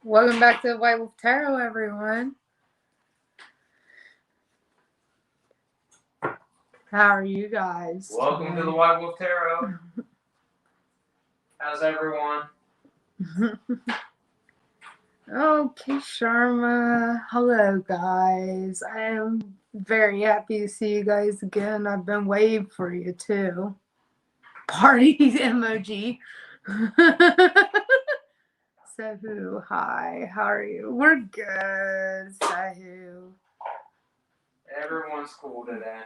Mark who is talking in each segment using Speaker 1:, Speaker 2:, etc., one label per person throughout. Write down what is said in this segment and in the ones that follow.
Speaker 1: Welcome back to the White Wolf Tarot, everyone. How are you guys?
Speaker 2: Welcome to the White Wolf Tarot. How's everyone?
Speaker 1: Okay, Sharma. Hello, guys. I am very happy to see you guys again. I've been waiting for you, too. Party emoji. Sahu, hi. How are you? We're good, Sahu.
Speaker 2: Everyone's cool today.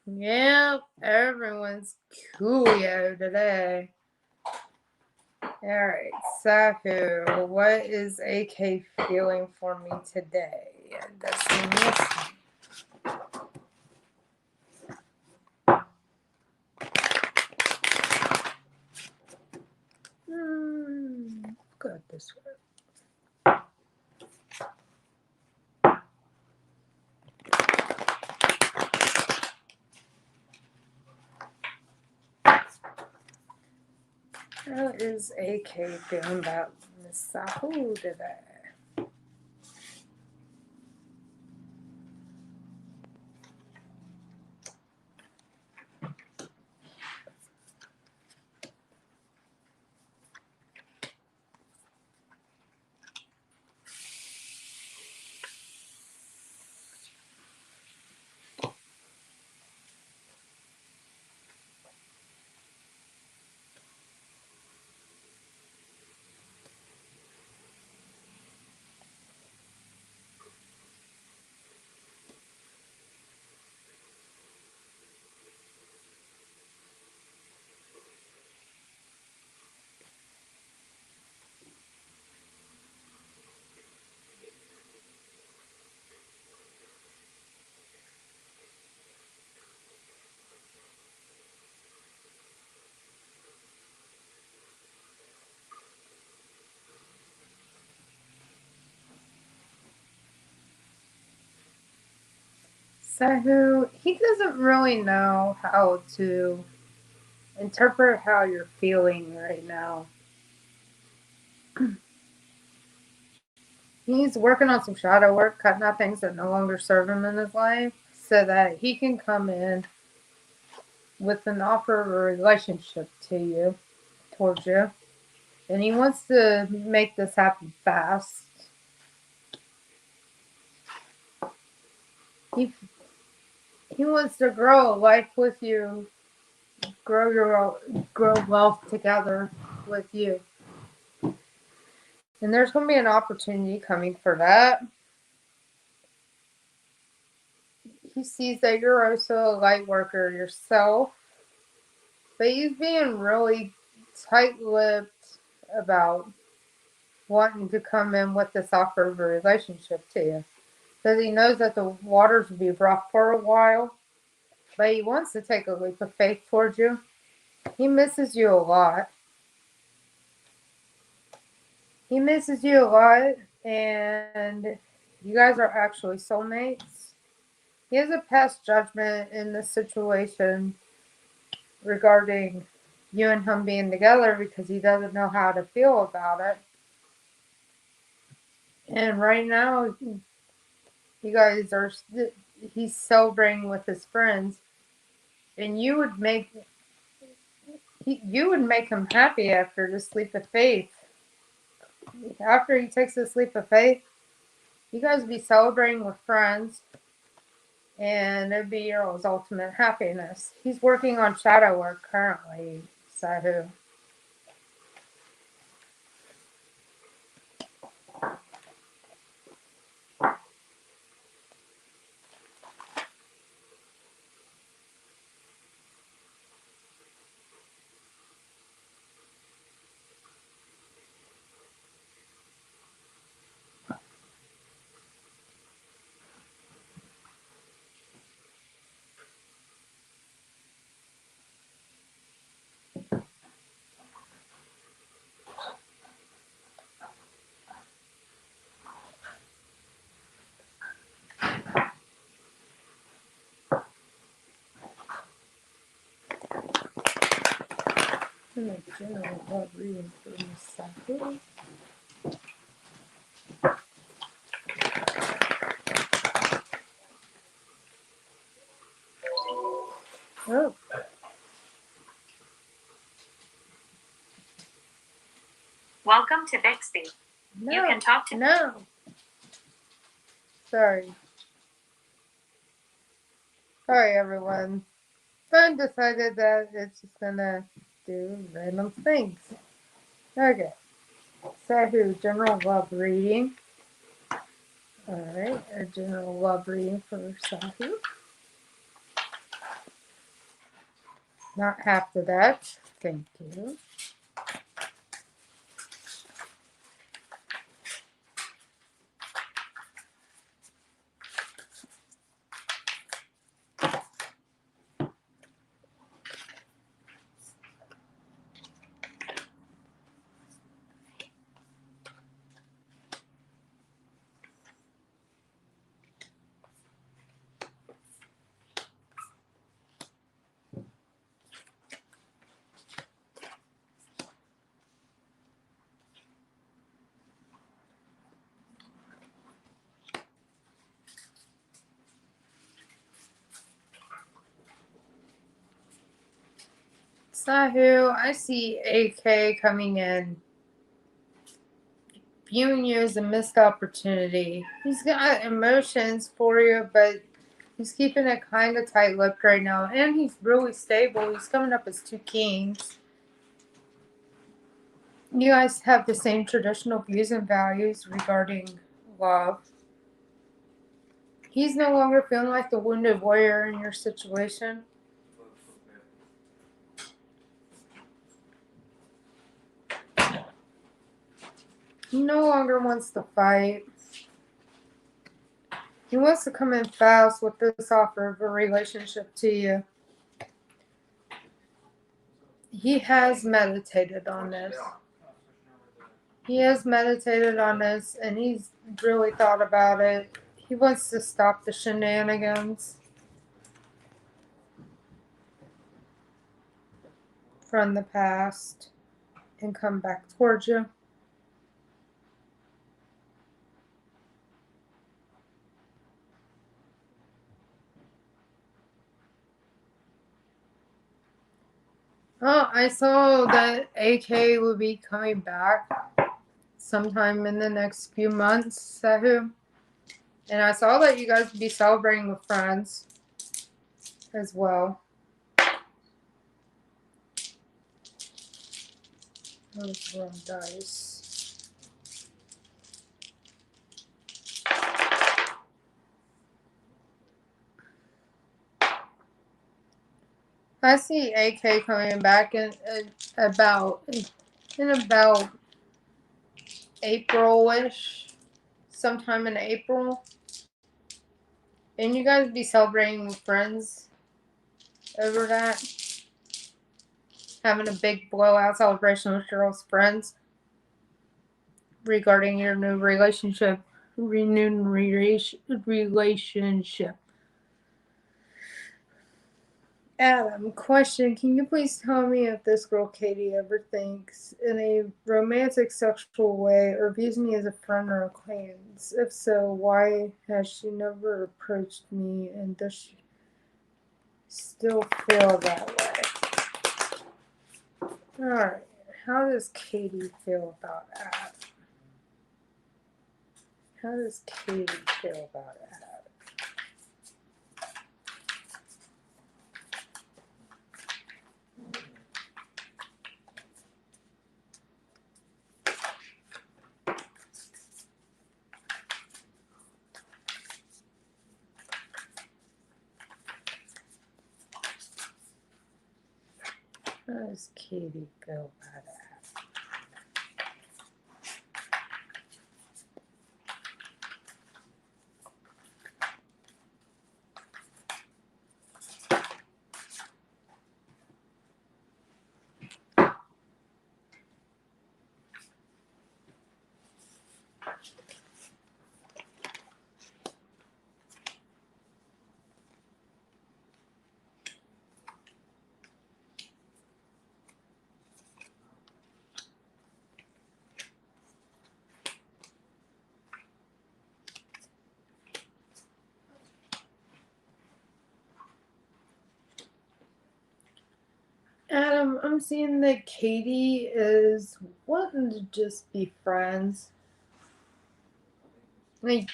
Speaker 1: Yep, everyone's coolio today. Alright, Sahu, what is AK feeling for me today? Good this way. How is AK feeling about Miss Sahu today? Sahu, he doesn't really know how to interpret how you're feeling right now. He's working on some shadow work, cutting out things that no longer serve him in his life so that he can come in with an offer of a relationship to you, towards you. And he wants to make this happen fast. He wants to grow a life with you, grow wealth together with you. And there's going to be an opportunity coming for that. He sees that you're also a light worker yourself, but he's being really tight-lipped about wanting to come in with this offer of a relationship to you. Because he knows that the waters will be rough for a while, but he wants to take a leap of faith towards you. He misses you a lot. And you guys are actually soulmates. He has a past judgment in this situation regarding you and him being together because he doesn't know how to feel about it. And right now, you guys are, he's celebrating with his friends, and you would make him happy after this leap of faith. After he takes this leap of faith, you guys would be celebrating with friends, and it'd be your ultimate happiness. He's working on shadow work currently, Sahu. I'm a general love reading for Miss Sahu.
Speaker 3: Welcome to Bixby.
Speaker 1: No.
Speaker 3: You can talk to...
Speaker 1: No. Sorry. Sorry, everyone. I decided that it's just gonna do random things. Okay. Sahu, general love reading. Alright, a general love reading for Sahu. Not half of that. Thank you. Sahu, I see AK coming in, viewing you as a missed opportunity. He's got emotions for you, but he's keeping it kind of tight-lipped right now, and he's really stable. He's coming up as 2 kings. You guys have the same traditional views and values regarding love. He's no longer feeling like the wounded warrior in your situation. He no longer wants to fight. He wants to come in fast with this offer of a relationship to you. He has meditated on this. He has meditated on this, and he's really thought about it. He wants to stop the shenanigans from the past and come back towards you. Oh, I saw that AK will be coming back sometime in the next few months, Sahu. And I saw that you guys would be celebrating with friends as well. Those wrong dice. I see AK coming back in about April-ish, sometime in April. And you guys be celebrating with friends over that. Having a big blowout celebration with girls' friends regarding your new relationship. Renewed relationship. Adam, question. Can you please tell me if this girl Katie ever thinks in a romantic sexual way or views me as a friend or acquaintance? If so, why has she never approached me, and does she still feel that way? Alright, how does Katie feel about Adam? How does Katie feel about Adam? How does Katie feel about Adam? I'm seeing that Katie is wanting to just be friends. Like,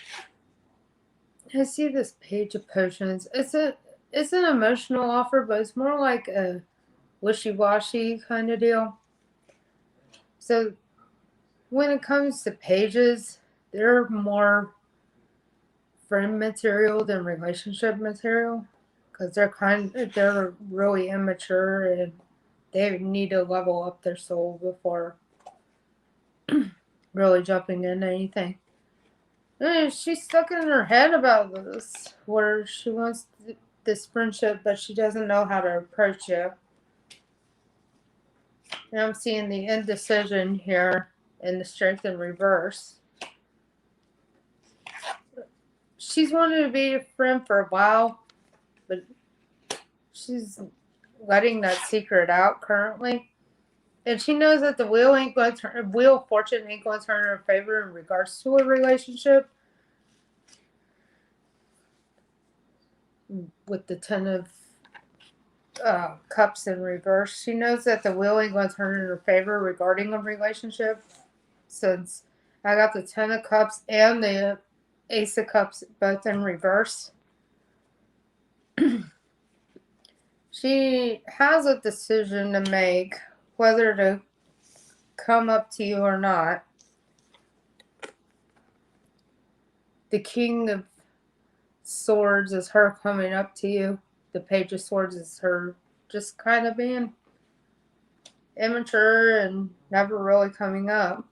Speaker 1: I see this page of potions. It's an emotional offer, but it's more like a wishy-washy kind of deal. So when it comes to pages, they're more friend material than relationship material because they're really immature and they need to level up their soul before really jumping into anything. And she's stuck in her head about this, where she wants this friendship, but she doesn't know how to approach it. And I'm seeing the indecision here in the strength in reverse. She's wanted to be a friend for a while, but she's letting that secret out currently. And she knows that the wheel of fortune ain't going to turn in her favor in regards to a relationship. With the Ten of Cups in reverse, she knows that the wheel ain't going to turn in her favor regarding a relationship. Since I got the Ten of Cups and the Ace of Cups both in reverse. She has a decision to make whether to come up to you or not. The King of Swords is her coming up to you. The Page of Swords is her just kind of being immature and never really coming up.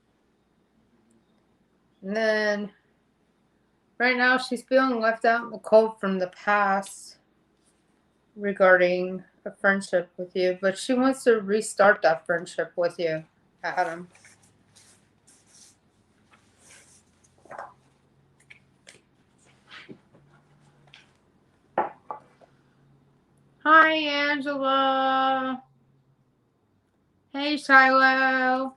Speaker 1: And then right now she's feeling left out in the cold from the past regarding a friendship with you, but she wants to restart that friendship with you, Adam. Hi, Angela. Hey, Shiloh.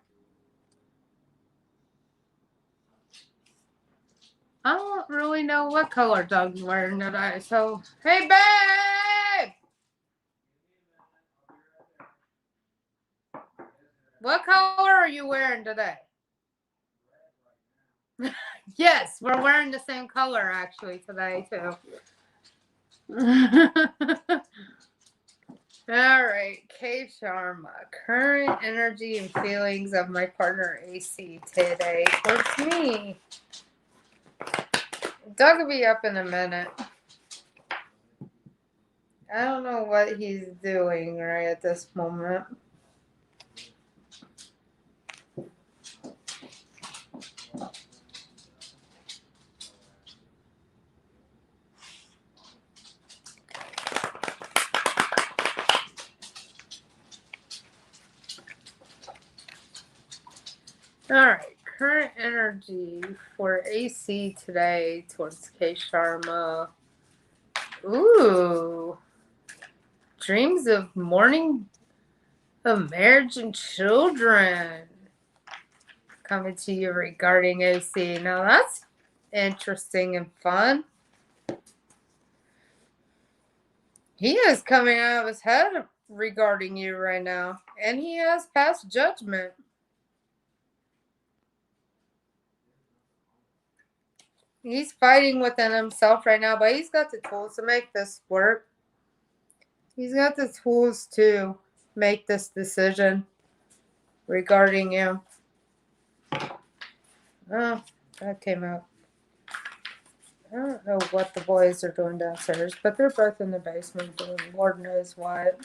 Speaker 1: I don't really know what color Doug's wearing today, so hey, babe! What color are you wearing today? Yes, we're wearing the same color actually today, too. All right, K Sharma. Current energy and feelings of my partner AC today towards me. Doug will be up in a minute. I don't know what he's doing right at this moment. Alright, current energy for AC today towards K Sharma. Ooh. Dreams of morning of marriage and children coming to you regarding AC. Now that's interesting and fun. He is coming out of his head regarding you right now, and he has passed judgment. He's fighting within himself right now, but he's got the tools to make this work. He's got the tools to make this decision regarding you. Oh, that came out. I don't know what the boys are doing downstairs, but they're both in the basement doing Lord knows what.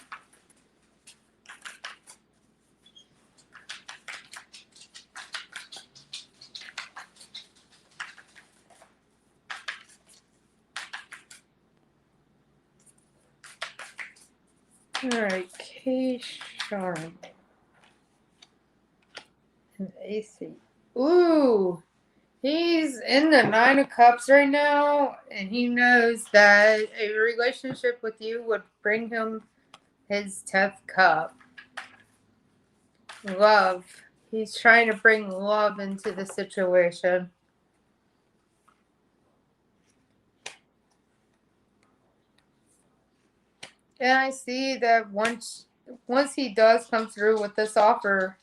Speaker 1: Alright, K Sharp. And AC. Ooh! He's in the Nine of Cups right now, and he knows that a relationship with you would bring him his 10th cup. Love. He's trying to bring love into the situation. And I see that once once he does come through with this offer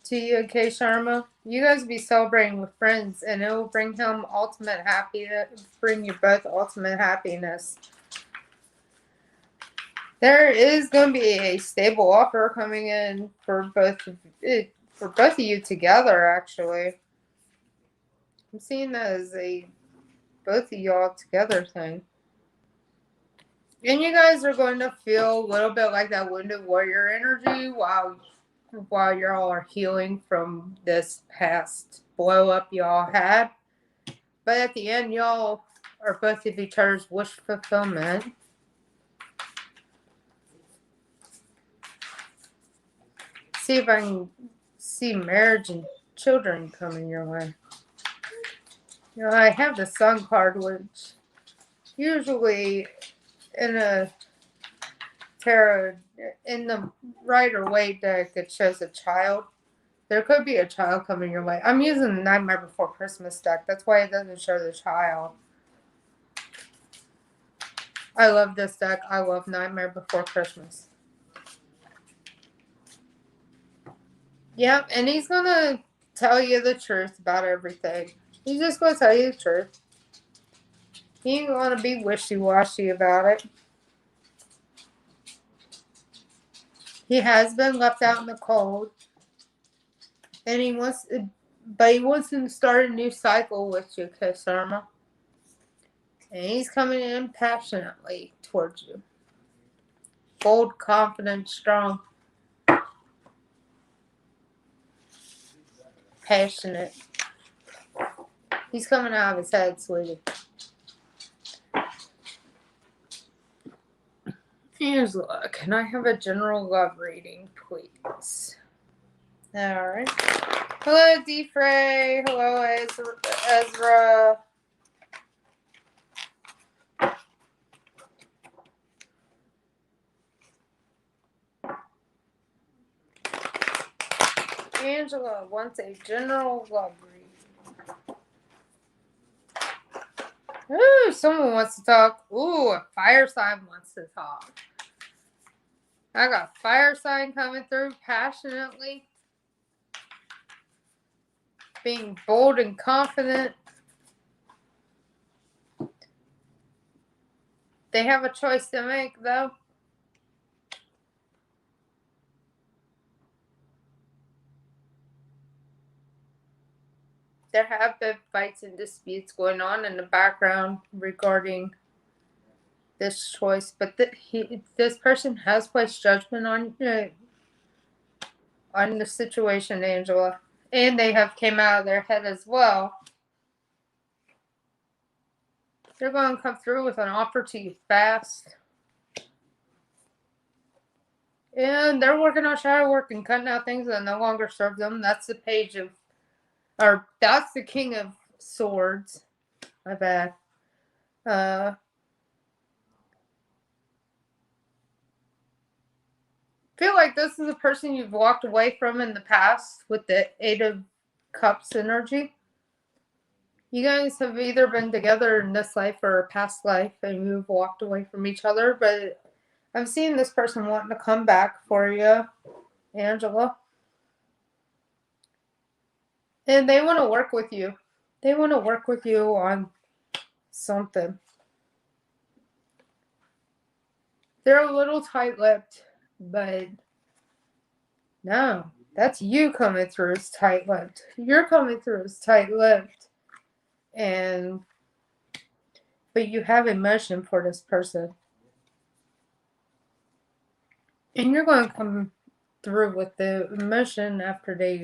Speaker 1: to you, K Sharma, you guys will be celebrating with friends, and it will bring him ultimate happiness, bring you both ultimate happiness. There is going to be a stable offer coming in for both of you together. Actually, I'm seeing that as a both of y'all together thing. And you guys are going to feel a little bit like that wounded warrior energy while y'all are healing from this past blow up y'all had. But at the end, y'all are both of each other's wish fulfillment. See if I can see marriage and children coming your way. You know, I have the Sun card, which usually in a tarot, in the Rider-Waite deck, it shows a child. There could be a child coming your way. I'm using the Nightmare Before Christmas deck. That's why it doesn't show the child. I love this deck. I love Nightmare Before Christmas. Yep, and he's going to tell you the truth about everything. He's just going to tell you the truth. He ain't going to be wishy-washy about it. He has been left out in the cold. And he wants to start a new cycle with you, Kasarma. And he's coming in passionately towards you. Bold, confident, strong. Passionate. He's coming out of his head, sweetie. Angela, can I have a general love reading, please? Alright. Hello, D-Frey. Hello, Ezra. Angela wants a general love reading. Ooh, someone wants to talk. Ooh, a fire sign wants to talk. I got fire sign coming through passionately. Being bold and confident. They have a choice to make, though. There have been fights and disputes going on in the background regarding this choice, but this person has placed judgment on the situation, Angela, and they have came out of their head as well. They're going to come through with an offer to you fast, and they're working on shadow work and cutting out things that no longer serve them. That's the page of, or that's the King of Swords. My bad. Feel like this is a person you've walked away from in the past with the Eight of Cups energy. You guys have either been together in this life or a past life and you've walked away from each other, but I'm seeing this person wanting to come back for you, Angela. And they want to work with you. They want to work with you on something. They're a little tight-lipped, but no, that's you coming through as tight-lipped. You're coming through as tight-lipped. But you have emotion for this person. And you're going to come through with the emotion after they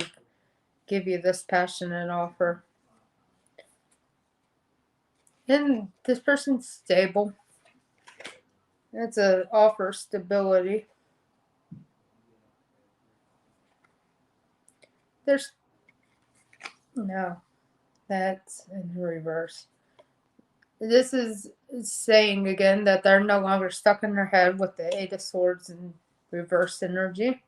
Speaker 1: give you this passionate offer. And this person's stable. It's an offer of stability. No, that's in reverse. This is saying again that they're no longer stuck in their head with the Eight of Swords and reverse energy.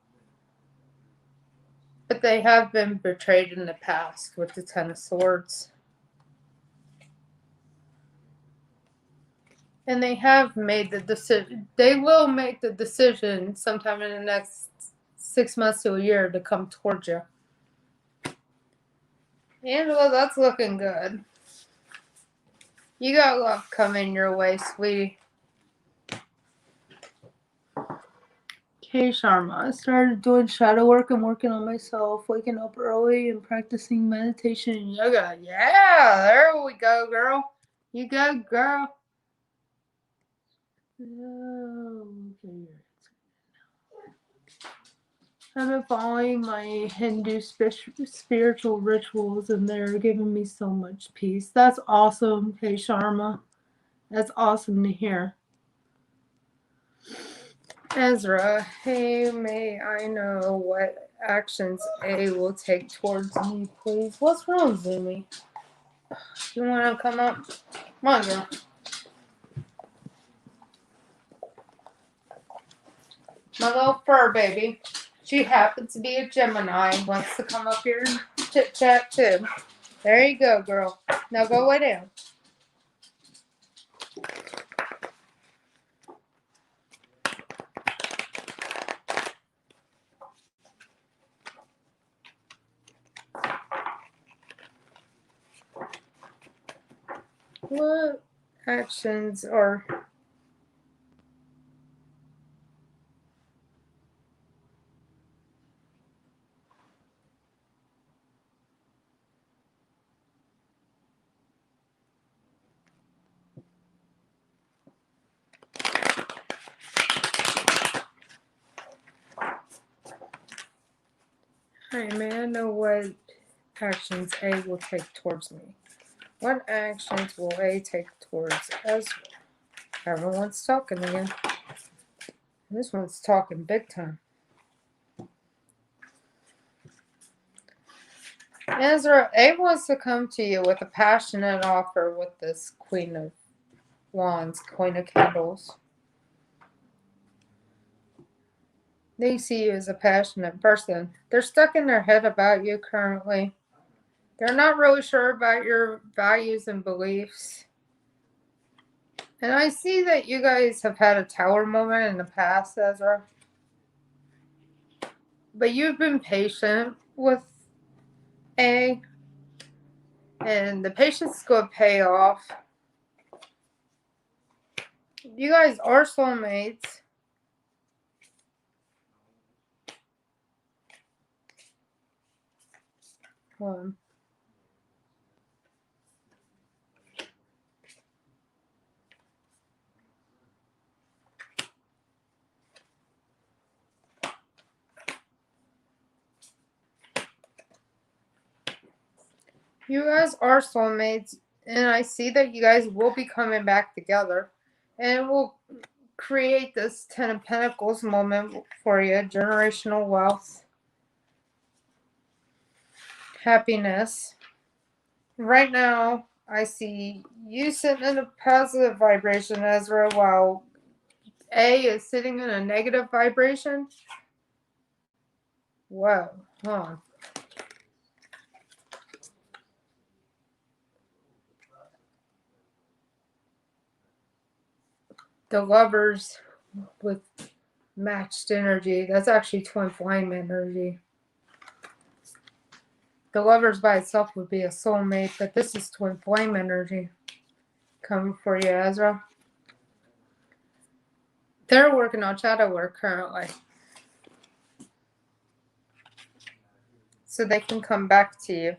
Speaker 1: But they have been betrayed in the past with the Ten of Swords. And they have made the decision. They will make the decision sometime in the next 6 months to a year to come towards you. Angela, that's looking good. You got love coming your way, sweetie. Okay, Sharma. I started doing shadow work and working on myself, waking up early and practicing meditation and yoga. Yeah, there we go, girl. You go, girl. Okay. I've been following my Hindu spiritual rituals and they're giving me so much peace. That's awesome, hey Sharma. That's awesome to hear. Ezra, hey, may I know what actions A will take towards me, please? What's wrong, Zumi? You want to come up? Come on, girl. My little fur baby. She happens to be a Gemini. Wants to come up here and chit chat too. There you go, girl. Now go lay down. What actions are Hi, may I know what actions A will take towards me? What actions will A take towards Ezra? Everyone's talking again. This one's talking big time. Ezra, A wants to come to you with a passionate offer with this Queen of Wands, Queen of Candles. They see you as a passionate person. They're stuck in their head about you currently. They're not really sure about your values and beliefs. And I see that you guys have had a tower moment in the past, Ezra. But you've been patient with A. And the patience is going to pay off. You guys are soulmates. Hold on. You guys are soulmates, and I see that you guys will be coming back together, and will create this Ten of Pentacles moment for you. Generational wealth, happiness. Right now, I see you sitting in a positive vibration, Ezra, while A is sitting in a negative vibration. Whoa, huh. The lovers with matched energy. That's actually twin flame energy. The lovers by itself would be a soulmate, but this is twin flame energy coming for you, Ezra. They're working on shadow work currently, so they can come back to you.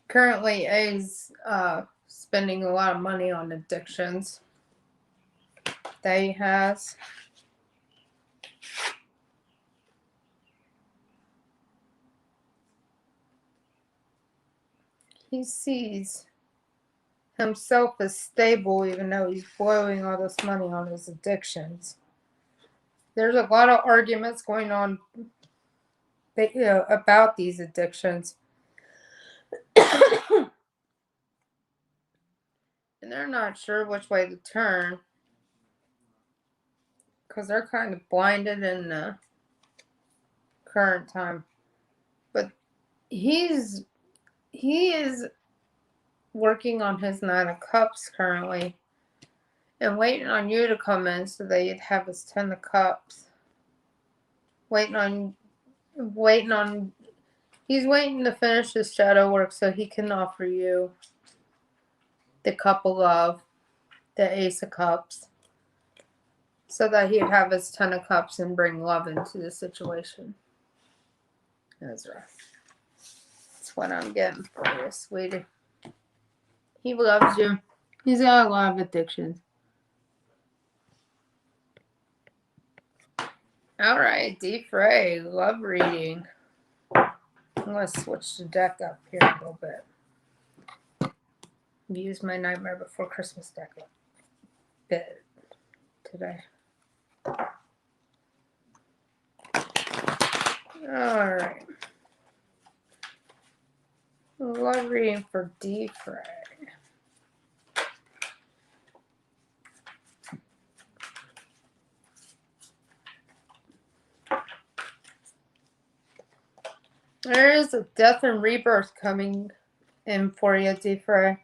Speaker 1: Currently, A's spending a lot of money on addictions that he has. He sees himself as stable even though he's blowing all this money on his addictions. There's a lot of arguments going on about these addictions. And they're not sure which way to turn because they're kind of blinded in the current time. But he is working on his 9 of Cups currently and waiting on you to come in so that you'd have his 10 of Cups. Waiting on, he's waiting to finish his shadow work so he can offer you the Cup of Love, the Ace of Cups, so that he'd have his 10 of Cups and bring love into the situation. Ezra. That's what I'm getting for you, sweetie. He loves you. He's got a lot of addictions. Alright, D. Frey, love reading. I'm going to switch the deck up here a little bit. I've used my Nightmare Before Christmas deck a bit today. Alright. Love reading for D. Frey. There is a death and rebirth coming in for you, D. Frey.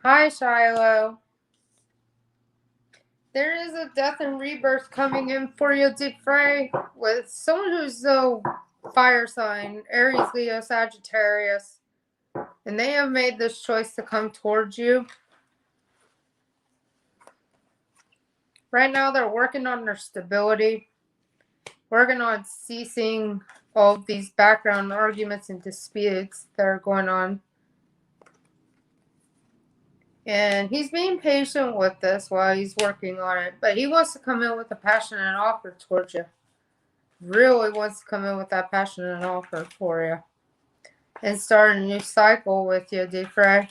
Speaker 1: Hi, Shiloh. There is a death and rebirth coming in for you, D. Frey, with someone who's a fire sign, Aries, Leo, Sagittarius, and they have made this choice to come towards you. Right now, they're working on their stability, working on ceasing all of these background arguments and disputes that are going on. And he's being patient with this while he's working on it. But he wants to come in with a passionate offer towards you. Really wants to come in with that passionate offer for you. And start a new cycle with you, D. Frey.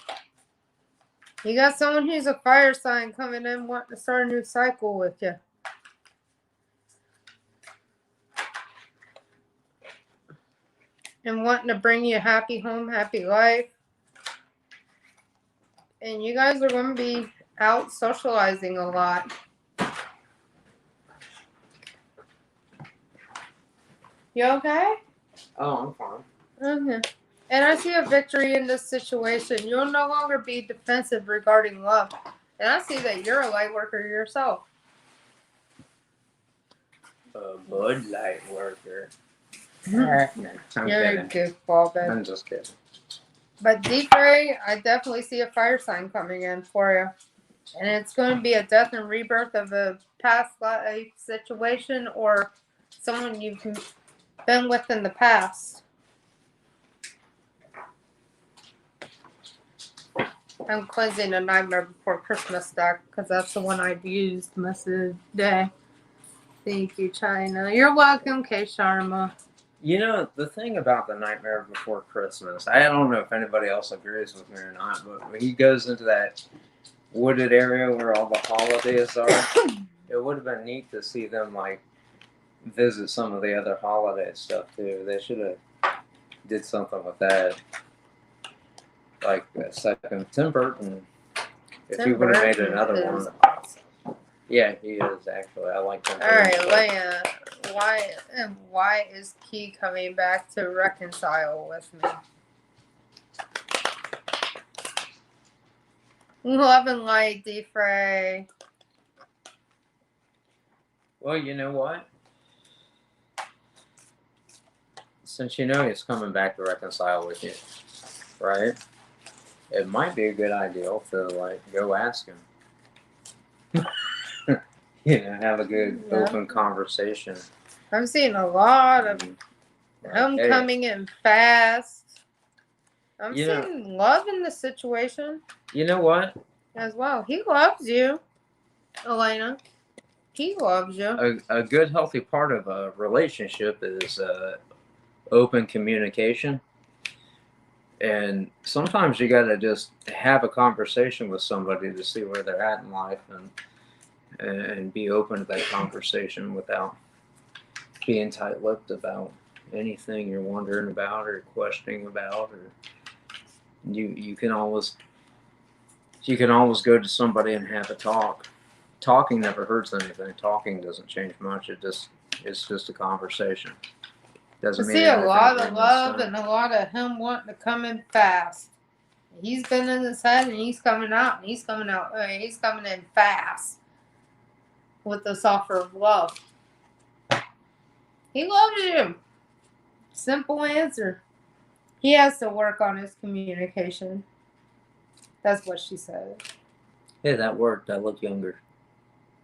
Speaker 1: You got someone who's a fire sign coming in wanting to start a new cycle with you. And wanting to bring you a happy home, happy life. And you guys are going to be out socializing a lot. You okay?
Speaker 2: Oh, I'm fine.
Speaker 1: Okay. And I see a victory in this situation. You'll no longer be defensive regarding love. And I see that you're a light worker yourself.
Speaker 2: A Bud Light worker.
Speaker 1: Alright.
Speaker 2: I'm
Speaker 1: You're a
Speaker 2: kidding.
Speaker 1: goofball, Ben.
Speaker 2: I'm just kidding.
Speaker 1: But D. Frey, I definitely see a fire sign coming in for you. And it's going to be a death and rebirth of a past life situation or someone you've been with in the past. I'm cleansing a Nightmare Before Christmas deck because that's the one I've used most of the day. Thank you, China. You're welcome, K. Sharma.
Speaker 2: You know, the thing about the Nightmare Before Christmas, I don't know if anybody else agrees with me or not, but when he goes into that wooded area where all the holidays are, it would have been neat to see them, like, visit some of the other holiday stuff, too. They should have did something with that. Like, second Tim Burton, if he would have made another one.
Speaker 1: Awesome.
Speaker 2: Yeah, he is, actually. I like him.
Speaker 1: Alright, Leia, why is Key coming back to reconcile with me? Love and light, D. Frey.
Speaker 2: Well, you know what? Since you know he's coming back to reconcile with you, right? It might be a good idea to, like, go ask him. You know, have a good open conversation.
Speaker 1: I'm seeing a lot of him coming in fast. I'm seeing love in the situation.
Speaker 2: You know what?
Speaker 1: As well. He loves you, Elena. He loves you.
Speaker 2: A good, healthy part of a relationship is open communication. And sometimes you got to just have a conversation with somebody to see where they're at in life and be open to that conversation without being tight-lipped about anything you're wondering about or questioning about. Or you can always go to somebody and have a talk. Talking never hurts anything. Talking doesn't change much. It's just a conversation.
Speaker 1: I
Speaker 2: Doesn't mean
Speaker 1: see a
Speaker 2: anything
Speaker 1: lot
Speaker 2: during
Speaker 1: of
Speaker 2: this
Speaker 1: love
Speaker 2: time.
Speaker 1: and a lot of him wanting to come in fast. He's been in his head and he's coming out and he's coming out. He's coming in fast with this offer of love. He loves you. Simple answer. He has to work on his communication. That's what she said.
Speaker 2: Hey, that worked. I look younger.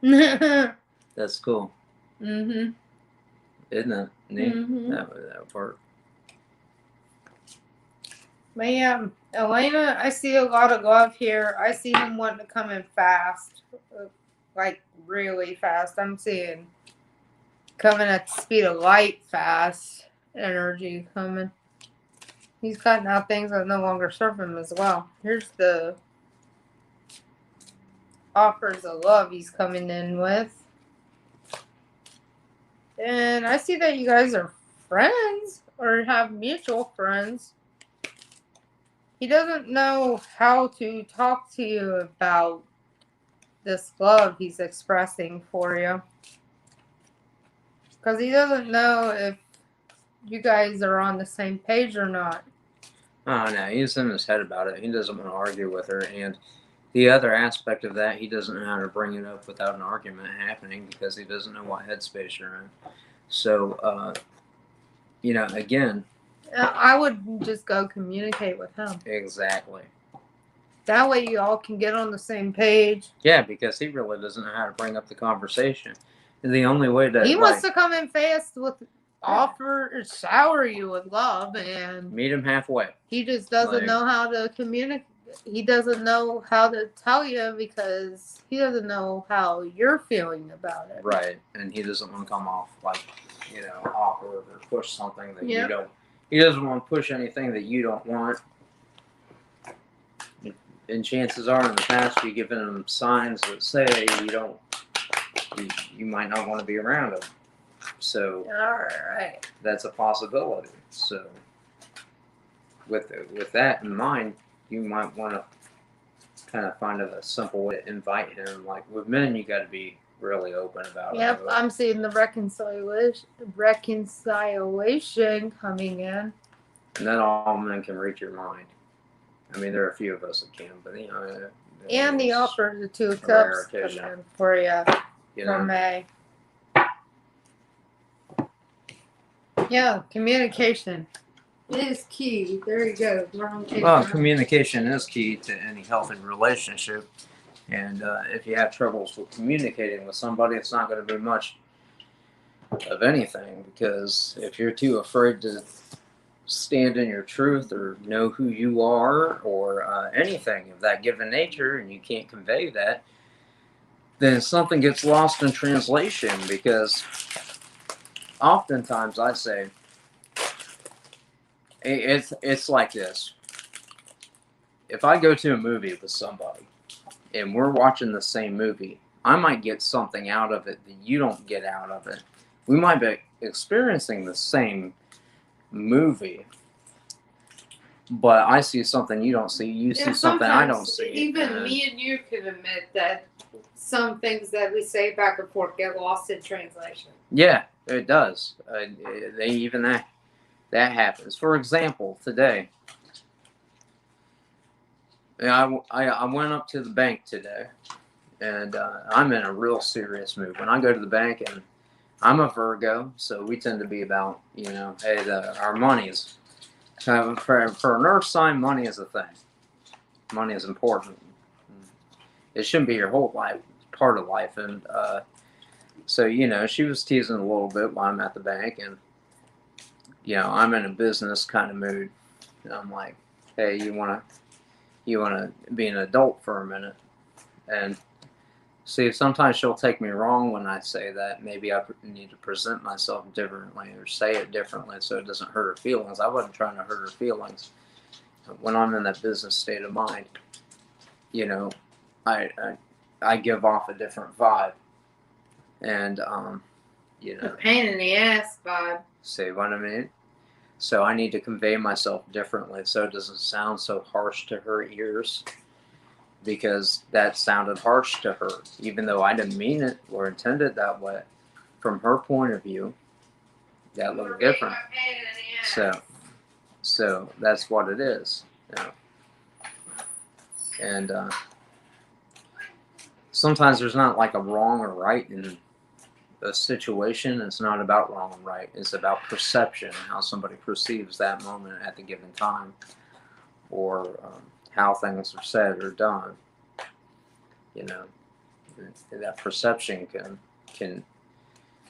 Speaker 1: Mhm.
Speaker 2: That's cool. Isn't it neat? That worked.
Speaker 1: But yeah, Elena, I see a lot of love here. I see him wanting to come in fast. Like really fast. I'm seeing coming at the speed of light fast. Energy coming. He's cutting out things that no longer serve him as well. Here's the offers of love he's coming in with. And I see that you guys are friends or have mutual friends. He doesn't know how to talk to you about this love he's expressing for you. Because he doesn't know if you guys are on the same page or not.
Speaker 2: Oh, no, he's in his head about it. He doesn't want to argue with her. And the other aspect of that, he doesn't know how to bring it up without an argument happening because he doesn't know what headspace you're in. So, again.
Speaker 1: I would just go communicate with him.
Speaker 2: Exactly.
Speaker 1: That way you all can get on the same page.
Speaker 2: Yeah, because he really doesn't know how to bring up the conversation. And the only way that
Speaker 1: he wants to come in fast with offer or shower you with love and
Speaker 2: meet him halfway.
Speaker 1: He just doesn't know how to communicate. He doesn't know how to tell you because he doesn't know how you're feeling about it.
Speaker 2: Right, and he doesn't want to come off like, awkward or push something that you don't. He doesn't want to push anything that you don't want. And chances are, in the past, you've given him signs that say you might not want to be around him. So,
Speaker 1: all right,
Speaker 2: that's a possibility. So, with that in mind, you might want to kind of find a simple way to invite him. Like with men, you got to be really open about it.
Speaker 1: Yep, I'm seeing the reconciliation coming in.
Speaker 2: And then all men can read your mind. I mean, there are a few of us that can, but
Speaker 1: and the offer of the 2 of Cups coming in for you for May. Yeah, communication is key. There you go.
Speaker 2: Well, communication is key to any healthy relationship. And if you have troubles with communicating with somebody, it's not going to be much of anything. Because if you're too afraid to stand in your truth or know who you are or anything of that given nature, and you can't convey that, then something gets lost in translation. Because oftentimes I say, it's like this. If I go to a movie with somebody and we're watching the same movie, I might get something out of it that you don't get out of it. We might be experiencing the same movie, but I see something you don't see. You see something I don't see.
Speaker 1: Even me and you can admit that some things that we say back and forth get lost in translation.
Speaker 2: Yeah, it does. That happens. For example, today, I went up to the bank today, and I'm in a real serious mood. When I go to the bank, and I'm a Virgo, so we tend to be about, our money's for an earth sign, money is a thing. Money is important. It shouldn't be your whole life, it's part of life. And so, she was teasing a little bit while I'm at the bank, and I'm in a business kind of mood. And I'm like, hey, you wanna be an adult for a minute? And see, sometimes she'll take me wrong when I say that. Maybe I need to present myself differently or say it differently so it doesn't hurt her feelings. I wasn't trying to hurt her feelings. When I'm in that business state of mind, I give off a different vibe. And,
Speaker 1: a pain in the ass vibe.
Speaker 2: See what I mean? So I need to convey myself differently so it doesn't sound so harsh to her ears. Because that sounded harsh to her, even though I didn't mean it or intend it that way. From her point of view, that look different. So that's what it is. You know? And sometimes there's not like a wrong or right in a situation. It's not about wrong and right. It's about perception, how somebody perceives that moment at the given time, or how things are said or done. You know, that perception can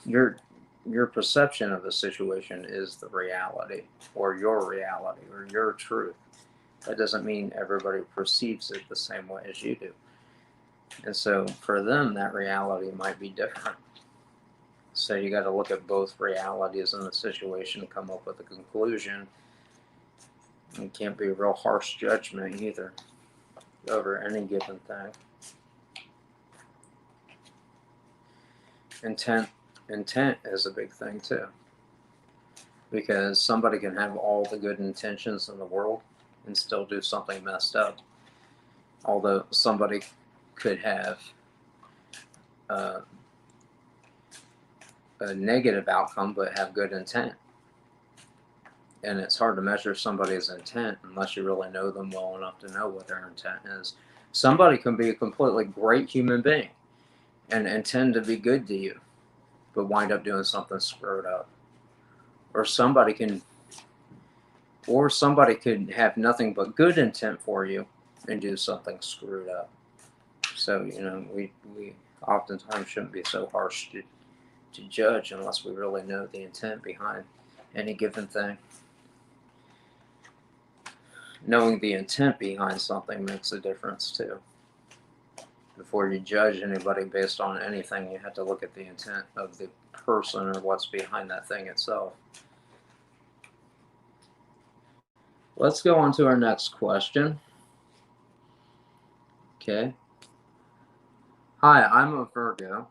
Speaker 2: your perception of the situation is the reality, or your truth. That doesn't mean everybody perceives it the same way as you do. And so for them, that reality might be different. So you got to look at both realities in the situation to come up with a conclusion. It can't be a real harsh judgment either over any given thing. Intent is a big thing too, because somebody can have all the good intentions in the world and still do something messed up. Although somebody could have a negative outcome but have good intent. And it's hard to measure somebody's intent unless you really know them well enough to know what their intent is. Somebody can be a completely great human being and intend to be good to you, but wind up doing something screwed up. Or somebody could have nothing but good intent for you and do something screwed up. So, you know, we oftentimes shouldn't be so harsh to judge unless we really know the intent behind any given thing. Knowing the intent behind something makes a difference too. Before you judge anybody based on anything, you have to look at the intent of the person or what's behind that thing itself. Let's go on to our next question. Okay. Hi, I'm a Virgo.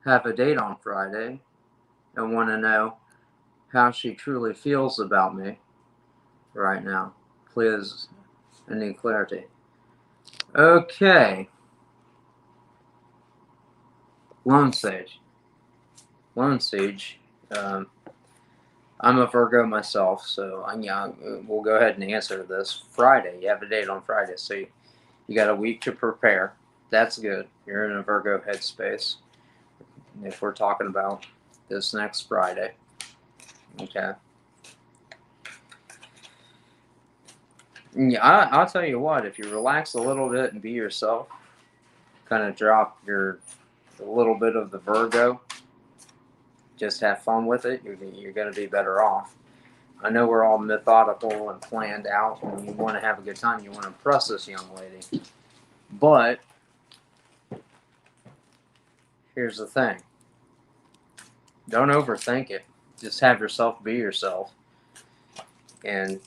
Speaker 2: Have a date on Friday and want to know how she truly feels about me right now. Please, I need clarity. Okay. Lone Sage. I'm a Virgo myself, so we'll go ahead and answer this. Friday. You have a date on Friday, so you got a week to prepare. That's good. You're in a Virgo headspace. If we're talking about this next Friday. Okay. Yeah, I'll tell you what, if you relax a little bit and be yourself, kind of drop a little bit of the Virgo, just have fun with it, you're going to be better off. I know we're all methodical and planned out, and you want to have a good time, you want to impress this young lady. But here's the thing. Don't overthink it. Just have yourself be yourself. And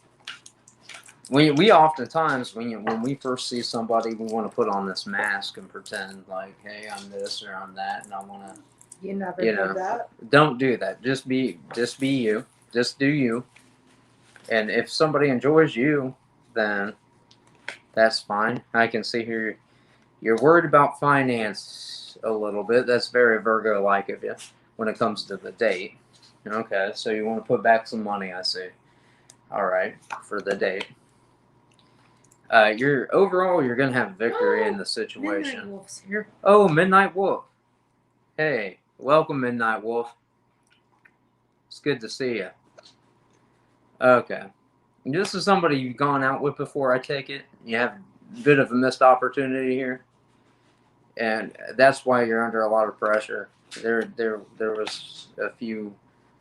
Speaker 2: we oftentimes, when we first see somebody, we want to put on this mask and pretend like, hey, I'm this or I'm that, and I want to.
Speaker 1: You never did that.
Speaker 2: Don't do that. Just be you. Just do you. And if somebody enjoys you, then that's fine. I can see here you're worried about finance a little bit. That's very Virgo-like of you when it comes to the date. Okay, so you want to put back some money, I see. All right, for the date. You're going to have victory in the situation.
Speaker 1: Midnight Wolf's here.
Speaker 2: Oh, Midnight Wolf. Hey, welcome, Midnight Wolf. It's good to see you. Okay. This is somebody you've gone out with before, I take it. You have a bit of a missed opportunity here. And that's why you're under a lot of pressure. There was a few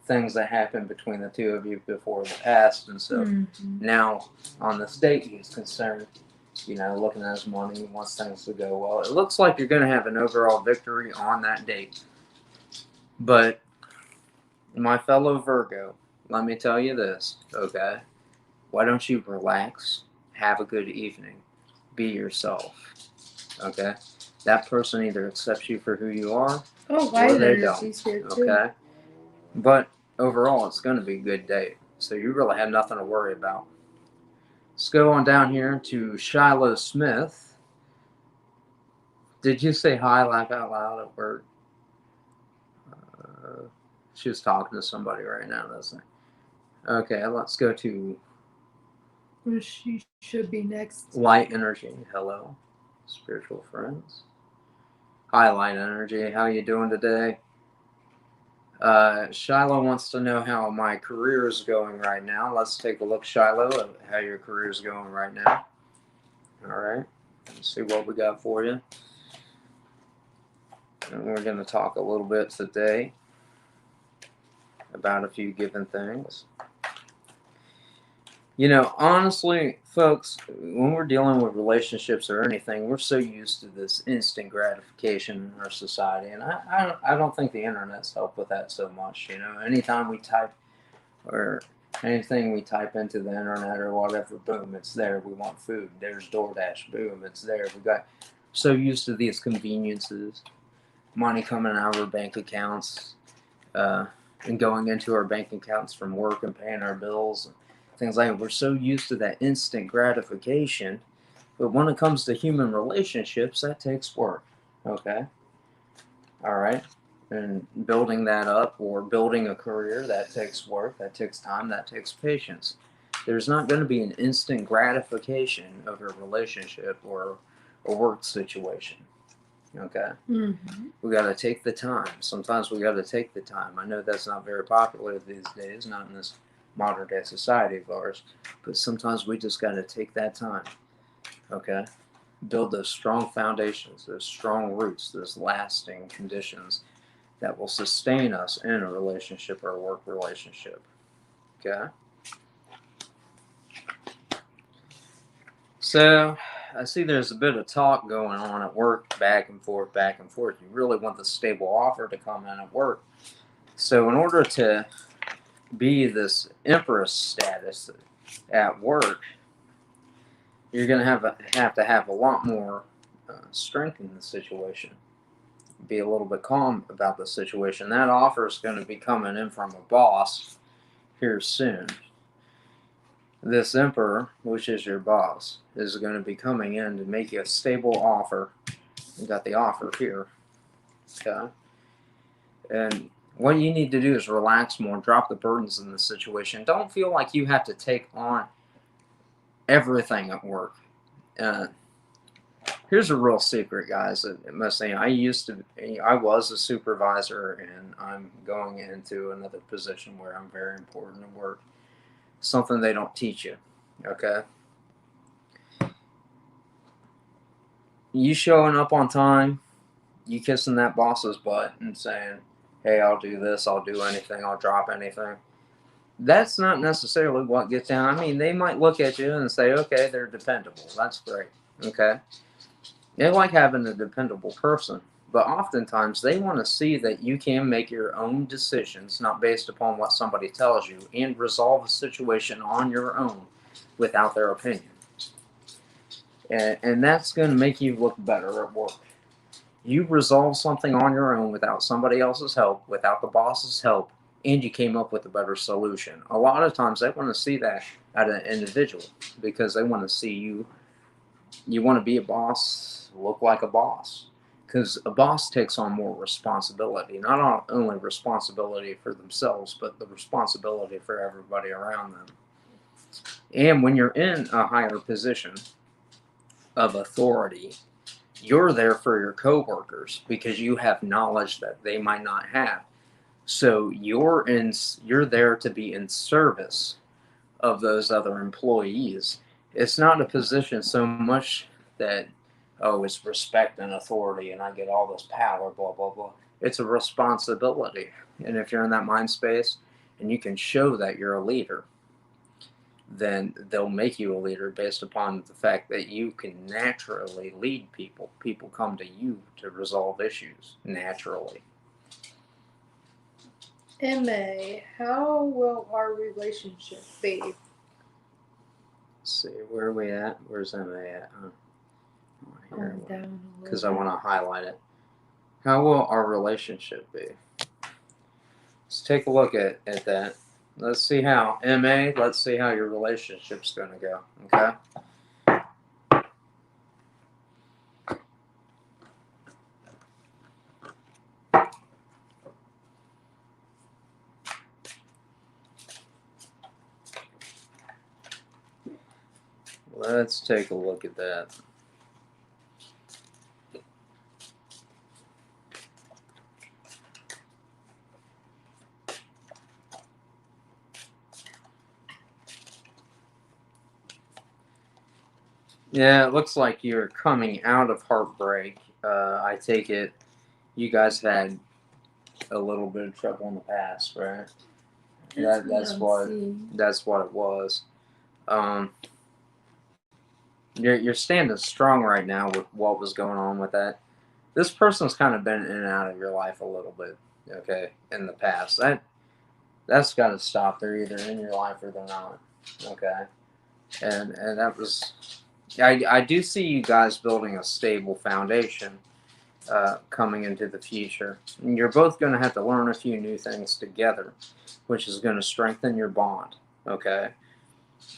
Speaker 2: things that happened between the two of you before the past, and so now on this date he's concerned, looking at his money, he wants things to go well. It looks like you're going to have an overall victory on that date. But my fellow Virgo, let me tell you this, okay? Why don't you relax, have a good evening, be yourself, okay? That person either accepts you for who you are, or they don't, okay? But overall, it's going to be a good day, so you really have nothing to worry about. Let's go on down here to Shiloh Smith. Did you say hi, laugh out loud at work? She was talking to somebody right now, doesn't it? Okay, let's go to
Speaker 1: She should be next.
Speaker 2: light energy. Hello, spiritual friends. Hi, light energy. How you doing today? Shiloh wants to know how my career is going right now. Let's take a look, Shiloh, at how your career is going right now. All right. Let's see what we got for you. And we're going to talk a little bit today about a few given things. You know, honestly, folks, when we're dealing with relationships or anything, we're so used to this instant gratification in our society. And I don't think the internet's helped with that so much. You know, anytime we type or anything we type into the internet or whatever, boom, it's there. We want food. There's DoorDash, boom, it's there. We got so used to these conveniences, money coming out of our bank accounts, and going into our bank accounts from work and paying our bills and things like that. We're so used to that instant gratification, but when it comes to human relationships, that takes work. Okay, all right. And building that up or building a career, that takes work, that takes time, that takes patience. There's not going to be an instant gratification of a relationship or a work situation. Okay?
Speaker 1: Mm-hmm.
Speaker 2: We got to take the time. Sometimes we got to take the time. I know that's not very popular these days, not in this modern day society of ours, but sometimes we just got to take that time. Okay? Build those strong foundations, those strong roots, those lasting conditions that will sustain us in a relationship or a work relationship. Okay? So, I see there's a bit of talk going on at work, back and forth, back and forth. You really want the stable offer to come in at work. So, in order to be this empress status at work, you're going to have a lot more strength in the situation. Be a little bit calm about the situation. That offer is going to be coming in from a boss here soon. This emperor, which is your boss, is going to be coming in to make you a stable offer. You got the offer here. Okay? And what you need to do is relax more, drop the burdens in the situation. Don't feel like you have to take on everything at work. Uh, Here's a real secret, guys. I must say, I was a supervisor, and I'm going into another position where I'm very important at work. Something they don't teach you. Okay? You showing up on time, you kissing that boss's butt and saying, hey, I'll do this, I'll do anything, I'll drop anything. That's not necessarily what gets down. I mean, they might look at you and say, okay, they're dependable. That's great. Okay? They like having a dependable person. But oftentimes, they want to see that you can make your own decisions, not based upon what somebody tells you, and resolve a situation on your own without their opinion. And that's going to make you look better at work. You resolve something on your own without somebody else's help, without the boss's help, and you came up with a better solution. A lot of times they want to see that at an individual because they want to see you want to be a boss, look like a boss. Because a boss takes on more responsibility, not only responsibility for themselves, but the responsibility for everybody around them. And when you're in a higher position of authority, you're there for your coworkers because you have knowledge that they might not have. So you're there to be in service of those other employees. It's not a position so much that, oh, it's respect and authority and I get all this power, blah blah blah. It's a responsibility. And if you're in that mind space and you can show that you're a leader, then they'll make you a leader based upon the fact that you can naturally lead people. People come to you to resolve issues naturally.
Speaker 1: MA, how will our relationship be?
Speaker 2: Let's see, where are we at? Where's MA at? Here, because I want to highlight it. How will our relationship be? Let's take a look at that. Let's see how, MA, let's see how your relationship's going to go. Okay? Let's take a look at that. Yeah, it looks like you're coming out of heartbreak. I take it you guys had a little bit of trouble in the past, right? That's what it was. Um, you're standing strong right now with what was going on with that. This person's kind of been in and out of your life a little bit, okay, in the past. That's got to stop. They're either in your life or they're not, okay. And that was. I do see you guys building a stable foundation coming into the future. And you're both going to have to learn a few new things together, which is going to strengthen your bond, okay?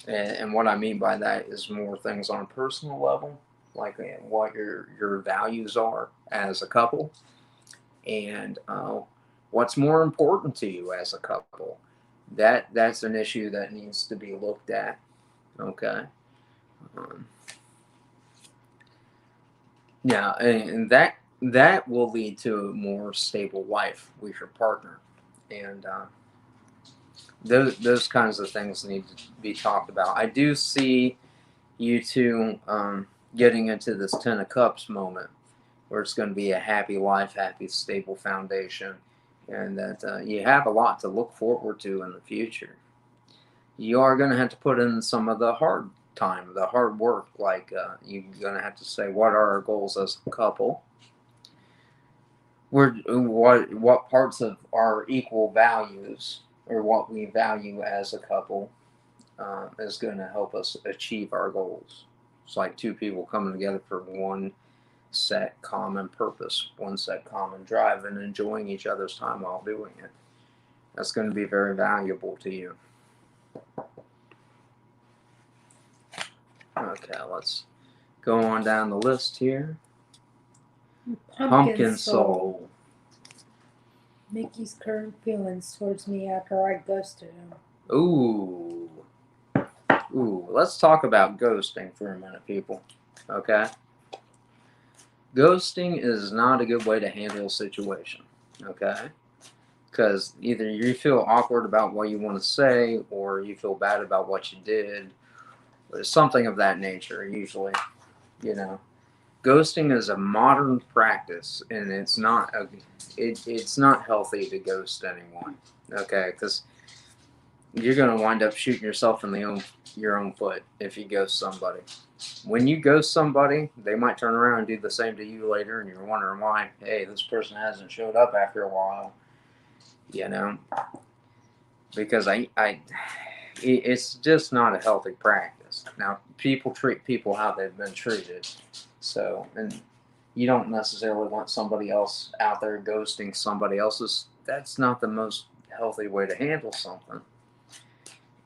Speaker 2: And what I mean by that is more things on a personal level, like what your values are as a couple, and what's more important to you as a couple. That's an issue that needs to be looked at, okay? Um, yeah, and that will lead to a more stable life with your partner, and those kinds of things need to be talked about. I do see you two getting into this Ten of Cups moment, where it's going to be a happy life, happy, stable foundation, and that you have a lot to look forward to in the future. You are going to have to put in some of the hard time, the hard work. Like you're going to have to say, what are our goals as a couple? What parts of our equal values or what we value as a couple is going to help us achieve our goals. It's like two people coming together for one set common purpose, one set common drive, and enjoying each other's time while doing it. That's going to be very valuable to you. Okay, let's go on down the list here. Pumpkin Soul.
Speaker 1: Mickey's current feelings towards me after I ghosted him.
Speaker 2: Ooh. Ooh, let's talk about ghosting for a minute, people. Okay? Ghosting is not a good way to handle a situation. Okay? Because either you feel awkward about what you want to say or you feel bad about what you did. Something of that nature, usually. You know. Ghosting is a modern practice, and it's not healthy to ghost anyone. Okay? Because you're going to wind up shooting yourself in your own foot if you ghost somebody. When you ghost somebody, they might turn around and do the same to you later, and you're wondering why. Hey, this person hasn't showed up after a while, you know, because it's just not a healthy practice. Now, people treat people how they've been treated, so and you don't necessarily want somebody else out there ghosting somebody else's. That's not the most healthy way to handle something.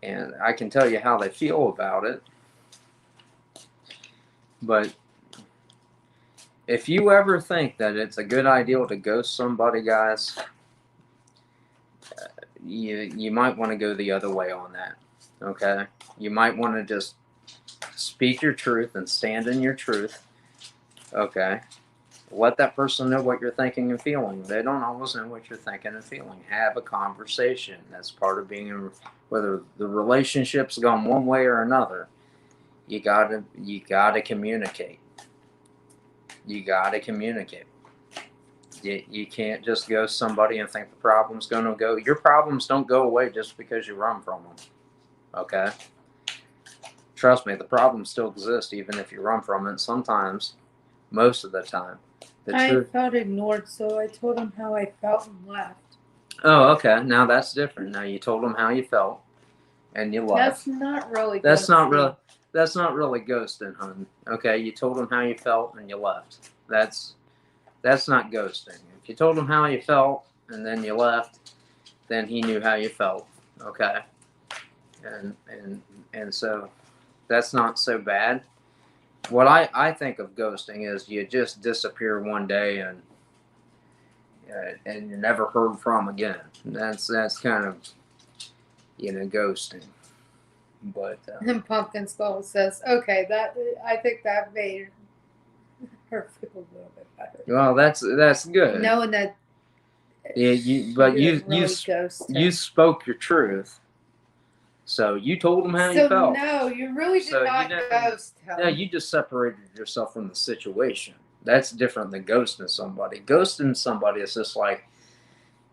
Speaker 2: And I can tell you how they feel about it. But if you ever think that it's a good idea to ghost somebody, guys, you might want to go the other way on that. Okay? You might want to just speak your truth and stand in your truth. Okay? Let that person know what you're thinking and feeling. They don't always know what you're thinking and feeling. Have a conversation. That's part of being in, whether the relationship's gone one way or another. You gotta communicate. You gotta communicate. You can't just ghost somebody and think the problem's gonna go. Your problems don't go away just because you run from them. Okay. Trust me, the problems still exist even if you run from it. Sometimes, most of the time.
Speaker 1: I felt ignored, so I told him how I felt and left.
Speaker 2: Oh, okay. Now that's different. Now you told them how you felt, and you left.
Speaker 1: That's not really.
Speaker 2: That's not really. That's not really ghosting, hun. Okay, you told them how you felt and you left. That's not ghosting. If you told him how you felt and then you left, then he knew how you felt. Okay, and so that's not so bad. What I think of ghosting is you just disappear one day and you're never heard from again. That's kind of ghosting. But
Speaker 1: And Pumpkin Skull says, "Okay, that I think that made her feel a little bit better,
Speaker 2: well, that's good.
Speaker 1: knowing that
Speaker 2: Yeah,
Speaker 1: she
Speaker 2: but
Speaker 1: didn't really ghost
Speaker 2: you
Speaker 1: him."
Speaker 2: spoke your truth. So you told him how you
Speaker 1: So
Speaker 2: felt.
Speaker 1: no, you really
Speaker 2: So
Speaker 1: did
Speaker 2: you
Speaker 1: not
Speaker 2: didn't.
Speaker 1: ghost
Speaker 2: No,
Speaker 1: him.
Speaker 2: you just separated yourself from the situation. That's different than ghosting somebody. Ghosting somebody is just like,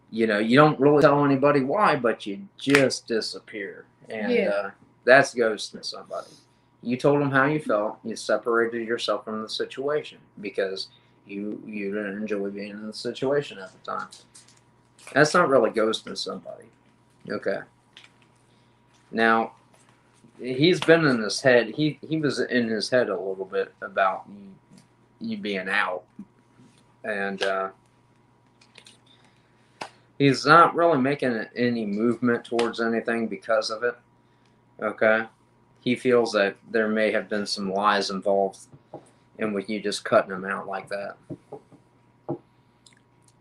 Speaker 2: you know, you don't really tell anybody why, but you just disappear, and
Speaker 1: Yeah.
Speaker 2: that's ghosting somebody. You told them how you felt. You separated yourself from the situation because you didn't enjoy being in the situation at the time. That's not really ghosting somebody. Okay. Now he's been in his head. He was in his head a little bit about you being out, and he's not really making any movement towards anything because of it. Okay. He feels that there may have been some lies involved in with you just cutting him out like that.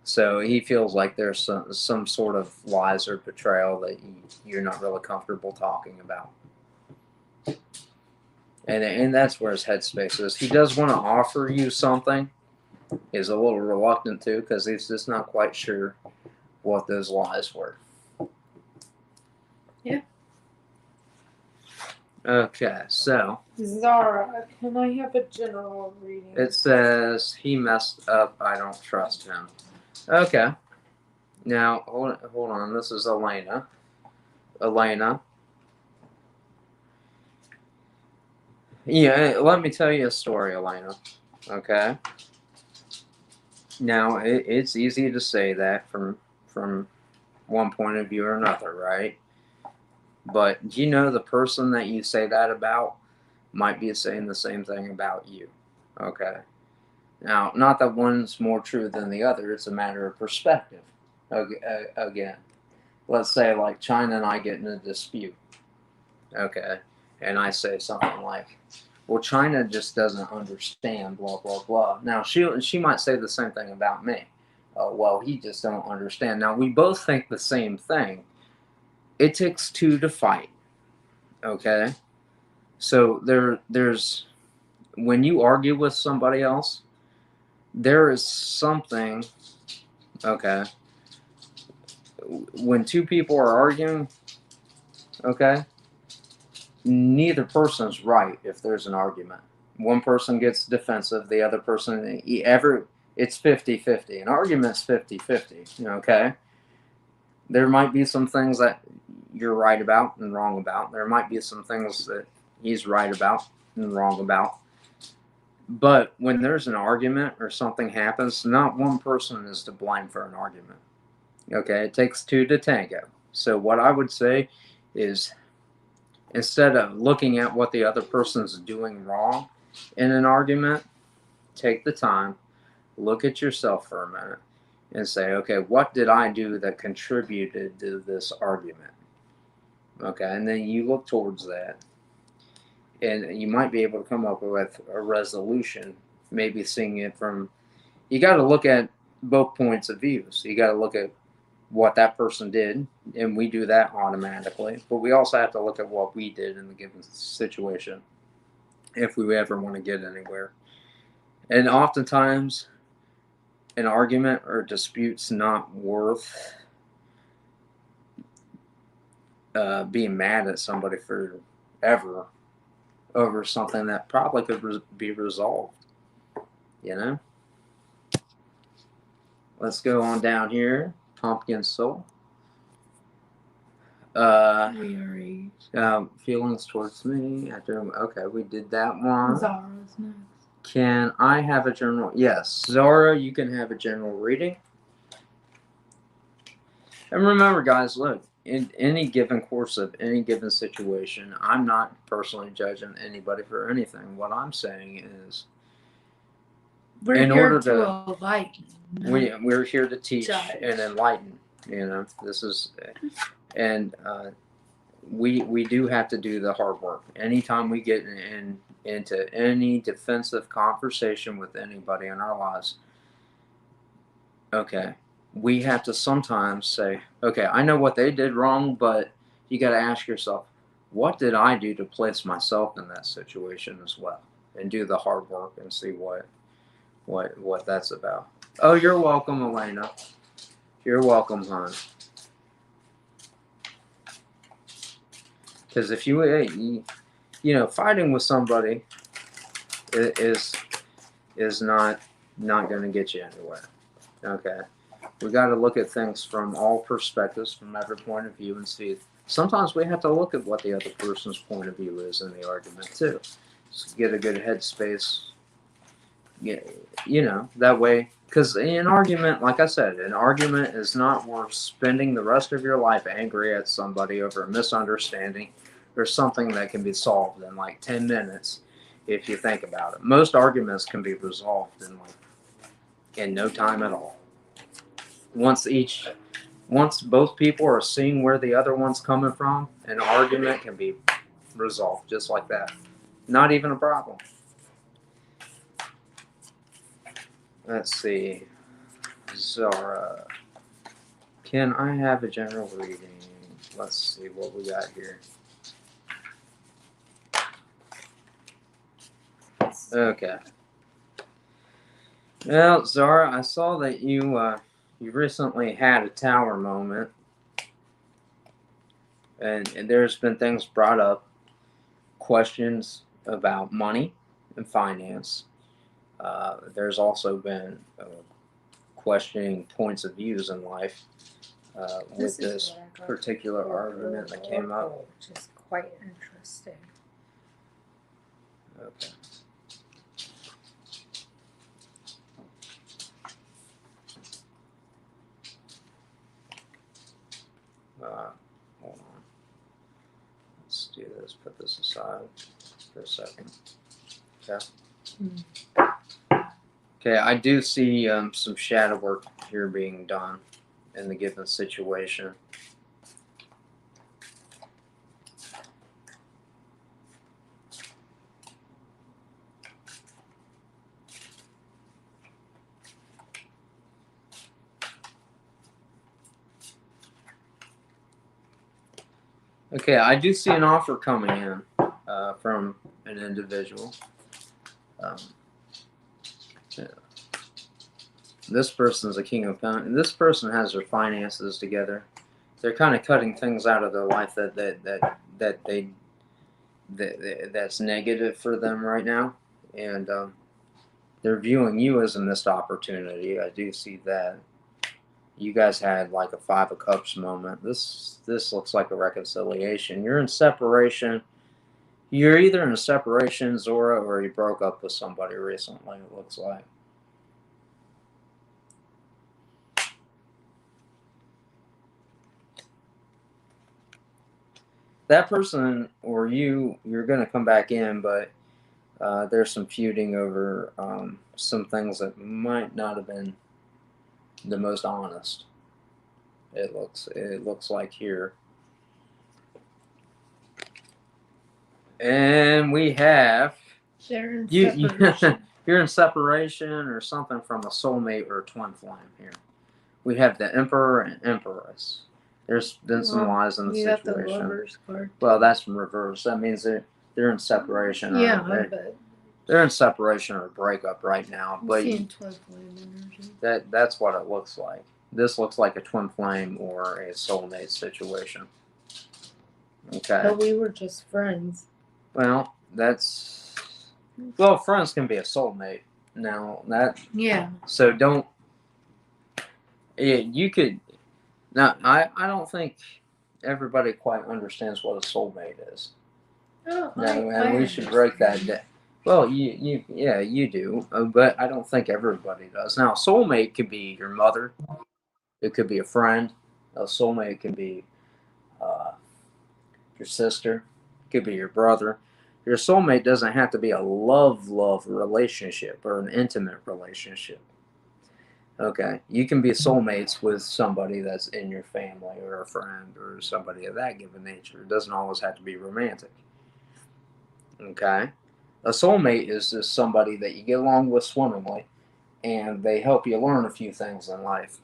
Speaker 2: So he feels like there's some sort of lies or betrayal that you're not really comfortable talking about. And that's where his headspace is. He does want to offer you something. He's a little reluctant to because he's just not quite sure what those lies were.
Speaker 1: Yeah.
Speaker 2: Okay, so
Speaker 1: Zara, can I have a general reading?
Speaker 2: it says he messed up. I don't trust him. Okay. Now hold on. This is Elena. Elena. Yeah, let me tell you a story, Elena. Okay. Now it's easy to say that from one point of view or another, right? But do you know the person that you say that about might be saying the same thing about you? Okay. Now, not that one's more true than the other. It's a matter of perspective. Again, let's say like China and I get in a dispute. Okay. And I say something like, well, China just doesn't understand, blah, blah, blah. Now, she might say the same thing about me. Well, he just don't understand. Now, we both think the same thing. It takes two to fight, okay? So there's, when you argue with somebody else, there is something, okay? When two people are arguing, okay, neither person's right if there's an argument. One person gets defensive, the other person, it's 50-50. An argument's 50-50, okay? There might be some things that you're right about and wrong about. There might be some things that he's right about and wrong about. But when there's an argument or something happens, not one person is to blame for an argument. Okay, it takes two to tango. So what I would say is, instead of looking at what the other person's doing wrong in an argument, take the time, look at yourself for a minute, and say, okay, what did I do that contributed to this argument? Okay, and then you look towards that, and you might be able to come up with a resolution, maybe seeing it from, you got to look at both points of view. So you got to look at what that person did, and we do that automatically. But we also have to look at what we did in the given situation if we ever want to get anywhere. And oftentimes, an argument or dispute's not worth being mad at somebody forever over something that probably could be resolved. You know? Let's go on down here. Pumpkin Soul. Feelings towards me after. Okay, we did that one.
Speaker 1: Zara's next.
Speaker 2: Can I have a general? Yes, Zara, you can have a general reading. And remember, guys, look, in any given course of any given situation, I'm not personally judging anybody for anything. What I'm saying is,
Speaker 1: We're
Speaker 2: in
Speaker 1: here
Speaker 2: order
Speaker 1: to enlighten.
Speaker 2: we're here to teach
Speaker 1: Judge.
Speaker 2: and enlighten. You know, this is, and we do have to do the hard work. Anytime we get into any defensive conversation with anybody in our lives, okay, we have to sometimes say, okay, I know what they did wrong, but you got to ask yourself, what did I do to place myself in that situation as well, and do the hard work and see what that's about. Oh, you're welcome, Elena. You're welcome, hon. Because if fighting with somebody is not going to get you anywhere. Okay, we got to look at things from all perspectives, from every point of view, and see. Sometimes we have to look at what the other person's point of view is in the argument too, so get a good headspace. That way. Because an argument, like I said, an argument is not worth spending the rest of your life angry at somebody over a misunderstanding or something that can be solved in like 10 minutes if you think about it. Most arguments can be resolved in no time at all. Once both people are seeing where the other one's coming from, an argument can be resolved just like that. Not even a problem. Let's see. Zara. Can I have a general reading? Let's see what we got here. Okay. Well, Zara, I saw that you recently had a tower moment, and there's been things brought up, questions about money and finance. There's also been questioning points of views in life with this particular argument that came up.
Speaker 1: Which is quite interesting.
Speaker 2: Okay. Hold on. Let's do this. Put this aside for a second. Okay. Okay, I do see some shadow work here being done in the given situation. Okay, I do see an offer coming in from an individual. This person's a king of pentacles, and this person has their finances together. They're kind of cutting things out of their life that's negative for them right now, and they're viewing you as a missed opportunity. I do see that. You guys had like a Five of Cups moment. This looks like a reconciliation. You're in separation. You're either in a separation, Zora, or you broke up with somebody recently, it looks like. That person or you're going to come back in, but there's some feuding over some things that might not have been the most honest. It looks like here. And we have
Speaker 1: They're in separation.
Speaker 2: You're in separation or something from a soulmate or a twin flame here. We have the Emperor and Empress. There's been some lies in the situation.
Speaker 1: You got the Lovers card.
Speaker 2: Well, that's from reverse. That means they're in separation.
Speaker 1: Yeah, I bet.
Speaker 2: They're in separation or breakup right now.
Speaker 1: I'm
Speaker 2: but
Speaker 1: seeing twin flame energy.
Speaker 2: That's what it looks like. This looks like a twin flame or a soulmate situation. Okay.
Speaker 1: But we were just friends.
Speaker 2: Well, friends can be a soulmate. Now that.
Speaker 1: Yeah.
Speaker 2: So don't. Yeah, you could. Now I don't think everybody quite understands what a soulmate is.
Speaker 1: Oh,
Speaker 2: and we should break that down. Well, you do, but I don't think everybody does. Now, a soulmate could be your mother. It could be a friend. A soulmate can be your sister. It could be your brother. Your soulmate doesn't have to be a love relationship or an intimate relationship. Okay, you can be soulmates with somebody that's in your family or a friend or somebody of that given nature. It doesn't always have to be romantic. Okay, a soulmate is just somebody that you get along with swimmingly, and they help you learn a few things in life.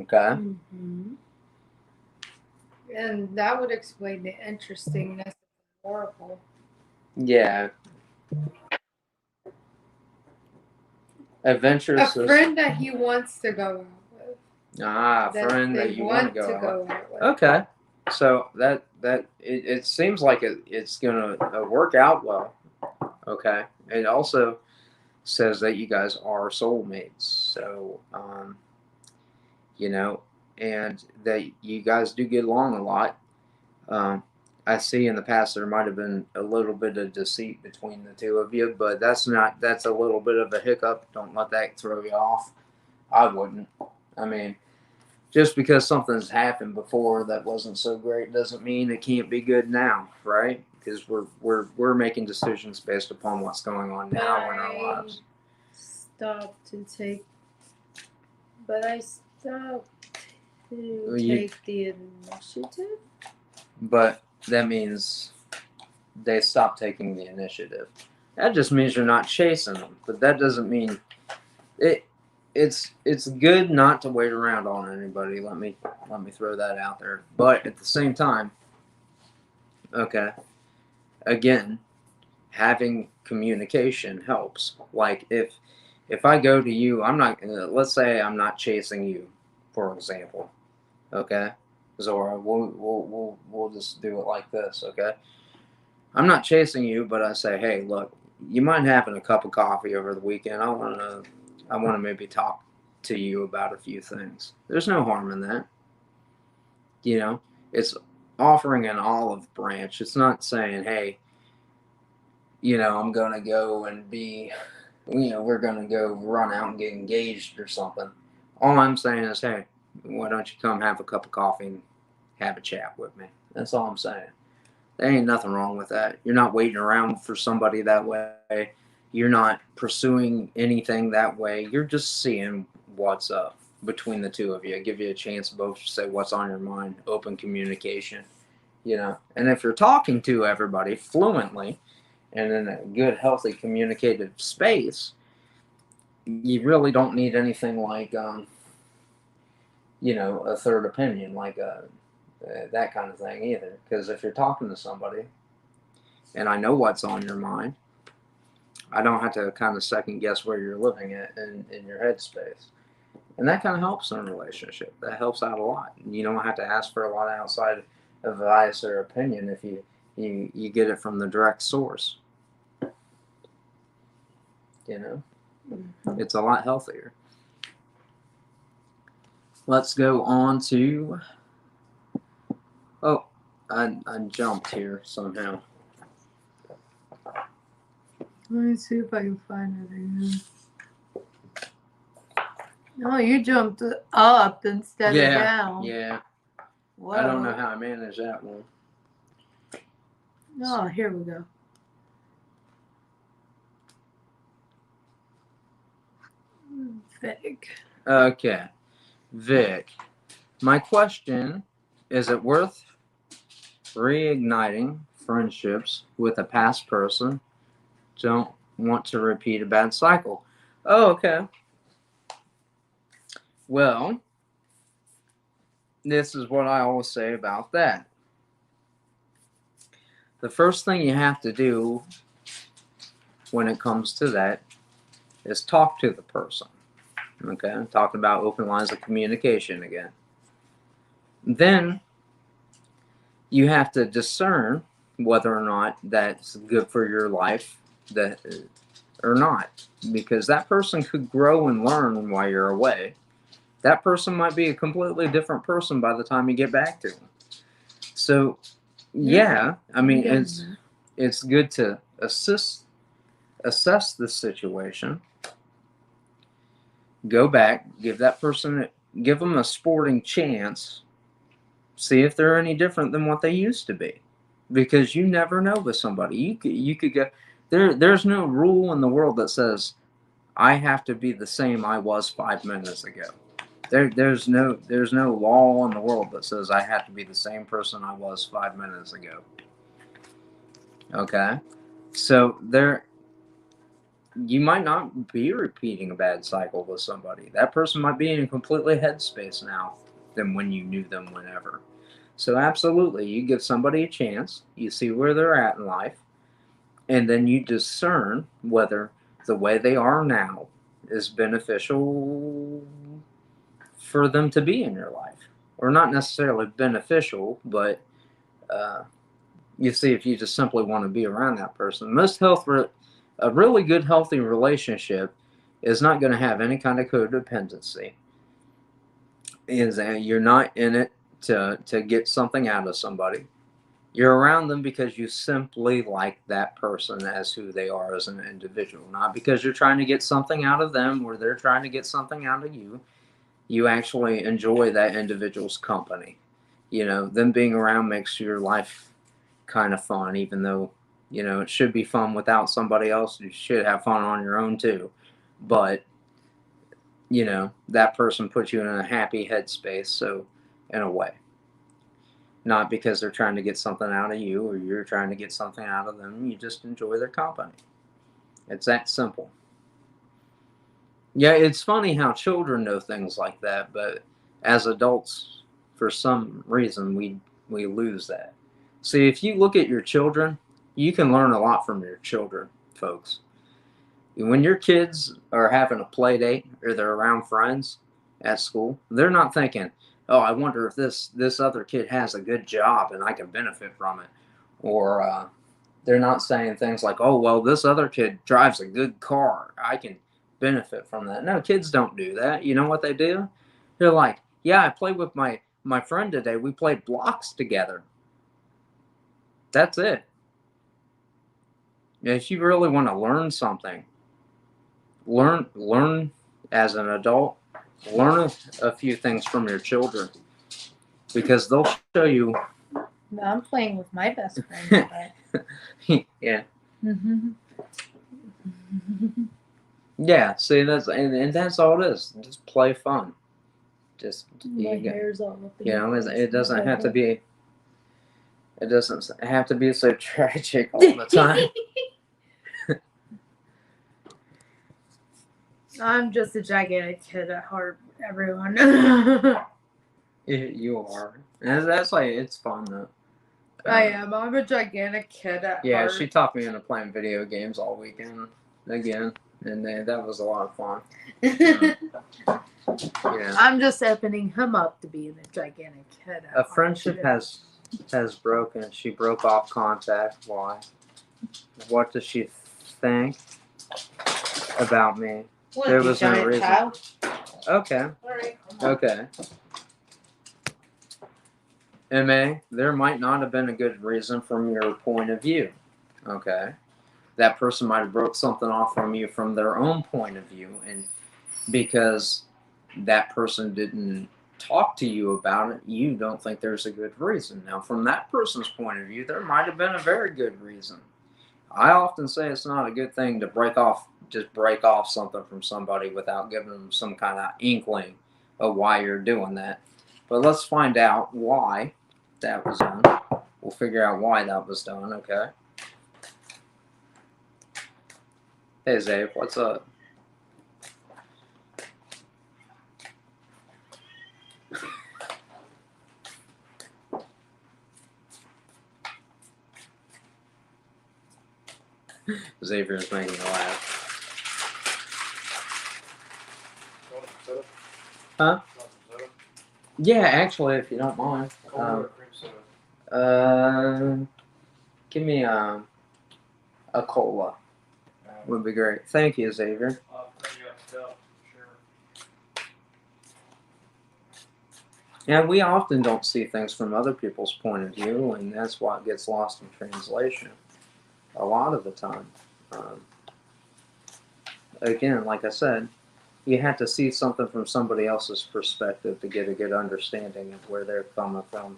Speaker 2: Okay.
Speaker 1: Mm-hmm. And that would explain the interestingness of the oracle.
Speaker 2: Yeah,
Speaker 1: A
Speaker 2: adventurous.
Speaker 1: friend that he wants to go out with. That
Speaker 2: Friend
Speaker 1: they
Speaker 2: that you want to
Speaker 1: want
Speaker 2: go
Speaker 1: to
Speaker 2: out with.
Speaker 1: go out with.
Speaker 2: Okay, so it seems like it's gonna work out well. Okay, it also says that you guys are soulmates. So you know, and that you guys do get along a lot. Um, I see in the past there might have been a little bit of deceit between the two of you, but that's a little bit of a hiccup. Don't let that throw you off. I wouldn't. I mean, just because something's happened before that wasn't so great doesn't mean it can't be good now, right? Because we're making decisions based upon what's going on now in our lives.
Speaker 1: Stopped to take, but I stopped to
Speaker 2: You,
Speaker 1: take the initiative.
Speaker 2: but that means they stop taking the initiative. That just means you're not chasing them, but that doesn't mean it. It's good not to wait around on anybody. Let me throw that out there. But at the same time, okay, again, having communication helps. Like if I go to you, I'm not. Let's say I'm not chasing you, for example. Okay, Zora, we'll just do it like this. Okay, I'm not chasing you, but I say, hey, look, you mind having a cup of coffee over the weekend? I want to maybe talk to you about a few things. There's no harm in that. You know, it's offering an olive branch. It's not saying, hey, I'm going to go and be, we're going to go run out and get engaged or something. All I'm saying is, hey, why don't you come have a cup of coffee and have a chat with me? That's all I'm saying. There ain't nothing wrong with that. You're not waiting around for somebody that way. You're not pursuing anything that way. You're just seeing what's up between the two of you. Give you a chance both to say what's on your mind, open communication. And if you're talking to everybody fluently and in a good, healthy, communicative space, you really don't need anything like, a third opinion, like that kind of thing either. Because if you're talking to somebody and I know what's on your mind, I don't have to kind of second guess where you're living at in your headspace. And that kind of helps in a relationship. That helps out a lot. You don't have to ask for a lot of outside advice or opinion if you get it from the direct source. It's a lot healthier. Let's go on to. Oh, I jumped here somehow.
Speaker 1: Let me see if I can find it again. No, you jumped up instead of down.
Speaker 2: Yeah.
Speaker 1: Whoa.
Speaker 2: I don't know how I managed that one.
Speaker 1: Oh, here we go. Vic.
Speaker 2: Okay. Vic, my question, is it worth reigniting friendships with a past person? Don't want to repeat a bad cycle. Oh, okay. Well, this is what I always say about that. The first thing you have to do when it comes to that is talk to the person. Okay, I'm talking about open lines of communication again. Then you have to discern whether or not that's good for your life that or not, because that person could grow and learn while you're away. That person might be a completely different person by the time you get back to them. So yeah, I mean it's good to assess the situation, go back, give them a sporting chance, see if they're any different than what they used to be, because you never know with somebody. You could go there. There's no rule in the world that says I have to be the same I was 5 minutes ago. There's no law in the world that says I have to be the same person I was 5 minutes ago. Okay, so you might not be repeating a bad cycle with somebody. That person might be in a completely headspace now than when you knew them whenever. So absolutely, you give somebody a chance, you see where they're at in life, and then you discern whether the way they are now is beneficial for them to be in your life. Or not necessarily beneficial, but uh, you see if you just simply want to be around that person. A really good, healthy relationship is not going to have any kind of codependency. Is that you're not in it to get something out of somebody. You're around them because you simply like that person as who they are as an individual, not because you're trying to get something out of them or they're trying to get something out of you. You actually enjoy that individual's company. Them being around makes your life kind of fun, even though, it should be fun without somebody else. You should have fun on your own too. But, that person puts you in a happy headspace. So, in a way, not because they're trying to get something out of you or you're trying to get something out of them. You just enjoy their company. It's that simple. Yeah, it's funny how children know things like that, but as adults, for some reason, we lose that. See, if you look at your children, you can learn a lot from your children, folks. When your kids are having a play date or they're around friends at school, they're not thinking, "Oh, I wonder if this other kid has a good job and I can benefit from it," or they're not saying things like, "Oh, well, this other kid drives a good car. I can benefit from that." No, kids don't do that. You know what they do? They're like, "Yeah, I played with my friend today. We played blocks together." That's it. If you really want to learn something, learn as an adult. Learn a few things from your children because they'll show you.
Speaker 1: No, I'm playing with my best friend today.
Speaker 2: Yeah.
Speaker 1: Mm-hmm.
Speaker 2: Yeah, see and that's all it is. Just play fun. Just
Speaker 1: My hair's all up in
Speaker 2: it doesn't have to be. It doesn't have to be so tragic all the time.
Speaker 1: I'm just a gigantic kid at heart, everyone.
Speaker 2: You are. And that's like it's fun though.
Speaker 1: I am. I'm a gigantic kid at
Speaker 2: Yeah,
Speaker 1: heart.
Speaker 2: she talked me into playing video games all weekend again, and that was a lot of fun. Yeah.
Speaker 1: I'm just opening him up to being a gigantic kid.
Speaker 2: A friendship has broken. She broke off contact. Why? What does she think about me?
Speaker 1: What,
Speaker 2: there was no reason.
Speaker 1: Child?
Speaker 2: Okay.
Speaker 1: Alright.
Speaker 2: Okay. MA, there might not have been a good reason from your point of view. Okay. That person might have broke something off from you from their own point of view, and because that person didn't talk to you about it, you don't think there's a good reason. Now, from that person's point of view, there might have been a very good reason. I often say it's not a good thing to break off something from somebody without giving them some kind of inkling of why you're doing that. But let's find out why that was done. We'll figure out why that was done, okay? Hey, Zabe, what's up? Xavier's making me laugh. Huh? Yeah, actually, if you don't mind. Give me a cola. Would be great. Thank you, Xavier. Yeah, we often don't see things from other people's point of view, and that's why it gets lost in translation a lot of the time. Again, like I said, you have to see something from somebody else's perspective to get a good understanding of where they're coming from.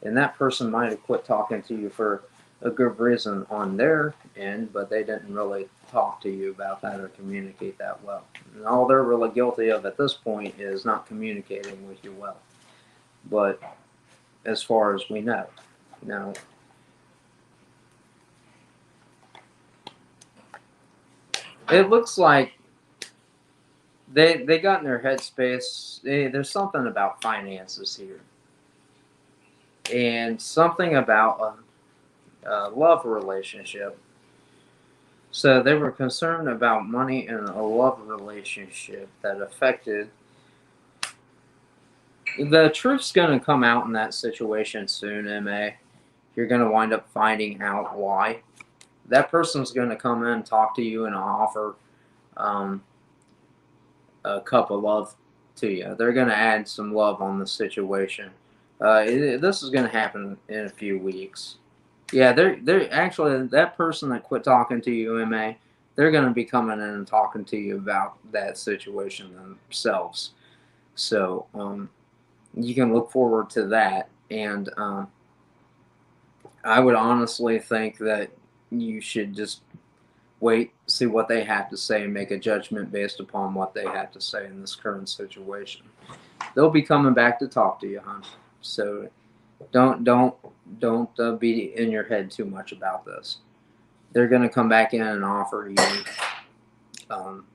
Speaker 2: And that person might have quit talking to you for a good reason on their end, but they didn't really talk to you about that or communicate that well. And all they're really guilty of at this point is not communicating with you well. But as far as we know, now, it looks like they got in their headspace. There's something about finances here. and something about a love relationship. So they were concerned about money in a love relationship that affected. The truth's going to come out in that situation soon, MA. You're going to wind up finding out why. That person's going to come in, talk to you, and offer um, a cup of love to you. They're going to add some love on the situation. This is going to happen in a few weeks. Yeah, they're actually that person that quit talking to you, MA. They're going to be coming in and talking to you about that situation themselves. So you can look forward to that. And I would honestly think that you should just wait, see what they have to say, and make a judgment based upon what they have to say in this current situation. They'll be coming back to talk to you, hon. So don't be in your head too much about this. They're going to come back in and offer you. Um,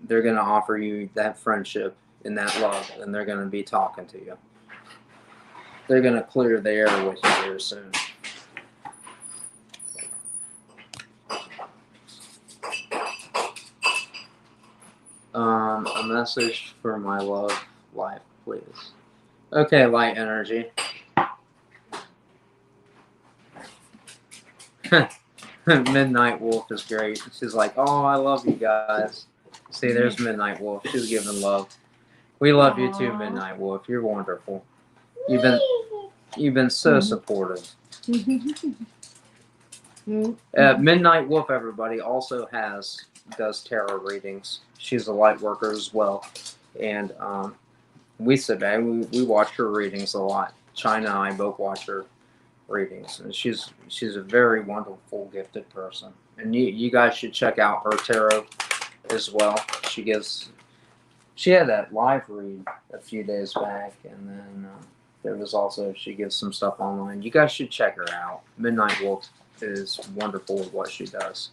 Speaker 2: they're going to offer you that friendship and that love, and they're going to be talking to you. They're going to clear the air with you here soon. A message for my love life, please. Okay, light energy. Midnight Wolf is great. She's like, oh, I love you guys. See, there's Midnight Wolf. She's giving love. We love you too, Midnight Wolf. You're wonderful. You've been so supportive. Midnight Wolf, everybody, also does tarot readings. She's a light worker as well, and we sit back. We watch her readings a lot. China and I both watch her readings, and she's a very wonderful, gifted person. And you guys should check out her tarot as well. She had that live read a few days back, and then there was also she gives some stuff online. You guys should check her out. Midnight Wolf is wonderful with what she does.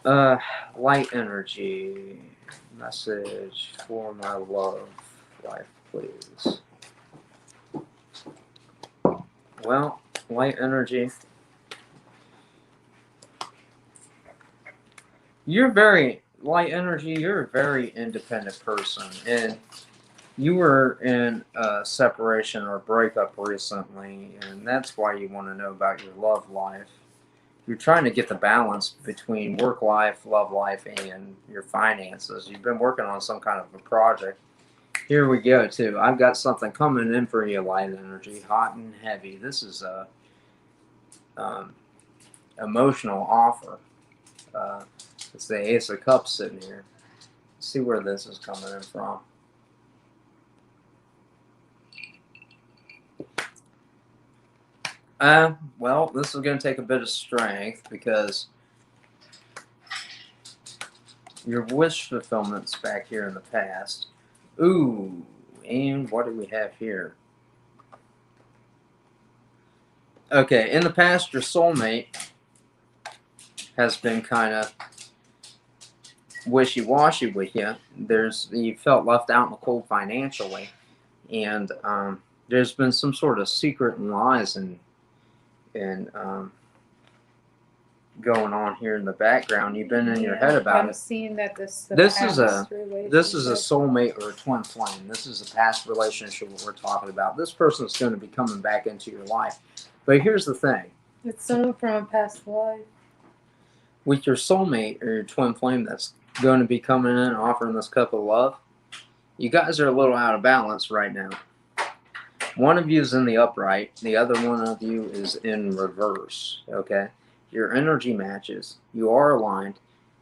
Speaker 2: Light energy message for my love life, please. Well, light energy. You're a very independent person, and you were in a separation or breakup recently, and that's why you want to know about your love life. You're trying to get the balance between work life, love life, and your finances. You've been working on some kind of a project. Here we go, too. I've got something coming in for you, light energy, hot and heavy. This is a emotional offer. It's the Ace of Cups sitting here. Let's see where this is coming in from. Well, this is going to take a bit of strength because your wish fulfillment's back here in the past. Ooh, and what do we have here? Okay, in the past, your soulmate has been kind of wishy-washy with you. You felt left out in the cold financially, and there's been some sort of secret lies and going on here in the background. You've been in your head about it.
Speaker 1: I'm seeing that this
Speaker 2: is a soulmate or a twin flame. This is a past relationship we're talking about. This person's going to be coming back into your life. But here's the thing.
Speaker 1: It's someone from a past life.
Speaker 2: With your soulmate or your twin flame that's going to be coming in and offering this cup of love, you guys are a little out of balance right now. One of you is in the upright. The other one of you is in reverse. Okay? Your energy matches. You are aligned.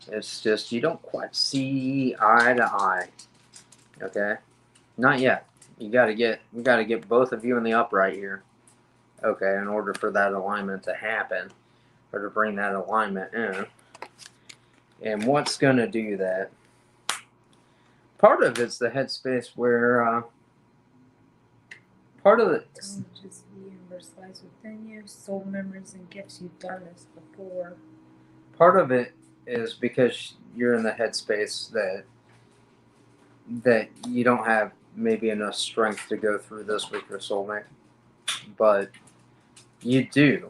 Speaker 2: It's just you don't quite see eye to eye. Okay? Not yet. We gotta get both of you in the upright here. Okay, in order for that alignment to happen. Or to bring that alignment in. And what's gonna do that? Part of it's the headspace where part of it
Speaker 1: Just the universe lies within you, soul memories and gifts. You've done this before.
Speaker 2: Part of it is because you're in the headspace that that you don't have maybe enough strength to go through this with your soulmate, but you do.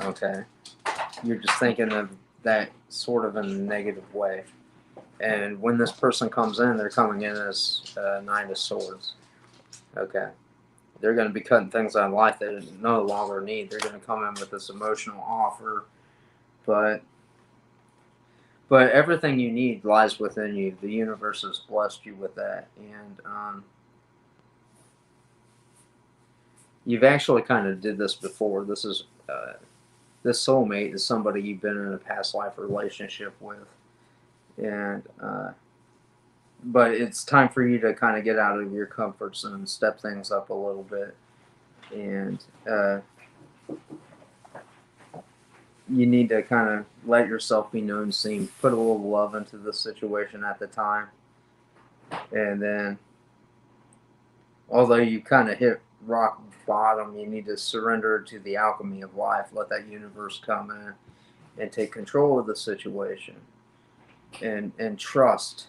Speaker 2: Okay, you're just thinking of that sort of in a negative way. And when this person comes in, they're coming in as Nine of Swords. Okay, they're going to be cutting things out of life they no longer need. They're going to come in with this emotional offer, but everything you need lies within you. The universe has blessed you with that, and you've actually kind of did this before. This soulmate is somebody you've been in a past life relationship with, and but it's time for you to kind of get out of your comfort zone, step things up a little bit, and you need to kind of let yourself be known, seen, put a little love into the situation at the time, and then, although you kind of hit rock bottom, you need to surrender to the alchemy of life. Let that universe come in and take control of the situation, and trust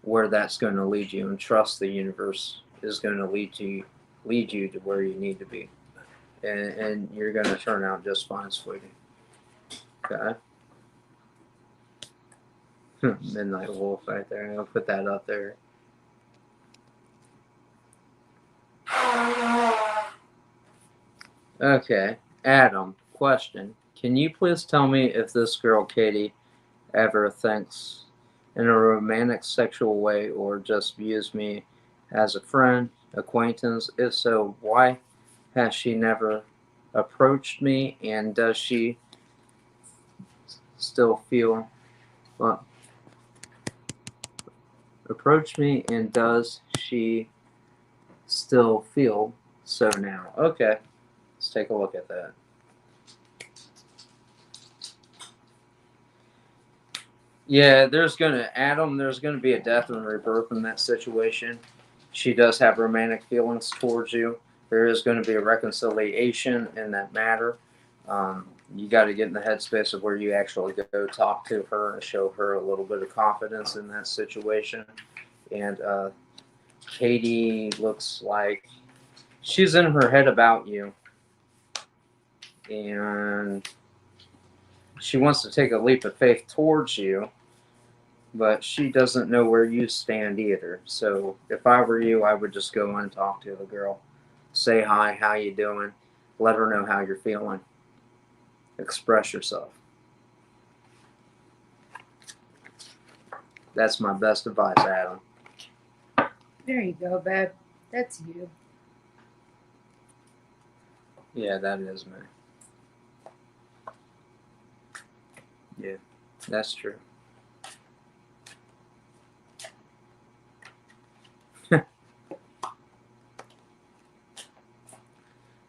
Speaker 2: where that's going to lead you, and trust the universe is going to lead you to where you need to be, and you're going to turn out just fine, sweetie. Okay. Midnight Wolf right there. I'll put that up there. Okay, Adam, question. Can you please tell me if this girl, Katie, ever thinks in a romantic, sexual way or just views me as a friend, acquaintance? If so, why has she never approached me, and does she still feel well, approach me, and does she still feel so now? Okay, let's take a look at that. Yeah, there's gonna be a death and rebirth in that situation. She does have romantic feelings towards you. There is going to be a reconciliation in that matter. You got to get in the headspace of where you actually go talk to her and show her a little bit of confidence in that situation. And Katie looks like she's in her head about you, and she wants to take a leap of faith towards you, but she doesn't know where you stand either. So if I were you, I would just go and talk to the girl, say hi, how you doing, let her know how you're feeling, express yourself. That's my best advice, Adam.
Speaker 1: There you go, babe. That's you.
Speaker 2: Yeah, that is me. Yeah, that's true.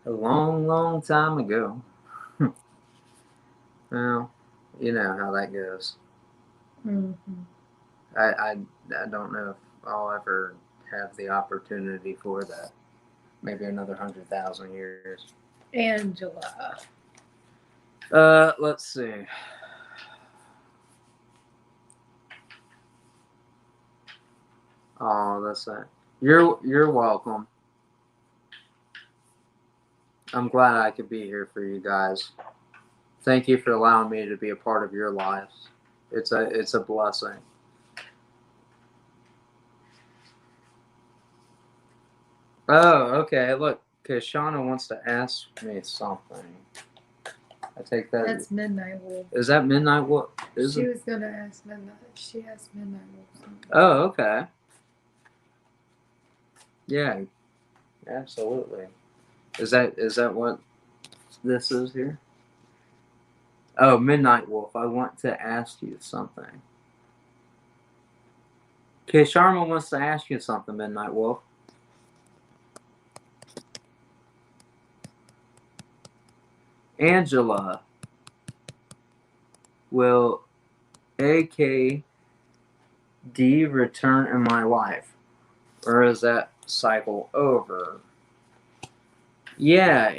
Speaker 2: A long, long time ago. Well, you know how that goes.
Speaker 1: Mm-hmm.
Speaker 2: I don't know if I'll ever have the opportunity for that. Maybe another 100,000 years.
Speaker 1: Angela.
Speaker 2: Let's see. Oh, that's it. You're welcome. I'm glad I could be here for you guys. Thank you for allowing me to be a part of your lives. It's a blessing. Oh, okay. Look, because Shauna wants to ask me something. I take that.
Speaker 1: That's Midnight Wolf.
Speaker 2: Is that Midnight Wolf?
Speaker 1: She was gonna ask Midnight. She asked Midnight Wolf something.
Speaker 2: Oh, okay. Yeah, absolutely. Is that what this is here? Oh, Midnight Wolf, I want to ask you something. Okay, Sharma wants to ask you something, Midnight Wolf. Angela, will AKD return in my life? Or is that cycle over? Yeah,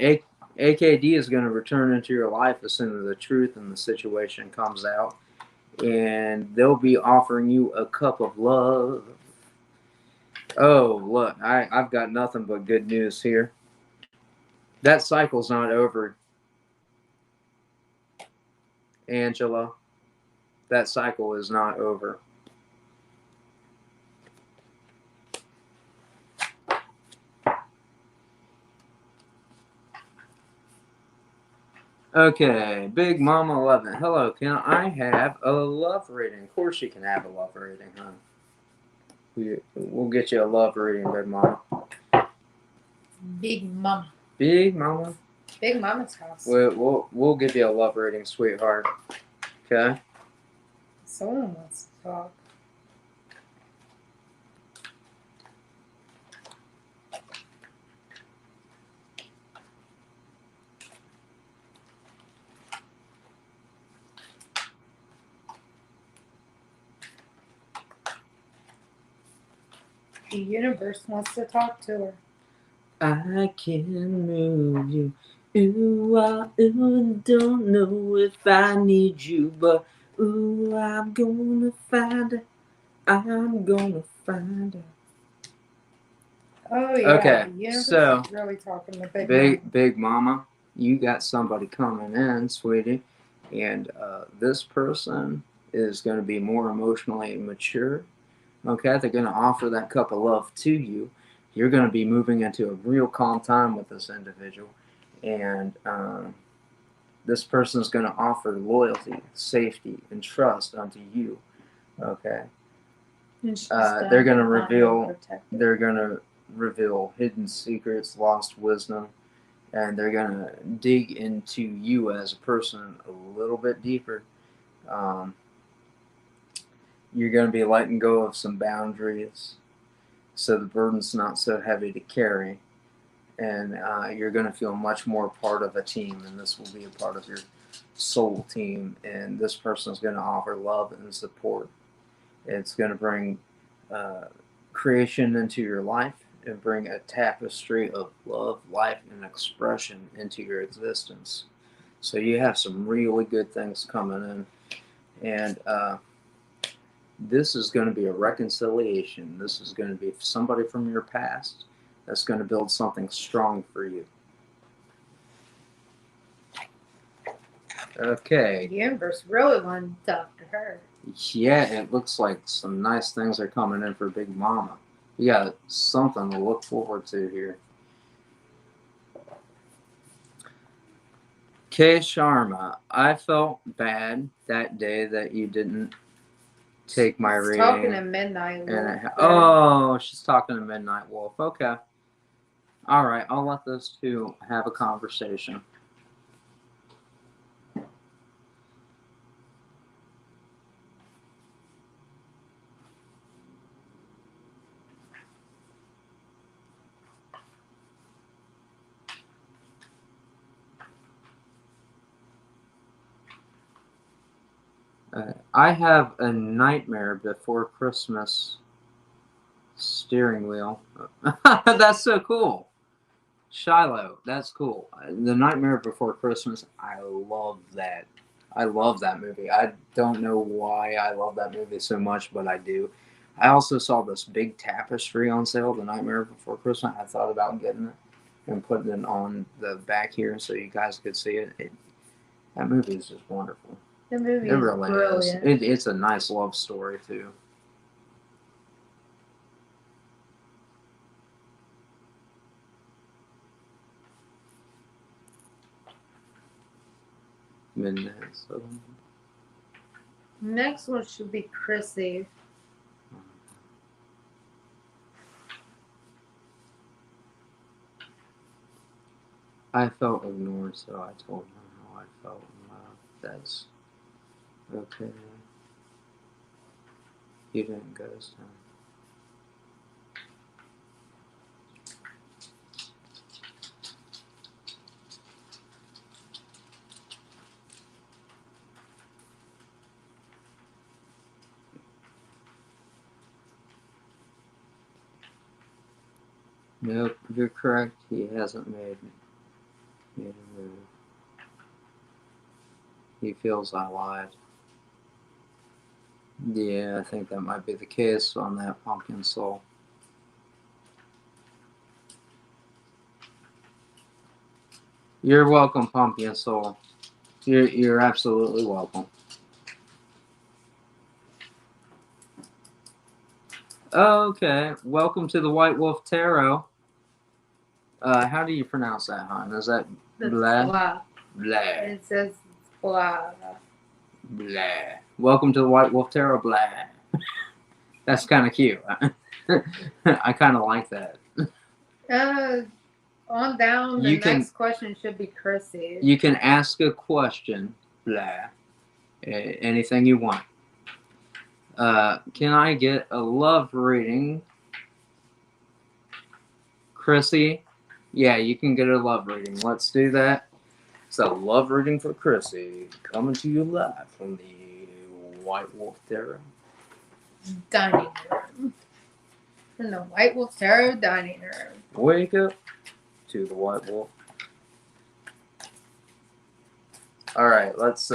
Speaker 2: AKD is going to return into your life as soon as the truth in the situation comes out. and they'll be offering you a cup of love. Oh, look, I've got nothing but good news here. That cycle's not over, Angela. That cycle is not over. Okay, Big Mama 11. Hello, can I have a love reading? Of course you can have a love reading, huh? We'll get you a love reading, Big Mama.
Speaker 1: Big Mama.
Speaker 2: Big Mama?
Speaker 1: Big Mama's house.
Speaker 2: We'll give you a love reading, sweetheart. Okay?
Speaker 1: Someone wants to talk. The universe wants to talk to her.
Speaker 2: I can move you. Ooh, don't know if I need you, but ooh, I'm gonna find her. I'm gonna find her.
Speaker 1: Oh yeah,
Speaker 2: Okay,
Speaker 1: the universe
Speaker 2: so
Speaker 1: is really talking to
Speaker 2: Big Mama, you got somebody coming in, sweetie, and this person is going to be more emotionally mature. Okay, they're going to offer that cup of love to you. You're going to be moving into a real calm time with this individual, and this person is going to offer loyalty, safety, and trust unto you. Okay, they're going to reveal. They're going to reveal hidden secrets, lost wisdom, and they're going to dig into you as a person a little bit deeper. Um, you're going to be letting go of some boundaries so the burden's not so heavy to carry. And you're going to feel much more part of a team, and this will be a part of your soul team. And this person is going to offer love and support. It's going to bring creation into your life and bring a tapestry of love, life, and expression into your existence. So you have some really good things coming in. And this is going to be a reconciliation. This is going to be somebody from your past that's going to build something strong for you. Okay.
Speaker 1: The universe really wanted to talk to her.
Speaker 2: Yeah, it looks like some nice things are coming in for Big Mama. You got something to look forward to here. K. Sharma, I felt bad that day that you didn't take my
Speaker 1: She's
Speaker 2: reading.
Speaker 1: talking to Midnight Wolf.
Speaker 2: Oh, she's talking to Midnight Wolf. Okay. All right, I'll let those two have a conversation. I have a Nightmare Before Christmas steering wheel. That's so cool. Shiloh, that's cool. The Nightmare Before Christmas, I love that. I love that movie. I don't know why I love that movie so much, but I do. I also saw this big tapestry on sale, The Nightmare Before Christmas. I thought about getting it and putting it on the back here so you guys could see it. That movie is just wonderful.
Speaker 1: The movie
Speaker 2: It really
Speaker 1: brilliant.
Speaker 2: is. It's a nice love story, too. Midnight. So.
Speaker 1: Next one should be Chrissy.
Speaker 2: I felt ignored, so I told her how I felt. That's okay. You didn't go this time. Nope, you're correct. He hasn't made a move. He feels I lied. Yeah, I think that might be the case on that pumpkin soul. You're welcome, pumpkin soul. You're absolutely welcome. Okay, welcome to the White Wolf Tarot. How do you pronounce that, hon? Is that
Speaker 1: That's
Speaker 2: blah?
Speaker 1: blah.
Speaker 2: Blah.
Speaker 1: It says blah.
Speaker 2: Blah. Welcome to the White Wolf Tarot. Blah. That's kind of cute. I kind of like that.
Speaker 1: On down, the
Speaker 2: You can
Speaker 1: next question should be Chrissy.
Speaker 2: you can ask a question. Blah. Anything you want. Can I get a love reading, Chrissy? Yeah, you can get a love reading. Let's do that. It's a love reading for Chrissy, coming to you live from the White Wolf Tarot
Speaker 1: Dining room. In the White Wolf Tarot dining room.
Speaker 2: Wake up to the White Wolf. All right, let's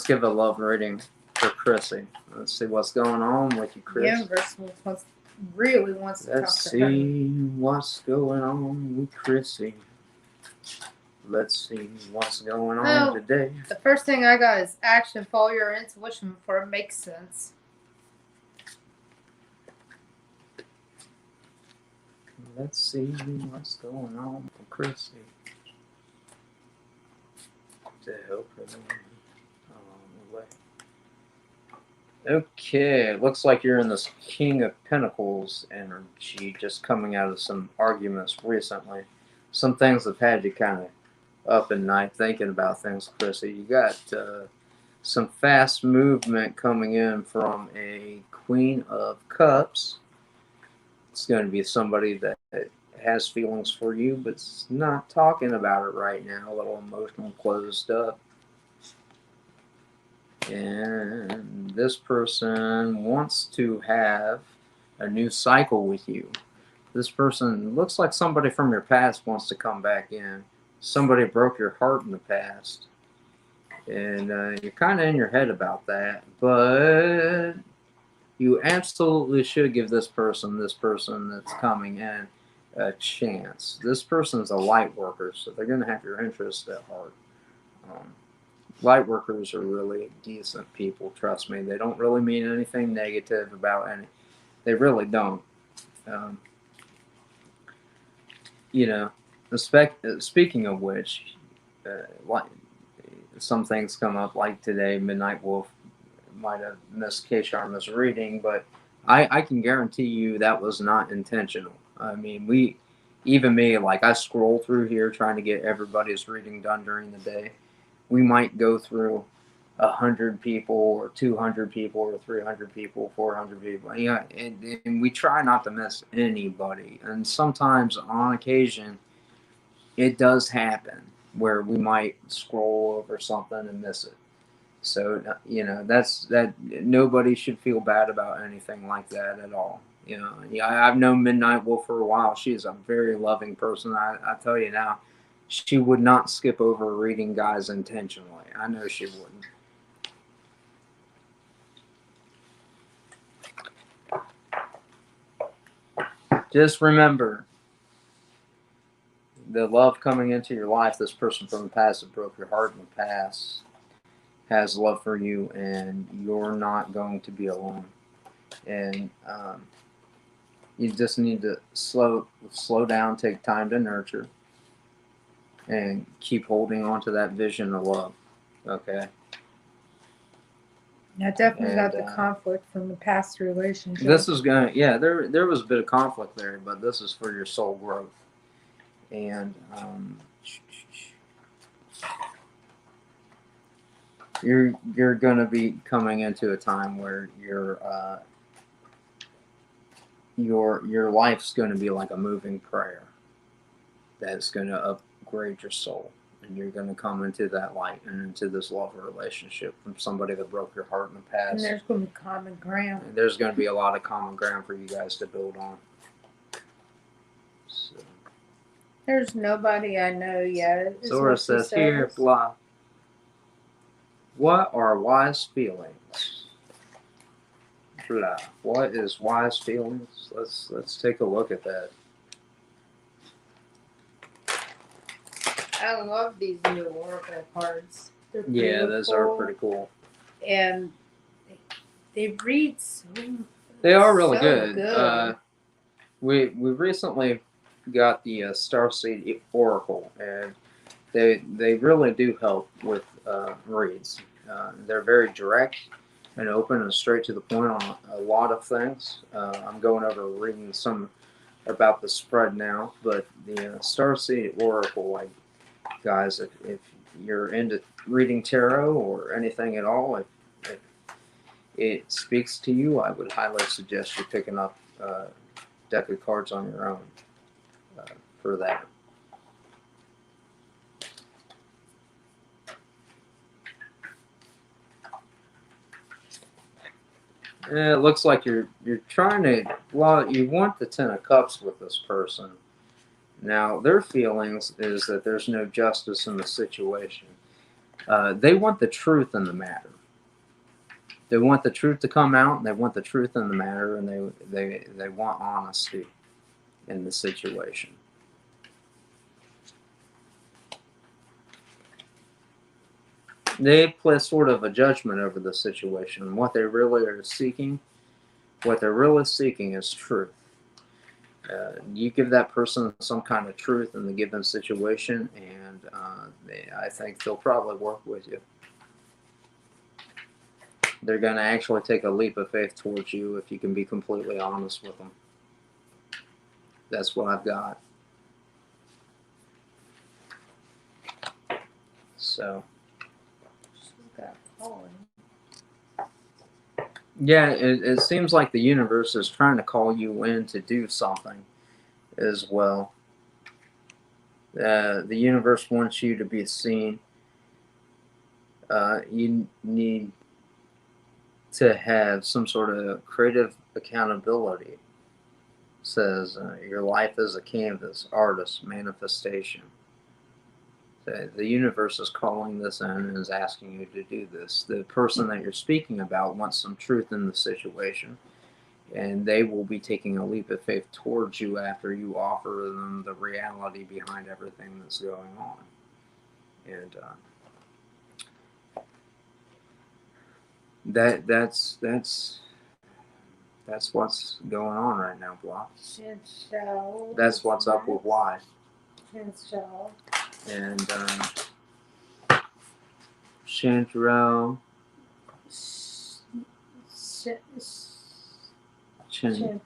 Speaker 2: give a love reading for Chrissy. Let's see what's going on with you, Chris.
Speaker 1: The universe really wants to
Speaker 2: Let's
Speaker 1: talk to her.
Speaker 2: see what's going on with Chrissy. Let's see what's going on today.
Speaker 1: The first thing I got is action. Follow your intuition before it makes sense.
Speaker 2: Let's see what's going on with Chrissy. To help her along the way. Okay, looks like you're in this King of Pentacles energy, just coming out of some arguments recently. Some things have had you kind of up at night thinking about things, Chrissy. You got some fast movement coming in from a Queen of Cups. It's going to be somebody that has feelings for you, but it's not talking about it right now. A little emotional, closed up. And this person wants to have a new cycle with you. This person looks like somebody from your past wants to come back in. Somebody broke your heart in the past. And you're kind of in your head about that. But you absolutely should give this person that's coming in a chance. This person's a light worker, so they're going to have your interest at heart. Light workers are really decent people, trust me. They don't really mean anything negative about any. They really don't. You know, speaking of which, like some things come up like today, Midnight Wolf might have missed K Sharma's reading, but I can guarantee you that was not intentional. I mean, even me, like I scroll through here trying to get everybody's reading done during the day. We might go through 100 people or 200 people or 300 people, 400 people. Yeah, and we try not to miss anybody. And sometimes, on occasion, it does happen where we might scroll over something and miss it. So that nobody should feel bad about anything like that at all. Yeah, I've known Midnight Wolf for a while. She is a very loving person. I tell you now, she would not skip over reading guys intentionally. I know she wouldn't. Just remember, the love coming into your life, this person from the past that broke your heart in the past, has love for you, and you're not going to be alone. And you just need to slow down, take time to nurture, and keep holding on to that vision of love. Okay.
Speaker 1: I definitely got the conflict from the past relationship.
Speaker 2: This is gonna, yeah. There was a bit of conflict there, but this is for your soul growth, and you're gonna be coming into a time where your life's gonna be like a moving prayer that's gonna upgrade your soul. And you're going to come into that light and into this love relationship from somebody that broke your heart in the past.
Speaker 1: And there's going to be common ground.
Speaker 2: And there's going to be a lot of common ground for you guys to build on. So.
Speaker 1: There's nobody I know yet.
Speaker 2: Zora says, here, blah. What are wise feelings? blah. What is wise feelings? Let's take a look at that.
Speaker 1: I love these new oracle cards. They're
Speaker 2: Yeah, those are
Speaker 1: beautiful,
Speaker 2: pretty cool.
Speaker 1: and they read so.
Speaker 2: They are really
Speaker 1: so
Speaker 2: good. We recently got the Starseed Oracle, and they really do help with reads. They're very direct and open and straight to the point on a lot of things. I'm going over reading some about the spread now, but the Starseed Oracle, like guys, if you're into reading tarot or anything at all, if it speaks to you, I would highly suggest you picking up a deck of cards on your own uh, for that. It looks like you're trying to. Well, you want the Ten of Cups with this person. Now, their feelings is that there's no justice in the situation. They want the truth in the matter. They want the truth to come out, and they want the truth in the matter, and they want honesty in the situation. They place sort of a judgment over the situation, and what they really are seeking. What they're really seeking is truth. You give that person some kind of truth in the given situation, and I think they'll probably work with you. They're going to actually take a leap of faith towards you if you can be completely honest with them. That's what I've got. So.
Speaker 1: She's got pollen.
Speaker 2: Yeah, it seems like the universe is trying to call you in to do something as well. The universe wants you to be seen. You need to have some sort of creative accountability. It says your life is a canvas, artist, manifestation. The universe is calling this in and is asking you to do this. The person that you're speaking about wants some truth in the situation, and they will be taking a leap of faith towards you after you offer them the reality behind everything that's going on. And that's what's going on right now, Block. That's what's up with why. And Chanterelle. Chanchel.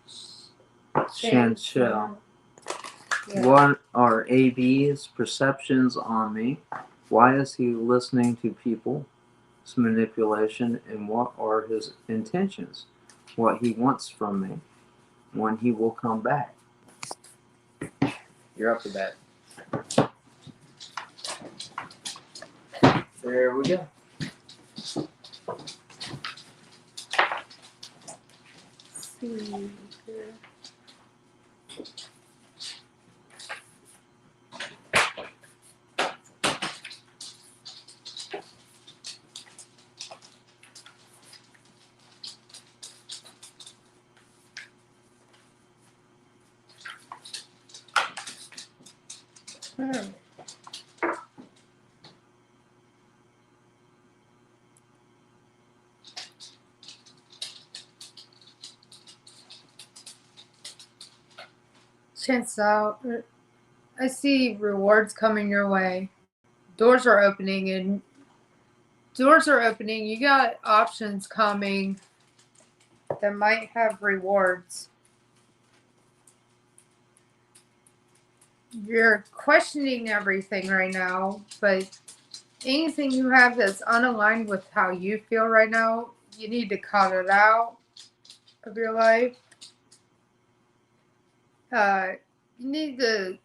Speaker 2: Yeah. What are AB's perceptions on me? Why is he listening to people? His manipulation, and what are his intentions? What he wants from me? When he will come back? You're up to bat. There we go.
Speaker 1: See here. Chances out, I see rewards coming your way. Doors are opening, and you got options coming that might have rewards. You're questioning everything right now, but anything you have that's unaligned with how you feel right now, you need to cut it out of your life. You need to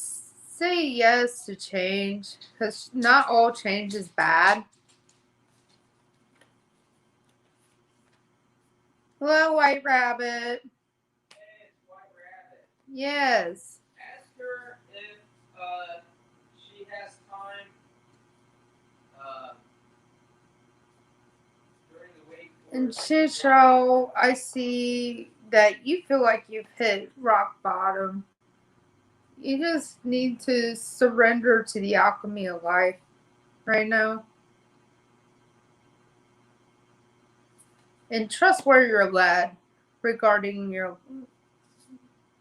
Speaker 1: say yes to change, because not all change is bad. Hello, White Rabbit.
Speaker 2: Hey, it's White Rabbit.
Speaker 1: Yes.
Speaker 2: Ask her if she has time
Speaker 1: And Chicho, I see that you feel like you've hit rock bottom. You just need to surrender to the alchemy of life right now and trust where you're led regarding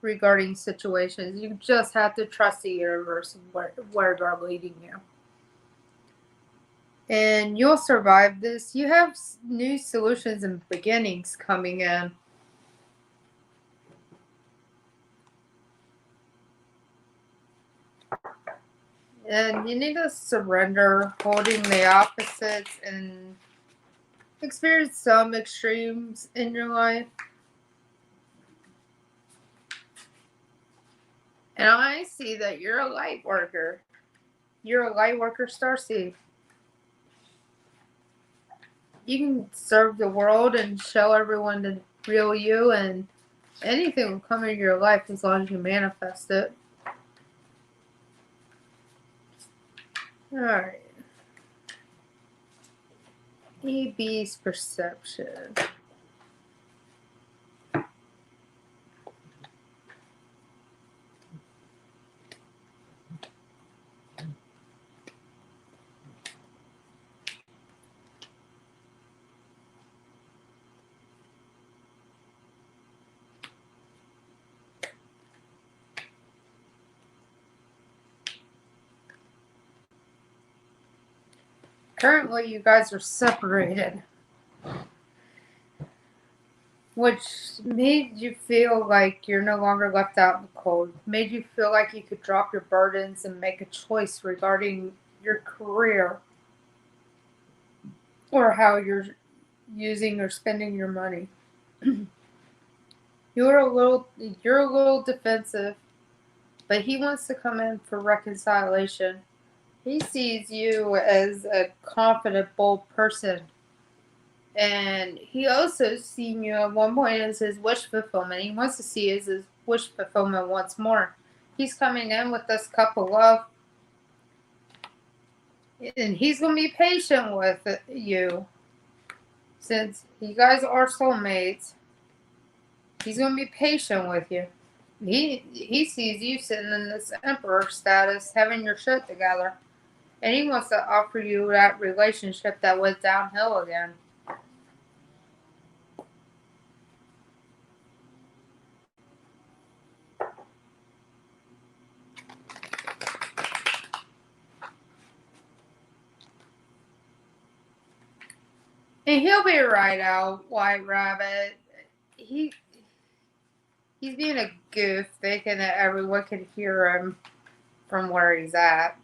Speaker 1: regarding situations. You just have to trust the universe and where they're leading you. And you'll survive this. You have new solutions and beginnings coming in. And you need to surrender holding the opposites and experience some extremes in your life. And I see that you're a light worker. You're a light worker starseed. You can serve the world and show everyone the real you, and anything will come in your life as long as you manifest it. Alright. EB's perception. Currently, you guys are separated, which made you feel like you're no longer left out in the cold. Made you feel like you could drop your burdens and make a choice regarding your career or how you're using or spending your money. You're a little defensive, but he wants to come in for reconciliation. He sees you as a confident, bold person. And he also seen you at one point as his wish fulfillment. He wants to see his wish fulfillment once more. He's coming in with this cup of love. And he's going to be patient with you. Since you guys are soulmates, he's going to be patient with you. He sees you sitting in this emperor status, having your shit together. And he wants to offer you that relationship that went downhill again. And he'll be right out, White Rabbit. He's being a goof, thinking that everyone can hear him from where he's at.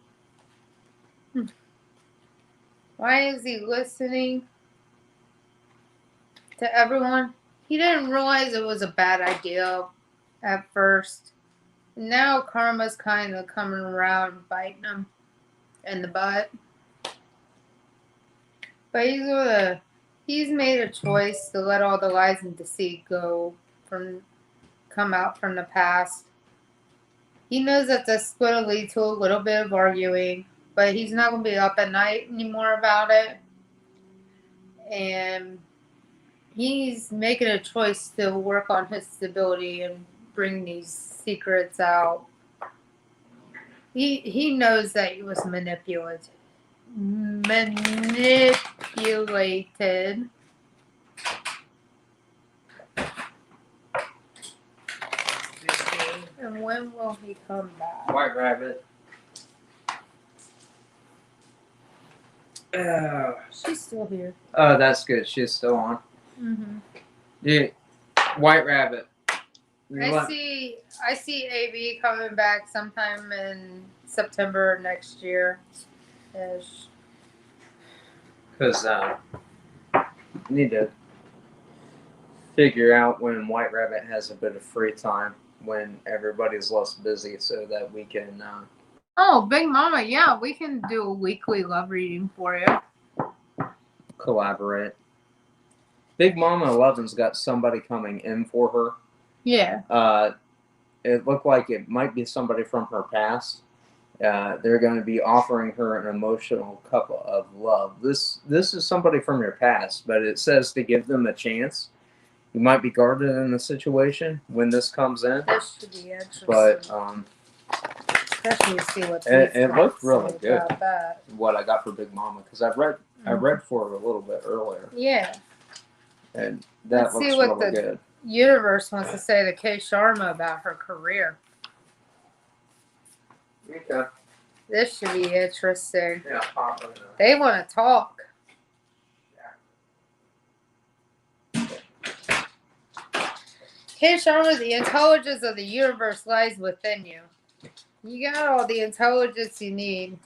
Speaker 1: Why is he listening to everyone? He didn't realize it was a bad idea at first. Now karma's kind of coming around, biting him in the butt. But he's made a choice to let all the lies and deceit come out from the past. He knows that this is going to lead to a little bit of arguing, but he's not going to be up at night anymore about it. And he's making a choice to work on his stability and bring these secrets out. He knows that he was manipulated. And when will he come back?
Speaker 2: White Rabbit.
Speaker 1: She's still here.
Speaker 2: Oh, that's good. She's still on.
Speaker 1: Mm-hmm.
Speaker 2: Yeah. White Rabbit.
Speaker 1: I see AB coming back sometime in September next year. Ish.
Speaker 2: Because need to figure out when White Rabbit has a bit of free time, when everybody's less busy, so that we can.
Speaker 1: Oh, Big Mama, yeah, we can do a weekly love reading for you.
Speaker 2: Collaborate. Big Mama 11's got somebody coming in for her.
Speaker 1: Yeah.
Speaker 2: It looked like it might be somebody from her past. They're going to be offering her an emotional cup of love. This is somebody from your past, but it says to give them a chance. You might be guarded in the situation when this comes in,
Speaker 1: This should be interesting.
Speaker 2: but
Speaker 1: especially to see what
Speaker 2: it looked really good.
Speaker 1: About that.
Speaker 2: What I got for Big Mama, because I read for it a little bit earlier.
Speaker 1: Yeah.
Speaker 2: And that
Speaker 1: Let's
Speaker 2: looks
Speaker 1: see what
Speaker 2: really
Speaker 1: the
Speaker 2: good.
Speaker 1: universe wants to say to Kay Sharma about her career.
Speaker 2: Okay.
Speaker 1: This should be interesting.
Speaker 2: Yeah,
Speaker 1: they want to talk. Kay Sharma, the intelligence of the universe lies within you. You got all the intelligence you need.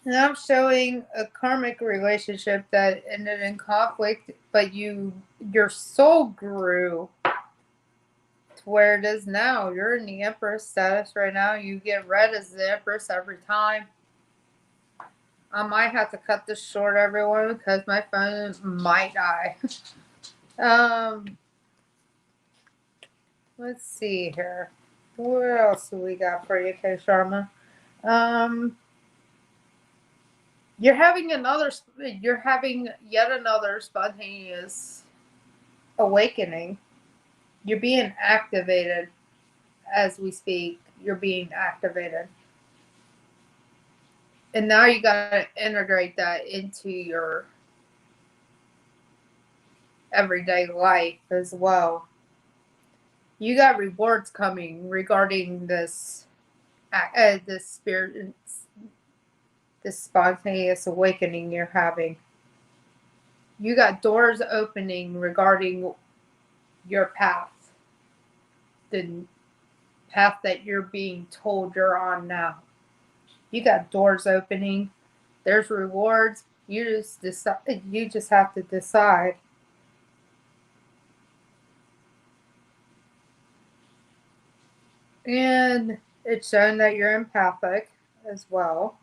Speaker 1: And I'm showing a karmic relationship that ended in conflict, but your soul grew to where it is now. You're in the Empress status right now. You get read as the Empress every time. I might have to cut this short, everyone, because my phone might die. Let's see here. What else do we got for you, Kay Sharma? You're having yet another spontaneous awakening. You're being activated as we speak. You're being activated. And now you got to integrate that into your everyday life as well. You got rewards coming regarding this spirit, this spontaneous awakening you're having. You got doors opening regarding your path, the path that you're being told you're on now. You got doors opening. There's rewards. You just have to decide. And it's shown that you're empathic as well.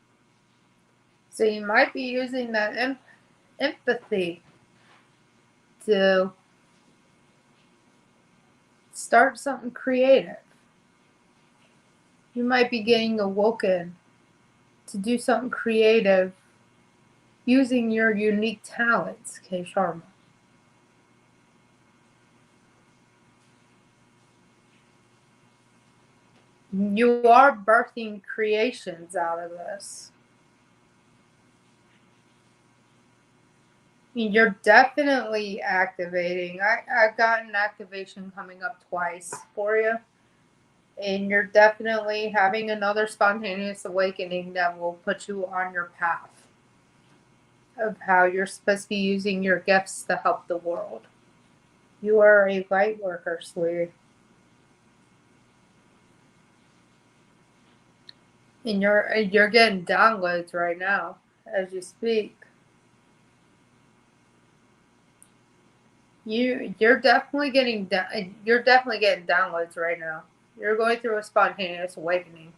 Speaker 1: So you might be using that empathy to start something creative. You might be getting awoken to do something creative using your unique talents, Kay Sharma. You are birthing creations out of this. You're definitely activating. I've got an activation coming up twice for you. And you're definitely having another spontaneous awakening that will put you on your path of how you're supposed to be using your gifts to help the world. You are a light worker, sweetie. And you're getting downloads right now as you speak. You're definitely getting downloads right now. You're going through a spontaneous awakening.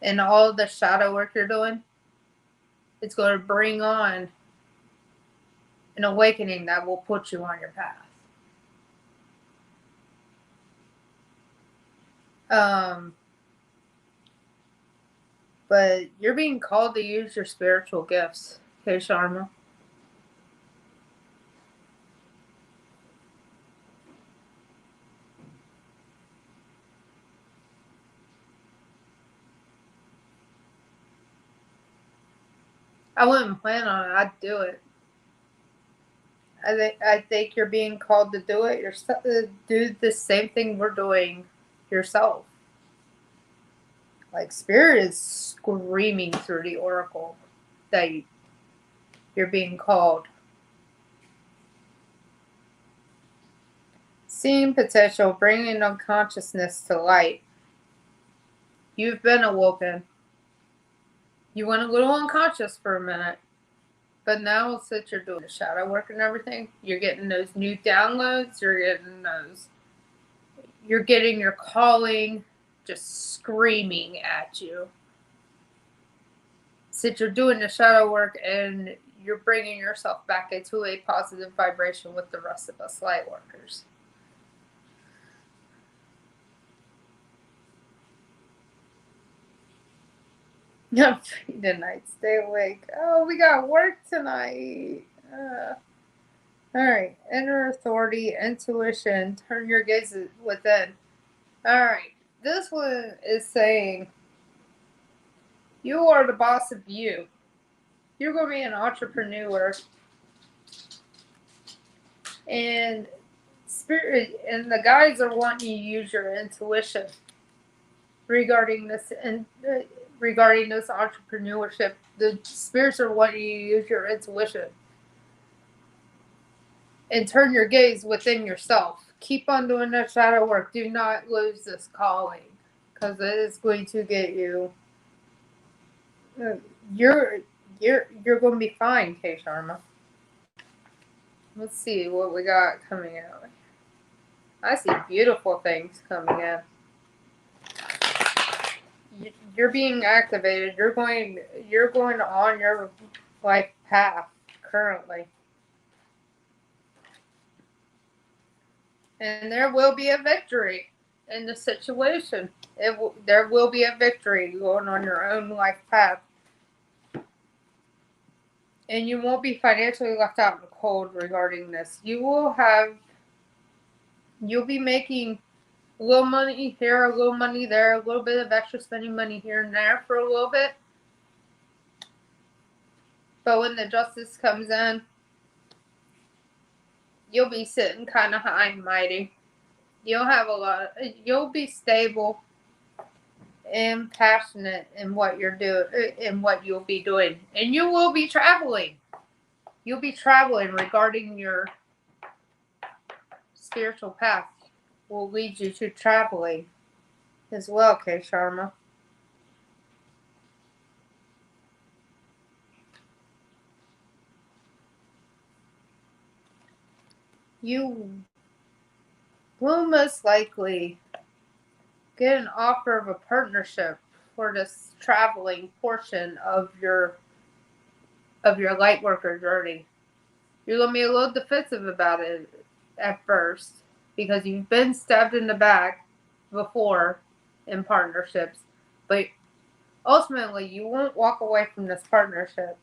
Speaker 1: And all the shadow work you're doing, it's going to bring on an awakening that will put you on your path. But you're being called to use your spiritual gifts, Kay Sharma. I wouldn't plan on it. I'd do it. I think you're being called to do it yourself. Do the same thing we're doing yourself. Like spirit is screaming through the oracle that you're being called. Seeing potential, bringing unconsciousness to light. You've been awoken. You went a little unconscious for a minute. But now since you're doing the shadow work and everything, you're getting those new downloads, you're getting your calling just screaming at you. Since you're doing the shadow work and you're bringing yourself back into a positive vibration with the rest of us light workers. Tonight, stay awake. Oh, we got work tonight. Alright, inner authority, intuition, turn your gaze within. Alright, this one is saying, you are the boss of you. You're going to be an entrepreneur. And spirit and the guides are wanting you to use your intuition regarding this regarding this entrepreneurship. The spirits are wanting you to use your intuition and turn your gaze within yourself. Keep on doing that shadow work. Do not lose this calling, because it is going to get you. You're you're going to be fine, K Sharma. Let's see what we got coming out. I see beautiful things coming in. You're being activated. You're going on your life path currently. And there will be a victory in the situation. There will be a victory going on your own life path. And you won't be financially left out in the cold regarding this. You'll be making a little money here, a little money there, a little bit of extra spending money here and there for a little bit. But when the justice comes in, you'll be sitting kind of high and mighty. You'll be stable and passionate in what you're doing, in what you'll be doing. And you will be traveling. You'll be traveling regarding your spiritual path. Will lead you to traveling as well, K Sharma. You will most likely get an offer of a partnership for this traveling portion of your light worker journey. You're going to be a little defensive about it at first because you've been stabbed in the back before in partnerships, but ultimately you won't walk away from this partnership.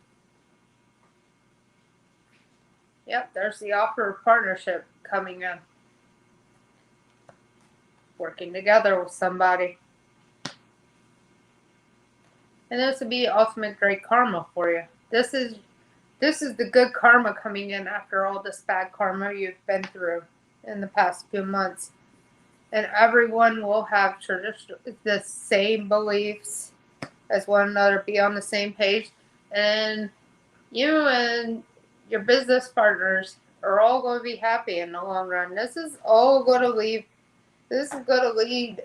Speaker 1: Yep, there's the offer of partnership coming in. Working together with somebody. And this would be ultimate great karma for you. This is the good karma coming in after all this bad karma you've been through in the past few months. And everyone will have the same beliefs as one another, be on the same page. And you and your business partners are all going to be happy in the long run. This is going to lead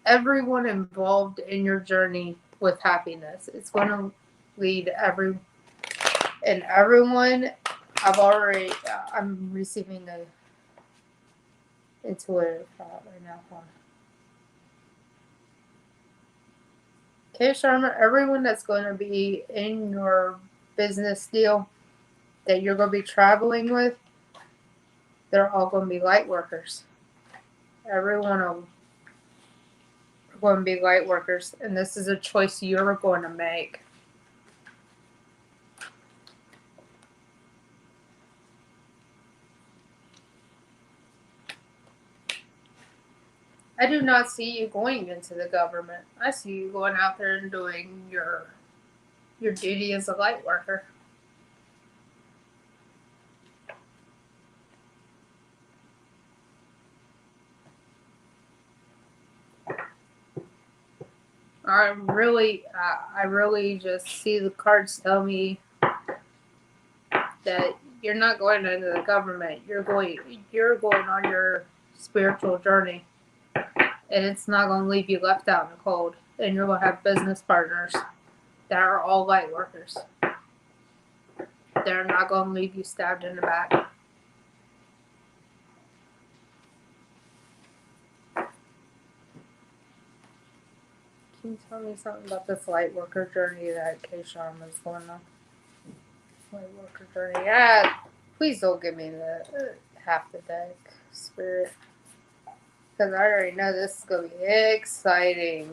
Speaker 1: everyone involved in your journey with happiness. It's going to lead everyone. I'm receiving the intuitive thought right now. Okay, Sharma, everyone that's going to be in your business deal that you're going to be traveling with, they're all going to be light workers. Every one of them are going to be light workers, and this is a choice you're going to make. I do not see you going into the government. I see you going out there and doing your duty as a light worker. I really just see the cards tell me that you're not going into the government. You're going on your spiritual journey. And it's not going to leave you left out in the cold. And you're going to have business partners that are all light workers. They're not going to leave you stabbed in the back. Can you tell me something about this light worker journey that K Sharma is going on? Light worker journey. Yeah, please don't give me the half the deck, Spirit. Because I already know this is going to be exciting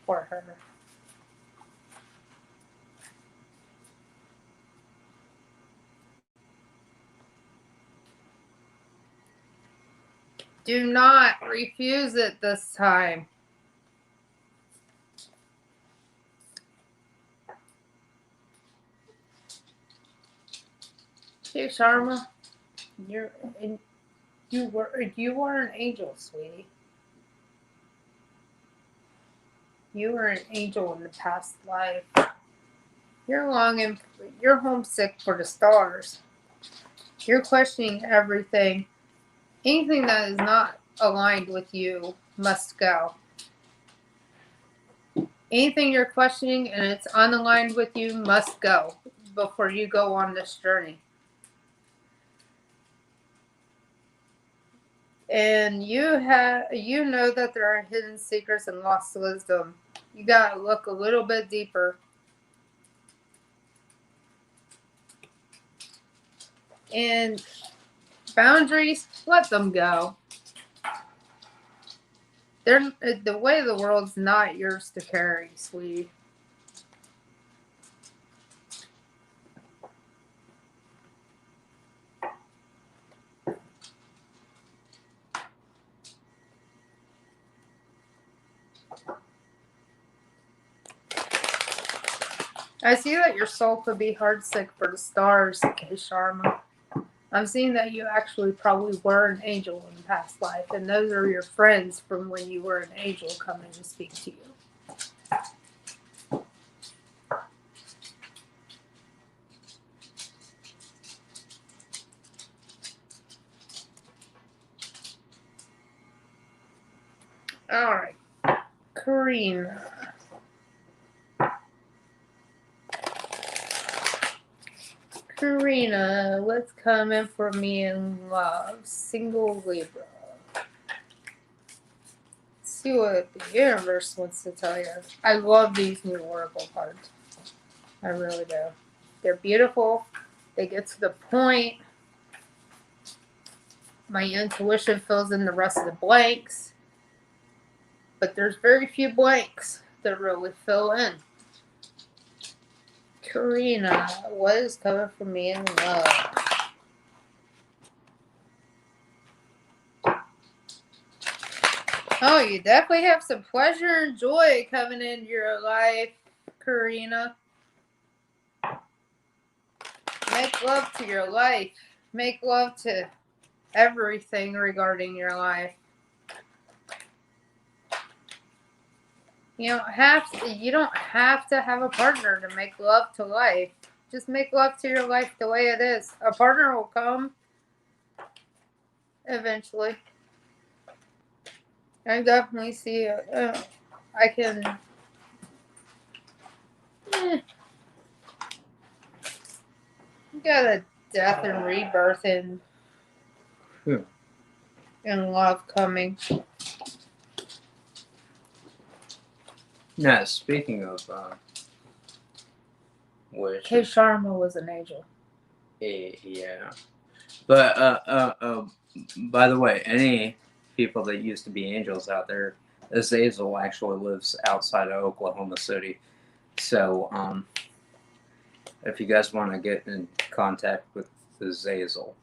Speaker 1: for her. Do not refuse it this time. Hey, Sharma, you were an angel, sweetie. You were an angel in the past life. You're longing. You're homesick for the stars. You're questioning everything. Anything that is not aligned with you must go. Anything you're questioning and it's unaligned with you must go before you go on this journey. And you know that there are hidden secrets and lost wisdom. You gotta look a little bit deeper. And boundaries, let them go. The way of the world's not yours to carry, sweetie. I see that your soul could be heartsick for the stars, K. Sharma. I'm seeing that you actually probably were an angel in the past life, and those are your friends from when you were an angel coming to speak to you. Alright. Karina. Karina, what's coming for me in love? Single Libra. Let's see what the universe wants to tell you. I love these new Oracle cards. I really do. They're beautiful. They get to the point. My intuition fills in the rest of the blanks. But there's very few blanks that really fill in. Karina, what is coming for me in love? Oh, you definitely have some pleasure and joy coming into your life, Karina. Make love to your life. Make love to everything regarding your life. You don't have to have a partner to make love to life. Just make love to your life the way it is. A partner will come eventually. I definitely see I can got a death and rebirth in love coming.
Speaker 2: Now, speaking of which,
Speaker 1: K. Sharma was an angel.
Speaker 2: yeah, but by the way, any people that used to be angels out there, Azazel actually lives outside of Oklahoma City. So, if you guys want to get in contact with Azazel,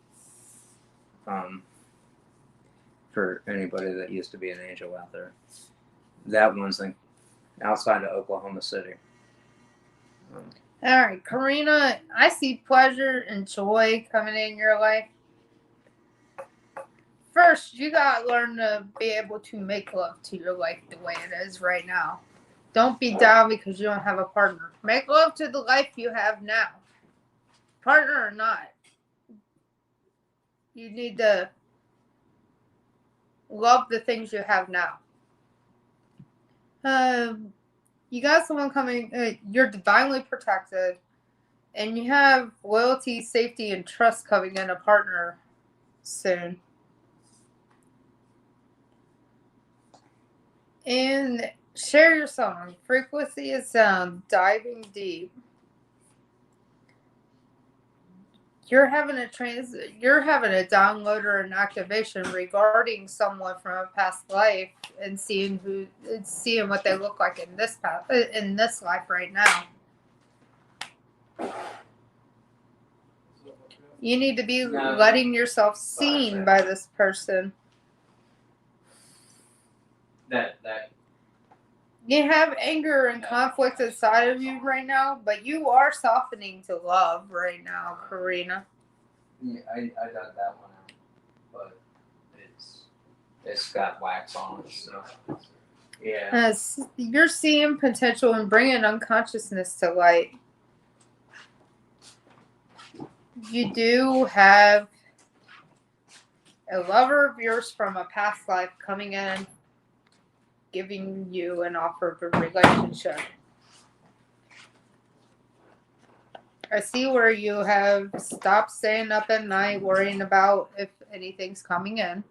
Speaker 2: for anybody that used to be an angel out there, that one's outside of Oklahoma City.
Speaker 1: All right, Karina, I see pleasure and joy coming in your life. First, you gotta learn to be able to make love to your life the way it is right now. Don't be down because you don't have a partner. Make love to the life you have now. Partner or not. You need to love the things you have now. You got someone coming, you're divinely protected, and you have loyalty, safety, and trust coming in a partner soon. And Share your song. Frequency of sound. Diving deep. You're having you're having a download or an activation regarding someone from a past life and seeing what they look like in this life right now. You need to be letting yourself seen by this person.
Speaker 2: That
Speaker 1: You have anger and conflict inside of you right now, but you are softening to love right now, Karina.
Speaker 2: yeah, I dug that one out, but it's got wax on it, so yeah.
Speaker 1: As you're seeing potential and bringing unconsciousness to light. You do have a lover of yours from a past life coming in, giving you an offer of a relationship. I see where you have stopped staying up at night worrying about if anything's coming in.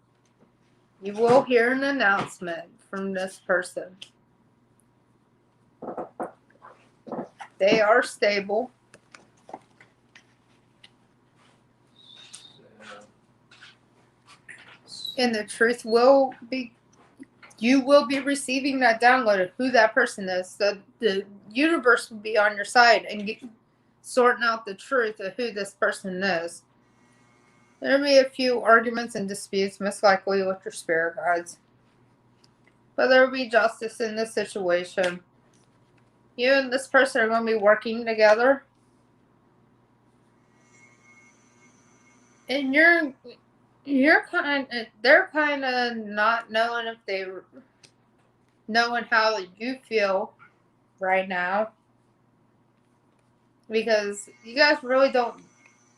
Speaker 1: You will hear an announcement from this person. They are stable. And the truth will be, you will be receiving that download of who that person is. So the universe will be on your side and sorting out the truth of who this person is. There'll be a few arguments and disputes, most likely with your spirit guides. But there will be justice in this situation. You and this person are going to be working together. And they're kind of not knowing if they knowing how you feel right now. Because you guys really don't,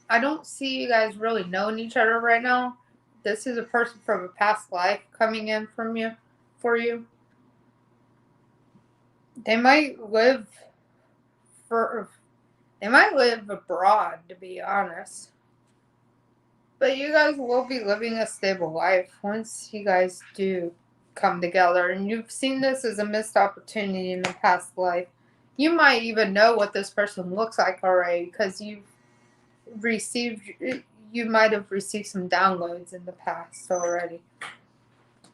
Speaker 1: I don't see you guys really knowing each other right now. This is a person from a past life coming in for you. They might live abroad, to be honest. But you guys will be living a stable life once you guys do come together. And you've seen this as a missed opportunity in the past life. You might even know what this person looks like already because you might have received some downloads in the past already.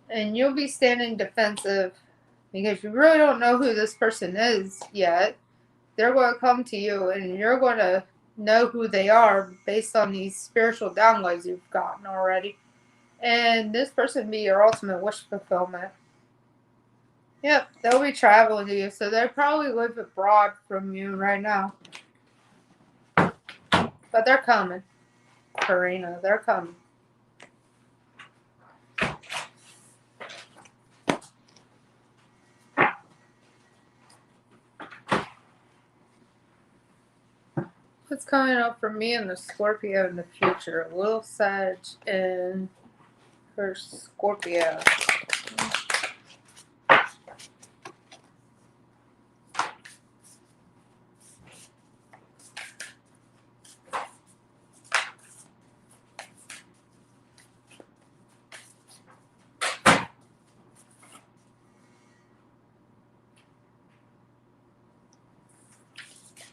Speaker 1: And you'll be standing defensive because you really don't know who this person is yet. They're going to come to you and you're going to know who they are based on these spiritual downloads you've gotten already. And this person be your ultimate wish fulfillment. Yep, they'll be traveling to you, so they probably live abroad from you right now. But they're coming, Karina. They're coming. What's coming up for me and the Scorpio in the future? A little Sag and her Scorpio.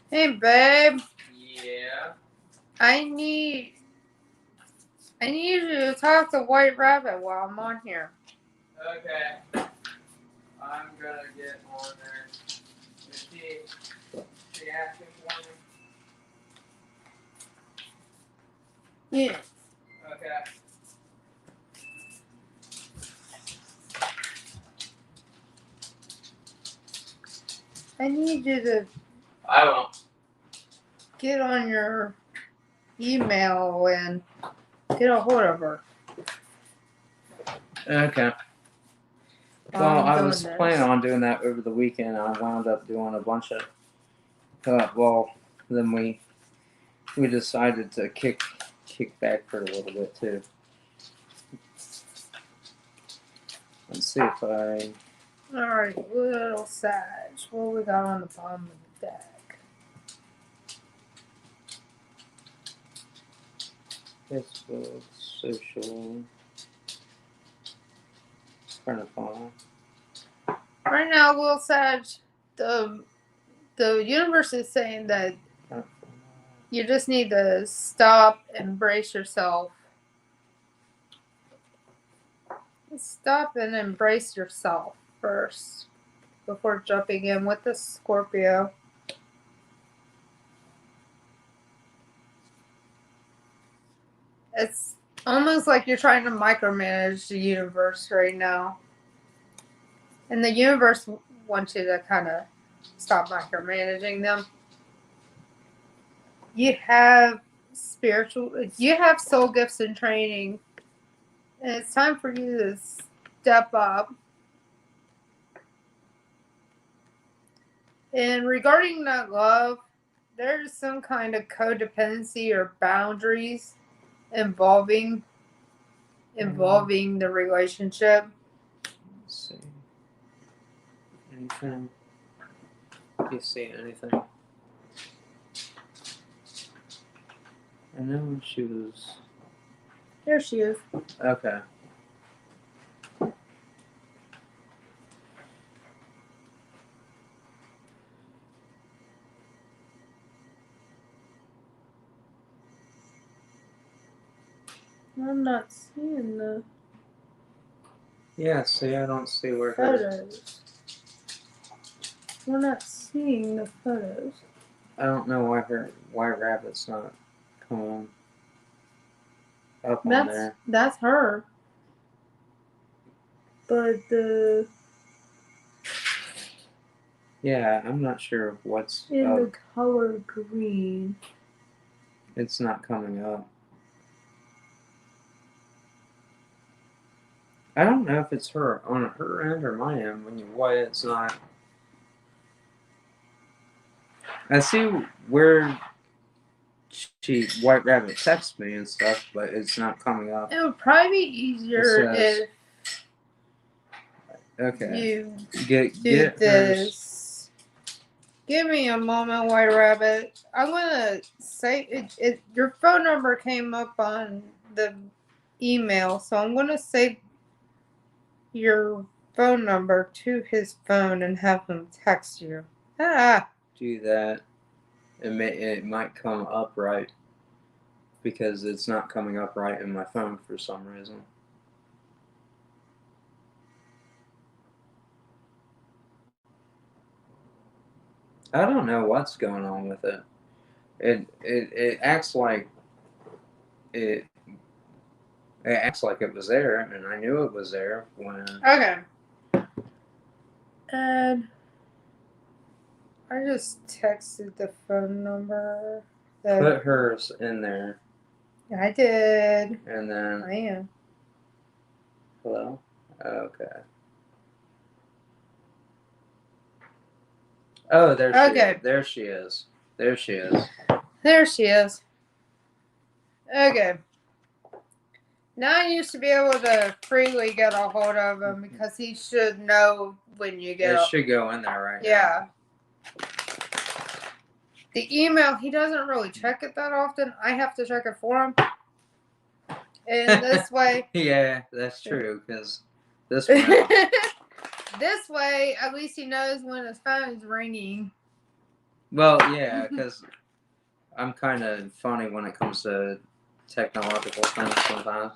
Speaker 1: Hey, babe.
Speaker 2: Yeah.
Speaker 1: I need you to talk to White Rabbit while I'm on here.
Speaker 2: Okay. I'm gonna get on there. Is she asking for me?
Speaker 1: Yeah.
Speaker 2: Okay.
Speaker 1: I need you to
Speaker 2: I won't.
Speaker 1: get on your email and get a hold of her.
Speaker 2: Okay. Well, I was planning on doing that over the weekend. I wound up doing a bunch of. Then we decided to kick back for a little bit too. Let's see if I.
Speaker 1: Alright, little Sag. What we got on the bottom of the deck?
Speaker 2: Facebook, social. Trying to find.
Speaker 1: Right now, Will Sag, the universe is saying that you just need to stop, embrace yourself. Stop and embrace yourself first before jumping in with the Scorpio. It's almost like you're trying to micromanage the universe right now. And the universe wants you to kind of stop micromanaging them. You have soul gifts and training. And it's time for you to step up. And regarding that love, there's some kind of codependency or boundaries involving the relationship.
Speaker 2: Let's see. Anything? Do you see anything? I know she was.
Speaker 1: There she is.
Speaker 2: Okay.
Speaker 1: I'm not seeing the
Speaker 2: Yeah, see, I don't see where her.
Speaker 1: photos. We're not seeing the photos.
Speaker 2: I don't know why her white rabbit's not coming up on there.
Speaker 1: That's her. But the
Speaker 2: Yeah, I'm not sure what's
Speaker 1: in
Speaker 2: up.
Speaker 1: the color green.
Speaker 2: It's not coming up. I don't know if it's her on her end or my end. Why it's not. I see where White Rabbit texts me and stuff, but it's not coming up.
Speaker 1: It would probably be easier if
Speaker 2: okay.
Speaker 1: you
Speaker 2: Get
Speaker 1: this. Give me a moment, White Rabbit. I'm gonna say it. Your phone number came up on the email, so I'm gonna save your phone number to his phone and have him text you.
Speaker 2: Do that. It might come up right because it's not coming up right in my phone for some reason. I don't know what's going on with it. It acts like it acts like it was there, and I knew it was there when.
Speaker 1: Okay. And I just texted the phone number.
Speaker 2: Put hers in there.
Speaker 1: I did.
Speaker 2: And then.
Speaker 1: I am.
Speaker 2: Hello? Okay. Oh, there she is. There she is. There she is.
Speaker 1: There she is. Okay. Now you should be able to freely get a hold of him because he should know when you get.
Speaker 2: It should go in there right now.
Speaker 1: Yeah. The email, he doesn't really check it that often. I have to check it for him. And this way.
Speaker 2: Yeah, that's true because this way.
Speaker 1: This way, at least he knows when his phone's ringing.
Speaker 2: Well, yeah, because I'm kind of funny when it comes to technological things sometimes.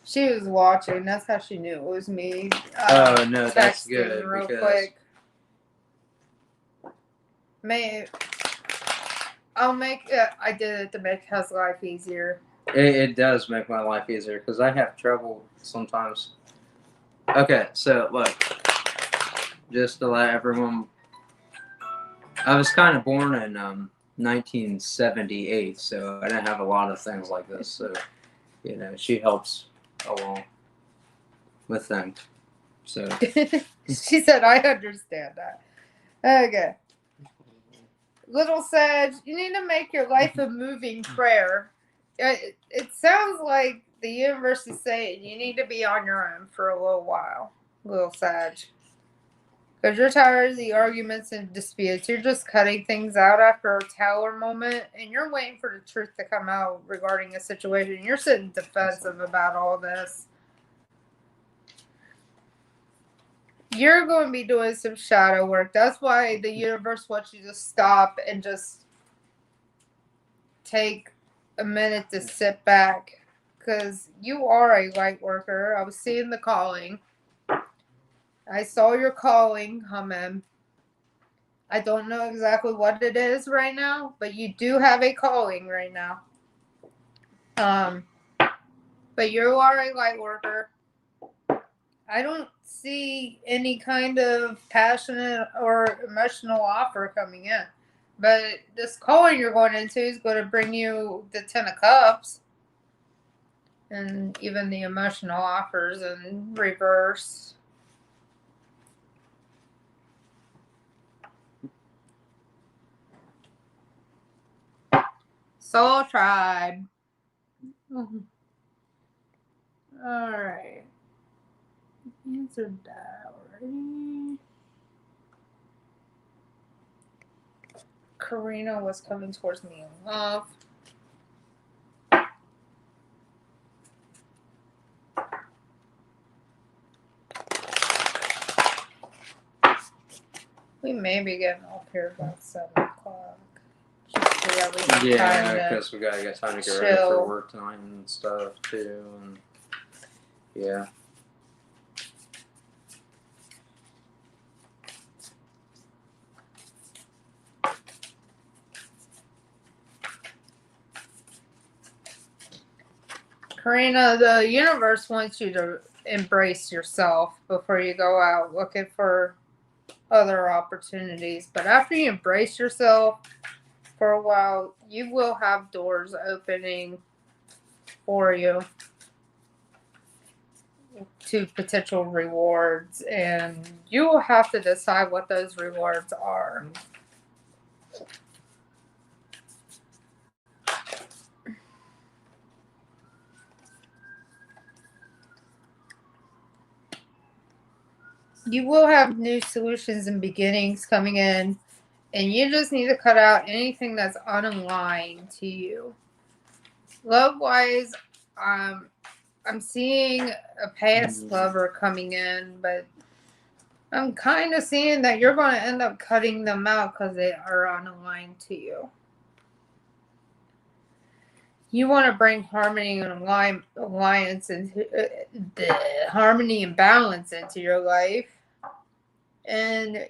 Speaker 1: She was watching. That's how she knew it was me.
Speaker 2: Oh, no, that's good.
Speaker 1: Real
Speaker 2: because...
Speaker 1: quick. I'll make it. I did it to make his life easier.
Speaker 2: It does make my life easier because I have trouble sometimes. Okay, so look. Just to let everyone. I was kind of born in 1978, so I didn't have a lot of things like this. So, she helps along with things. So
Speaker 1: she said, "I understand that." Okay, little Sag, you need to make your life a moving prayer. It sounds like the universe is saying you need to be on your own for a little while, little Sag. Because you're tired of the arguments and disputes. You're just cutting things out after a tower moment, and you're waiting for the truth to come out regarding a situation. You're sitting defensive about all this. you're going to be doing some shadow work. That's why the universe wants you to stop and just take a minute to sit back. Because you are a light worker. I was seeing the calling. I saw your calling come in. I don't know exactly what it is right now, but you do have a calling right now. But you are a light worker. I don't see any kind of passionate or emotional offer coming in. But this calling you're going into is going to bring you the Ten of Cups. And even the emotional offers in reverse. Soul Tribe. Alright. Answered that already. Karina was coming towards me in love. We may be getting off here about 7 o'clock. Just so that we have
Speaker 2: Yeah,
Speaker 1: time
Speaker 2: because we gotta get time to get ready for work tonight and stuff too, and yeah.
Speaker 1: Karina, the universe wants you to embrace yourself before you go out looking for other opportunities. But after you embrace yourself for a while, you will have doors opening for you to potential rewards, and you will have to decide what those rewards are. You will have new solutions and beginnings coming in, and you just need to cut out anything that's unaligned to you. Love-wise, I'm seeing a past lover coming in, but I'm kind of seeing that you're going to end up cutting them out because they are unaligned to you. You want to bring harmony and alliance into the harmony and balance into your life, and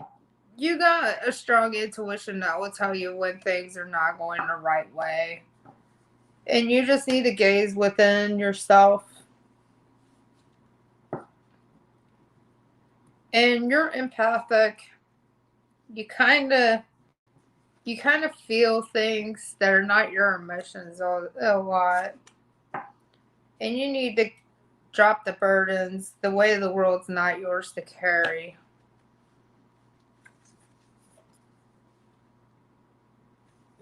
Speaker 1: you got a strong intuition that will tell you when things are not going the right way, and you just need to gaze within yourself. And you're empathic. You kind of feel things that are not your emotions a lot. And you need to drop the burdens. The weight of the world's not yours to carry.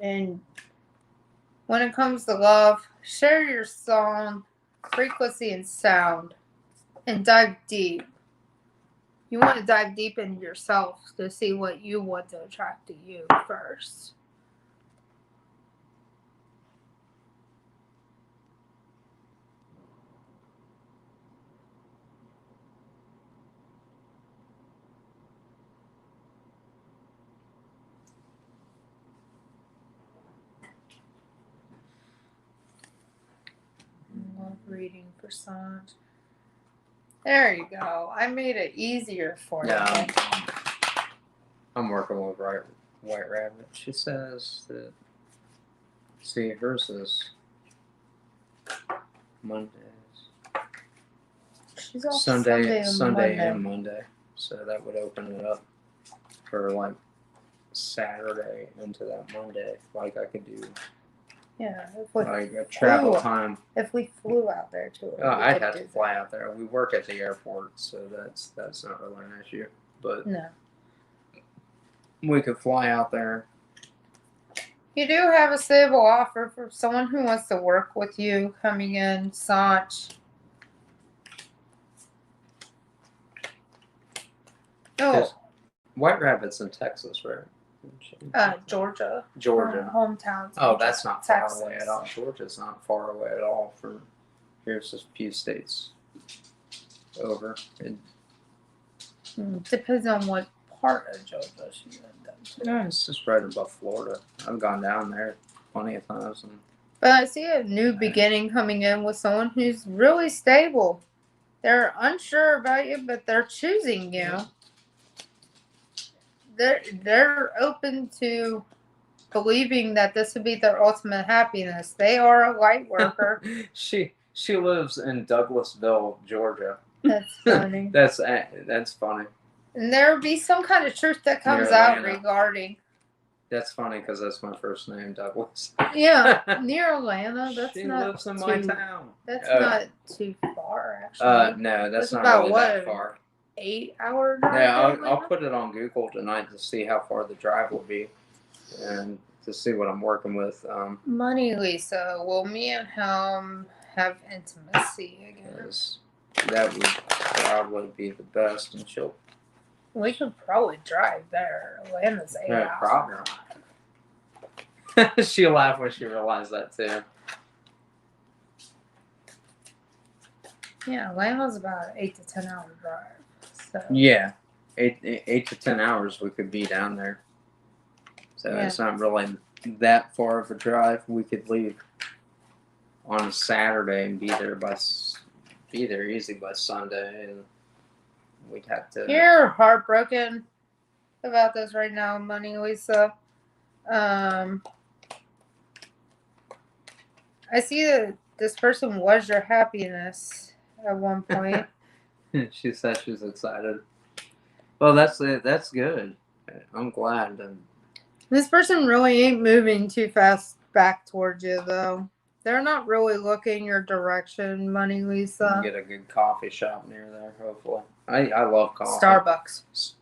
Speaker 1: And when it comes to love, share your song, frequency, and sound, and dive deep. You want to dive deep into yourself to see what you want to attract to you first. Love reading for signs. There you go. I made it easier for you.
Speaker 2: Yeah, I'm working with White Rabbit. She says that. See, hers is Mondays.
Speaker 1: She's off
Speaker 2: Sunday
Speaker 1: Monday.
Speaker 2: and Monday. So that would open it up for like Saturday into that Monday. Like I could do.
Speaker 1: Yeah,
Speaker 2: Like a travel time.
Speaker 1: If we flew out there too.
Speaker 2: I'd have to fly out there. We work at the airport, so that's not really an issue. But
Speaker 1: no,
Speaker 2: we could fly out there.
Speaker 1: You do have a stable offer for someone who wants to work with you coming in, Sanch. Oh,
Speaker 2: White Rabbit's in Texas, right?
Speaker 1: Georgia.
Speaker 2: Georgia.
Speaker 1: Hometown.
Speaker 2: Oh, that's not
Speaker 1: Texas.
Speaker 2: far away at all. Georgia's not far away at all from here's just a few states over. And
Speaker 1: Depends on what part of Georgia she lived in.
Speaker 2: Yeah, it's just right above Florida. I've gone down there plenty of times. And
Speaker 1: But I see a new beginning coming in with someone who's really stable. They're unsure about you, but they're choosing you. They're open to believing that this would be their ultimate happiness. They are a light worker.
Speaker 2: she lives in Douglasville, Georgia.
Speaker 1: That's funny.
Speaker 2: That's funny.
Speaker 1: And there will be some kind of truth that comes
Speaker 2: Near
Speaker 1: out
Speaker 2: Atlanta.
Speaker 1: regarding.
Speaker 2: That's funny because that's my first name, Douglas.
Speaker 1: Yeah, near Atlanta. That's
Speaker 2: she
Speaker 1: not
Speaker 2: lives in
Speaker 1: too,
Speaker 2: my town.
Speaker 1: That's not too far, actually.
Speaker 2: No, that's not
Speaker 1: about
Speaker 2: really that far.
Speaker 1: 8-hour drive.
Speaker 2: Yeah, I'll put it on Google tonight to see how far the drive will be, and to see what I'm working with.
Speaker 1: Money, Lisa. Will me and him have intimacy again?
Speaker 2: That would probably be the best, and she'll.
Speaker 1: We could probably drive there. Atlanta's 8 hours.
Speaker 2: Probably. She'll laugh when she realized that too.
Speaker 1: Yeah, Atlanta's about an 8 to 10 hour drive. So.
Speaker 2: Yeah, 8 to 10 hours we could be down there. So It's not really that far of a drive. We could leave on a Saturday and be there easy by Sunday, and we'd have to.
Speaker 1: You're heartbroken about this right now, Money Lisa. I see that this person was your happiness at one point.
Speaker 2: She said she's excited. Well, that's it. That's good. I'm glad.
Speaker 1: This person really ain't moving too fast back towards you, though. They're not really looking your direction, Money Lisa.
Speaker 2: Get a good coffee shop near there, hopefully. I love coffee.
Speaker 1: Starbucks.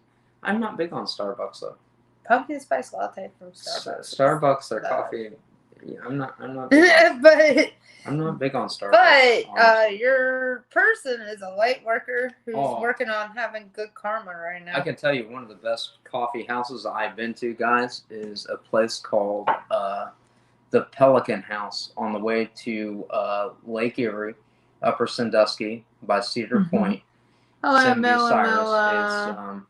Speaker 2: I'm not big on Starbucks, though.
Speaker 1: Pumpkin spice latte from Starbucks.
Speaker 2: Starbucks, their coffee. I'm not.
Speaker 1: But
Speaker 2: I'm not big on Starbucks.
Speaker 1: But your person is a light worker who's working on having good karma right now.
Speaker 2: I can tell you one of the best coffee houses I've been to, guys, is a place called the Pelican House on the way to Lake Erie, Upper Sandusky by Cedar Point.
Speaker 1: Hello, Mela.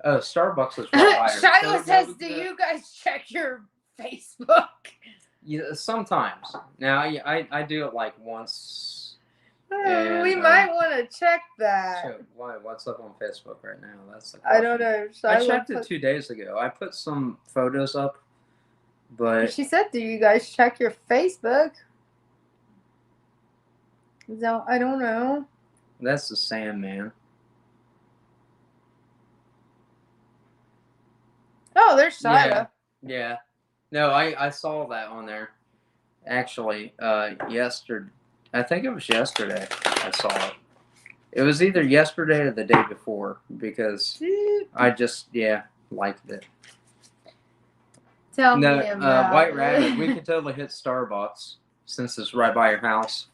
Speaker 2: It's Starbucks is right by
Speaker 1: Shiloh says, "Do you guys check your Facebook?"
Speaker 2: Yeah, sometimes. Now I do it like once.
Speaker 1: And, we might want to check that.
Speaker 2: So what's up on Facebook right now? That's
Speaker 1: I don't know.
Speaker 2: I checked it 2 days ago. I put some photos up, but
Speaker 1: she said, "Do you guys check your Facebook?" No, I don't know.
Speaker 2: That's the Sandman.
Speaker 1: Oh, there's Shiloh.
Speaker 2: Yeah. No, I saw that on there. Actually, yesterday. I think it was yesterday I saw it. It was either yesterday or the day before because I just, liked it.
Speaker 1: Tell me about
Speaker 2: White Rabbit, we could totally hit Starbucks since it's right by your house.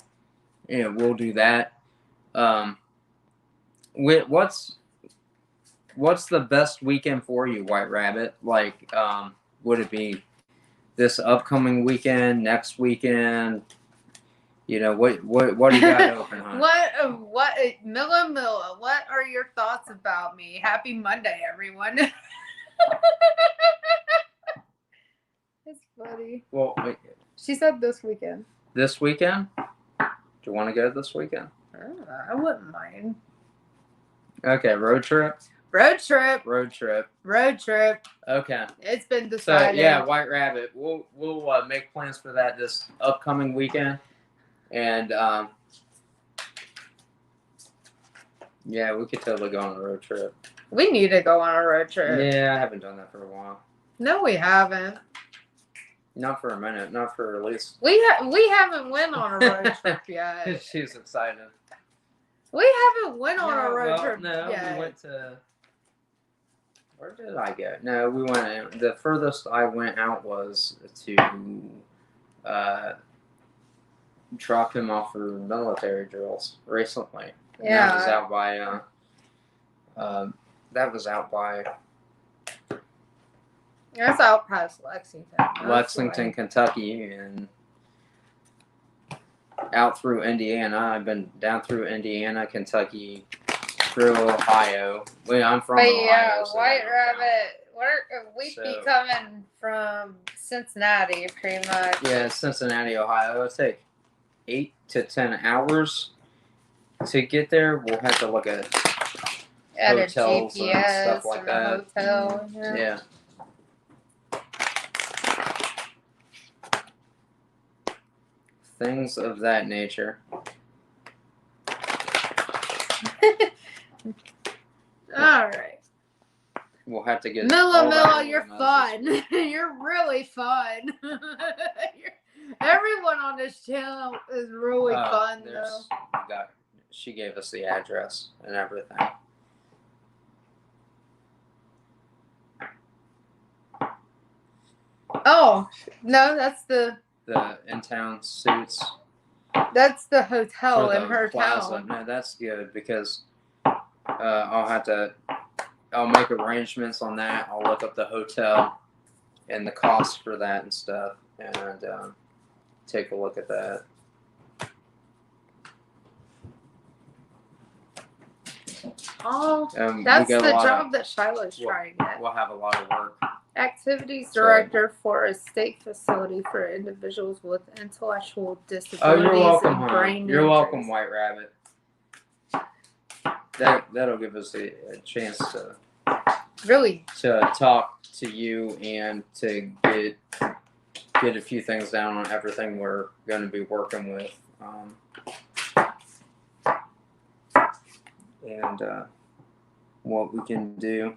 Speaker 2: Yeah, we'll do that. What's the best weekend for you, White Rabbit? Like, would it be this upcoming weekend, next weekend? You know, what do you got open, huh?
Speaker 1: Milla, what are your thoughts about me? Happy Monday, everyone. It's funny.
Speaker 2: Well, wait.
Speaker 1: She said this weekend.
Speaker 2: This weekend? Do you want to go this weekend?
Speaker 1: I wouldn't mind.
Speaker 2: Okay, road trip?
Speaker 1: Road trip.
Speaker 2: Okay.
Speaker 1: It's been decided.
Speaker 2: So, yeah, White Rabbit. We'll make plans for that this upcoming weekend. And, yeah, we could totally go on a road trip.
Speaker 1: We need to go on a road trip.
Speaker 2: Yeah, I haven't done that for a while.
Speaker 1: No, we haven't.
Speaker 2: Not for a minute. Not for at least.
Speaker 1: We haven't went on a road trip yet.
Speaker 2: She's excited.
Speaker 1: We haven't went on a road trip yet.
Speaker 2: We went to. Where did I go? No, we went. The furthest I went out was to drop him off for military drills recently. And
Speaker 1: yeah.
Speaker 2: That was out by.
Speaker 1: That's out past Lexington.
Speaker 2: Lexington, Kentucky, and out through Indiana. I've been down through Indiana, Kentucky, through Ohio. Well, I'm from
Speaker 1: But
Speaker 2: Ohio.
Speaker 1: yeah,
Speaker 2: So
Speaker 1: White
Speaker 2: that don't count.
Speaker 1: Rabbit, we'd be coming from Cincinnati, pretty much.
Speaker 2: Yeah, Cincinnati, Ohio. It'll take 8 to 10 hours to get there. We'll have to look at hotels
Speaker 1: a GPS
Speaker 2: and stuff like
Speaker 1: and
Speaker 2: that.
Speaker 1: a hotel.
Speaker 2: Yeah. Things of that nature.
Speaker 1: Alright.
Speaker 2: We'll have to get
Speaker 1: Milla, you're fun. You're really fun. Everyone on this channel is really fun, though.
Speaker 2: She gave us the address and everything.
Speaker 1: Oh, no, that's the
Speaker 2: in-town suits.
Speaker 1: That's the hotel in her
Speaker 2: plaza.
Speaker 1: town.
Speaker 2: No, that's good because I'll make arrangements on that. I'll look up the hotel and the cost for that and stuff, and take a look at that.
Speaker 1: Oh, that's the job that Shiloh's trying to get.
Speaker 2: We'll have a lot of work.
Speaker 1: Activities director for a state facility for individuals with intellectual disabilities.
Speaker 2: Oh, you're welcome,
Speaker 1: and brain
Speaker 2: honey. You're
Speaker 1: injuries.
Speaker 2: welcome, White Rabbit. That'll give us a chance to
Speaker 1: really
Speaker 2: talk to you and to get a few things down on everything we're going to be working with, and what we can do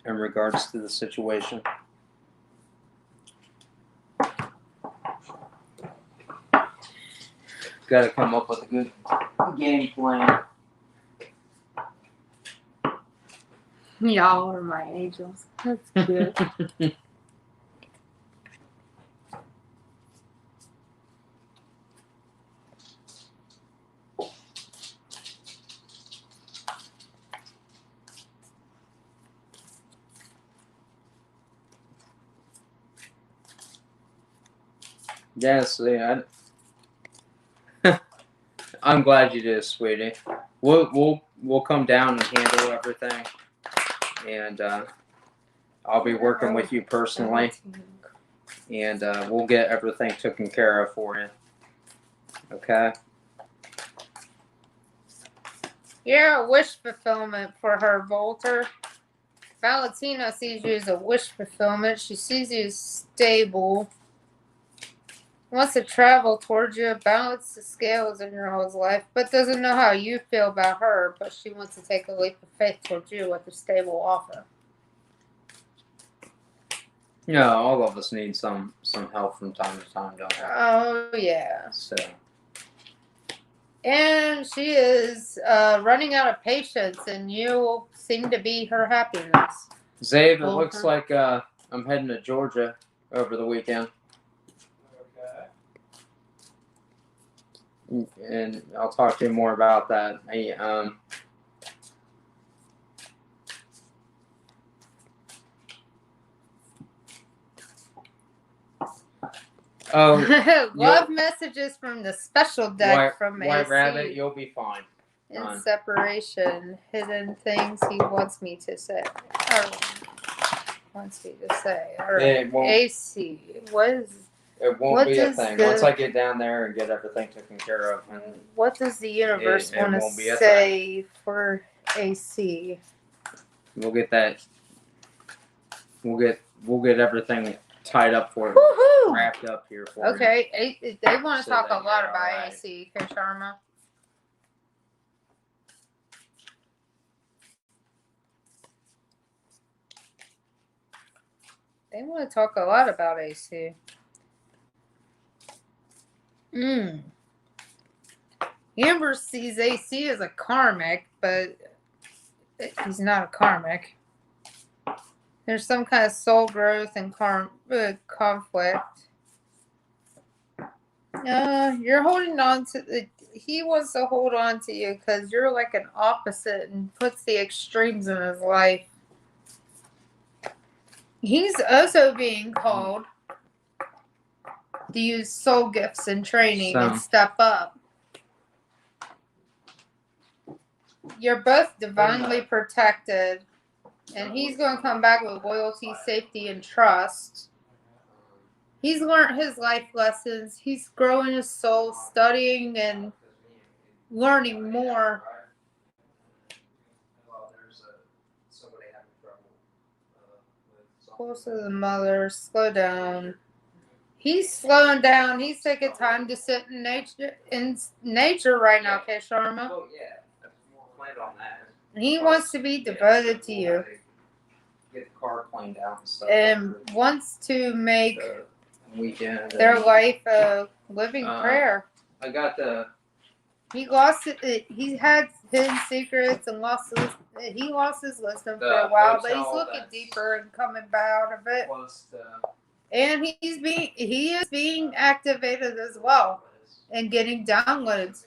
Speaker 2: in regards to the situation. Got to come up with a good game plan.
Speaker 1: Y'all are my angels. That's good.
Speaker 2: Yes, yeah. I'm glad you did, sweetie. We'll come down and handle everything, and I'll be working with you personally, and we'll get everything taken care of for you. Okay.
Speaker 1: You're a wish fulfillment for her, Volter. Valentina sees you as a wish fulfillment. She sees you as stable. Wants to travel towards you, balance the scales in your whole life, but doesn't know how you feel about her, but she wants to take a leap of faith towards you with a stable offer.
Speaker 2: Yeah, all of us need some help from time to time, don't we?
Speaker 1: Oh, yeah.
Speaker 2: So.
Speaker 1: And she is running out of patience, and you seem to be her happiness.
Speaker 2: Zabe, it looks like I'm heading to Georgia over the weekend. And I'll talk to you more about that.
Speaker 1: Love messages from the special deck from
Speaker 2: White
Speaker 1: AC.
Speaker 2: Rabbit, you'll be fine.
Speaker 1: In separation, hidden things he wants me to say. Or wants me to say. Or AC. What is...
Speaker 2: It won't be a thing. Once I get down there and get everything taken care of.
Speaker 1: What does the universe want to say for AC?
Speaker 2: We'll get that. We'll get everything tied up for
Speaker 1: Woohoo!
Speaker 2: Wrapped up here for you.
Speaker 1: Okay, they want to talk a lot about AC, Sharma. They want to talk a lot about AC. Amber sees AC as a karmic, but he's not a karmic. There's some kind of soul growth and conflict. You're holding on to he wants to hold on to you because you're like an opposite and puts the extremes in his life. He's also being called to use soul gifts and training and step up. You're both divinely protected, and he's going to come back with loyalty, safety, and trust. He's learned his life lessons. He's growing his soul, studying and learning more. Close to the mother, slow down. He's slowing down. He's taking time to sit in nature right now, K. Sharma.
Speaker 2: Oh yeah, planned on that.
Speaker 1: He wants to be devoted to you.
Speaker 2: Get the car cleaned out and stuff.
Speaker 1: And wants to make
Speaker 2: the weekend.
Speaker 1: their life a living prayer.
Speaker 2: I got the.
Speaker 1: He lost it. He had hidden secrets and he lost his wisdom for a while, but he's looking deeper and coming back out of it. And he is being activated as well and getting downloads.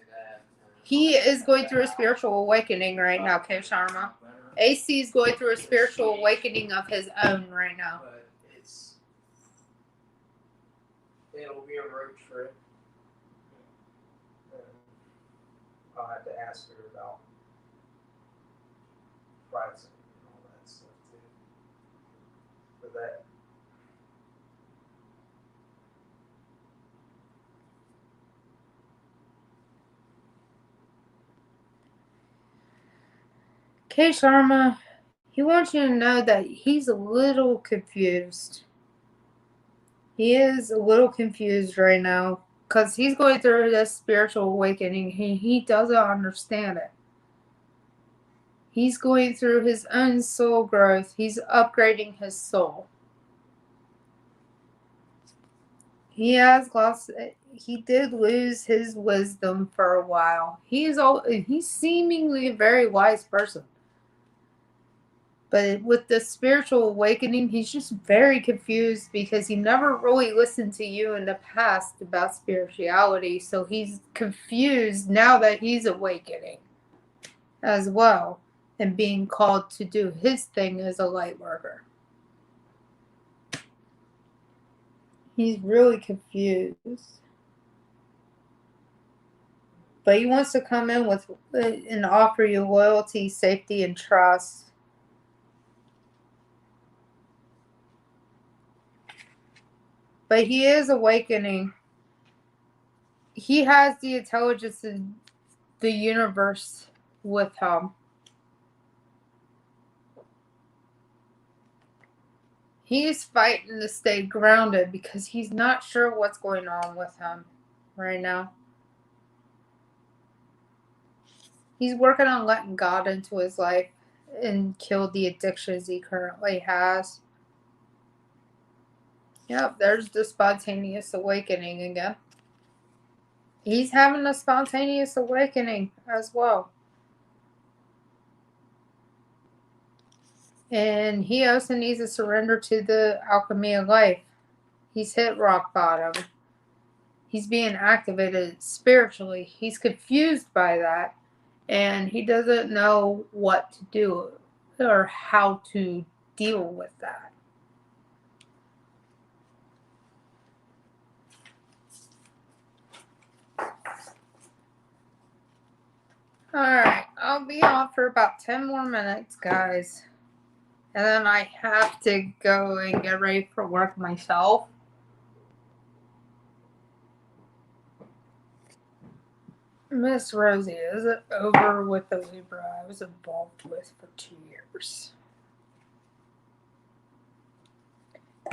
Speaker 1: He is going through a spiritual awakening right now, K. Sharma. AC is going through a spiritual awakening of his own right now.
Speaker 2: It'll be a road trip. I'll have to ask her about pricing and all that stuff too. For that.
Speaker 1: K. Sharma, he wants you to know that he's a little confused. He is a little confused right now because he's going through this spiritual awakening. He doesn't understand it. He's going through his own soul growth. He's upgrading his soul. He did lose his wisdom for a while. He's seemingly a very wise person. But with the spiritual awakening, he's just very confused because he never really listened to you in the past about spirituality. So he's confused now that he's awakening as well and being called to do his thing as a light worker. He's really confused. But he wants to come in with and offer you loyalty, safety, and trust. But he is awakening. He has the intelligence of the universe with him. He's fighting to stay grounded because he's not sure what's going on with him right now. He's working on letting God into his life and kill the addictions he currently has. Yep, there's the spontaneous awakening again. He's having a spontaneous awakening as well. And he also needs to surrender to the alchemy of life. He's hit rock bottom. He's being activated spiritually. He's confused by that. And he doesn't know what to do or how to deal with that. Alright, I'll be on for about 10 more minutes, guys. And then I have to go and get ready for work myself. Miss Rosie, is it over with the Libra I was involved with for 2 years?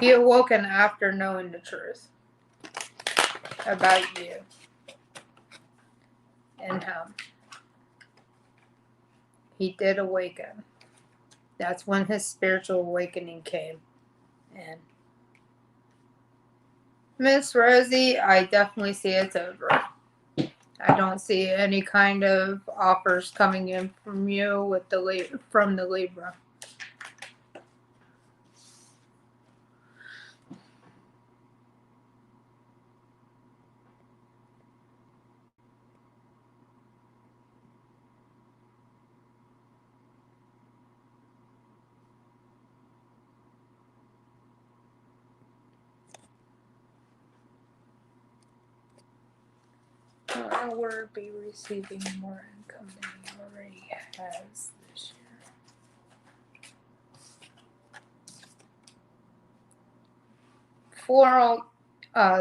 Speaker 1: He awoken after knowing the truth about you and him. He did awaken. That's when his spiritual awakening came. And Miss Rosie, I definitely see it's over. I don't see any kind of offers coming in from you with from the Libra. Will be receiving more income than he already has this year. Floral,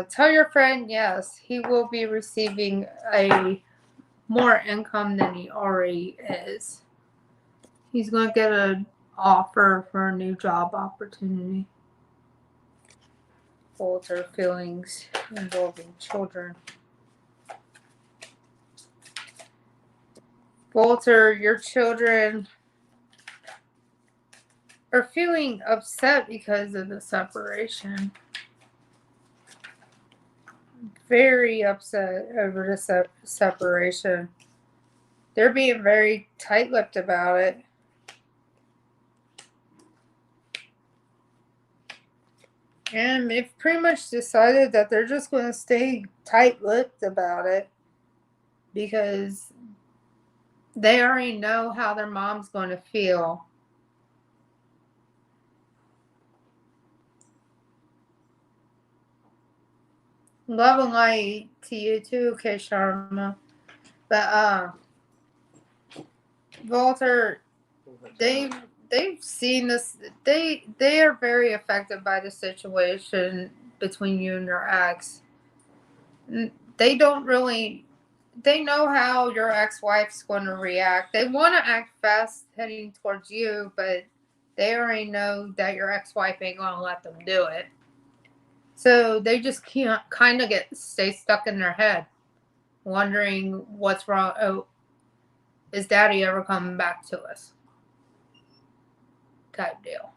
Speaker 1: tell your friend yes, he will be receiving a more income than he already is. He's going to get an offer for a new job opportunity. Alter feelings involving children. Walter, your children are feeling upset because of the separation. Very upset over the separation. They're being very tight-lipped about it. And they've pretty much decided that they're just going to stay tight-lipped about it because they already know how their mom's going to feel. Love and light to you too, K. Sharma. But Walter, they've seen this. They are very affected by the situation between you and your ex. They don't really. They know how your ex-wife's going to react. They want to act fast heading towards you, but they already know that your ex-wife ain't going to let them do it. So they just can't kind of stay stuck in their head, wondering what's wrong. Oh, is Daddy ever coming back to us? Type deal.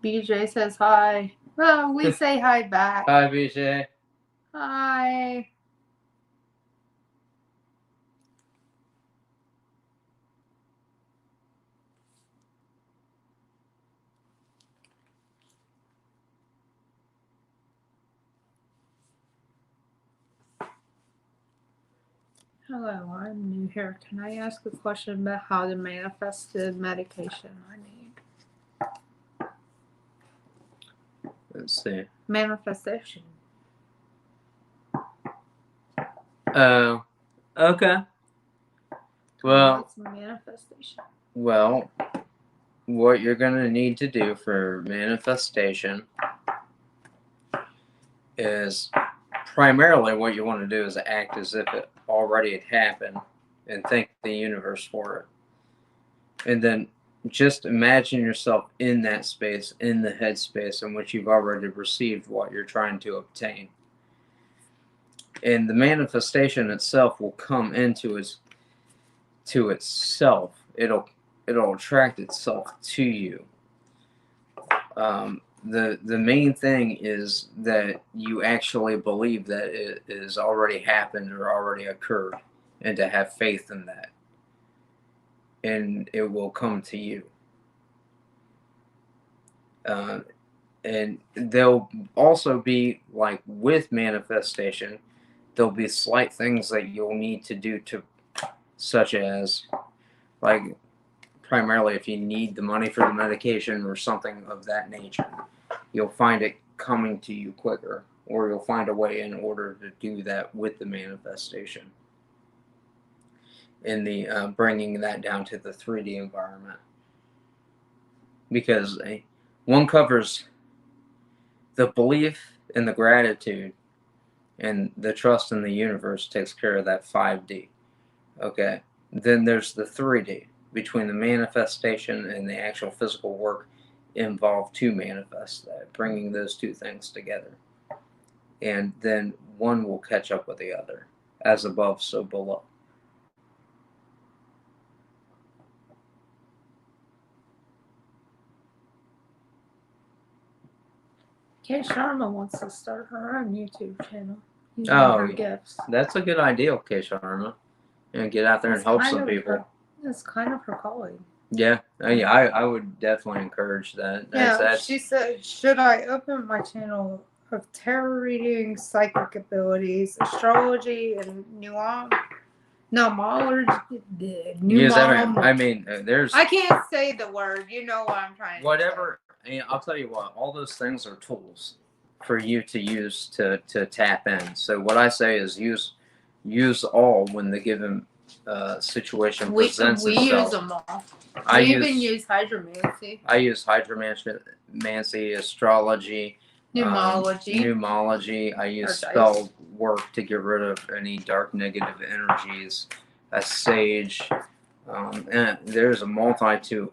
Speaker 1: BJ says hi. Well, we say hi back.
Speaker 2: Hi, BJ.
Speaker 1: Hi. Hello, I'm new here. Can I ask a question about how to manifest the medication I need?
Speaker 2: Let's see.
Speaker 1: Manifestation.
Speaker 2: Oh, okay. Well,
Speaker 1: what's manifestation?
Speaker 2: Well, what you're going to need to do for manifestation is primarily what you want to do is act as if it already had happened and thank the universe for it. And then just imagine yourself in that space, in the headspace in which you've already received what you're trying to obtain. And the manifestation itself will come into itself. It'll attract itself to you. The main thing is that you actually believe that it is already happened or already occurred, and to have faith in that, and it will come to you. And there'll also be, like with manifestation, there'll be slight things that you'll need to do to, such as, like, primarily if you need the money for the medication or something of that nature, you'll find it coming to you quicker, or you'll find a way in order to do that with the manifestation. In the bringing that down to the 3D environment, because one covers the belief and the gratitude, and the trust in the universe takes care of that 5D. Okay, then there's the 3D between the manifestation and the actual physical work involved to manifest that, bringing those two things together. And then one will catch up with the other, as above, so below.
Speaker 1: Kay Sharma wants to start her own YouTube channel. using her gifts.
Speaker 2: That's a good idea, okay, Sharma. And get out there and help some people.
Speaker 1: It's kind of her calling.
Speaker 2: Yeah, I would definitely encourage that.
Speaker 1: She said, should I open my channel of tarot reading, psychic abilities, astrology, and pneumology?
Speaker 2: I mean, there's...
Speaker 1: I can't say the word. You know what I'm trying
Speaker 2: to say. I'll tell you what, all those things are tools for you to use to tap in. So what I say is use all when the given situation presents itself.
Speaker 1: We use them all. We even use hydromancy.
Speaker 2: I use hydromancy, astrology, pneumology. I use spell work to get rid of any dark negative energies. A sage, and there's a multitude.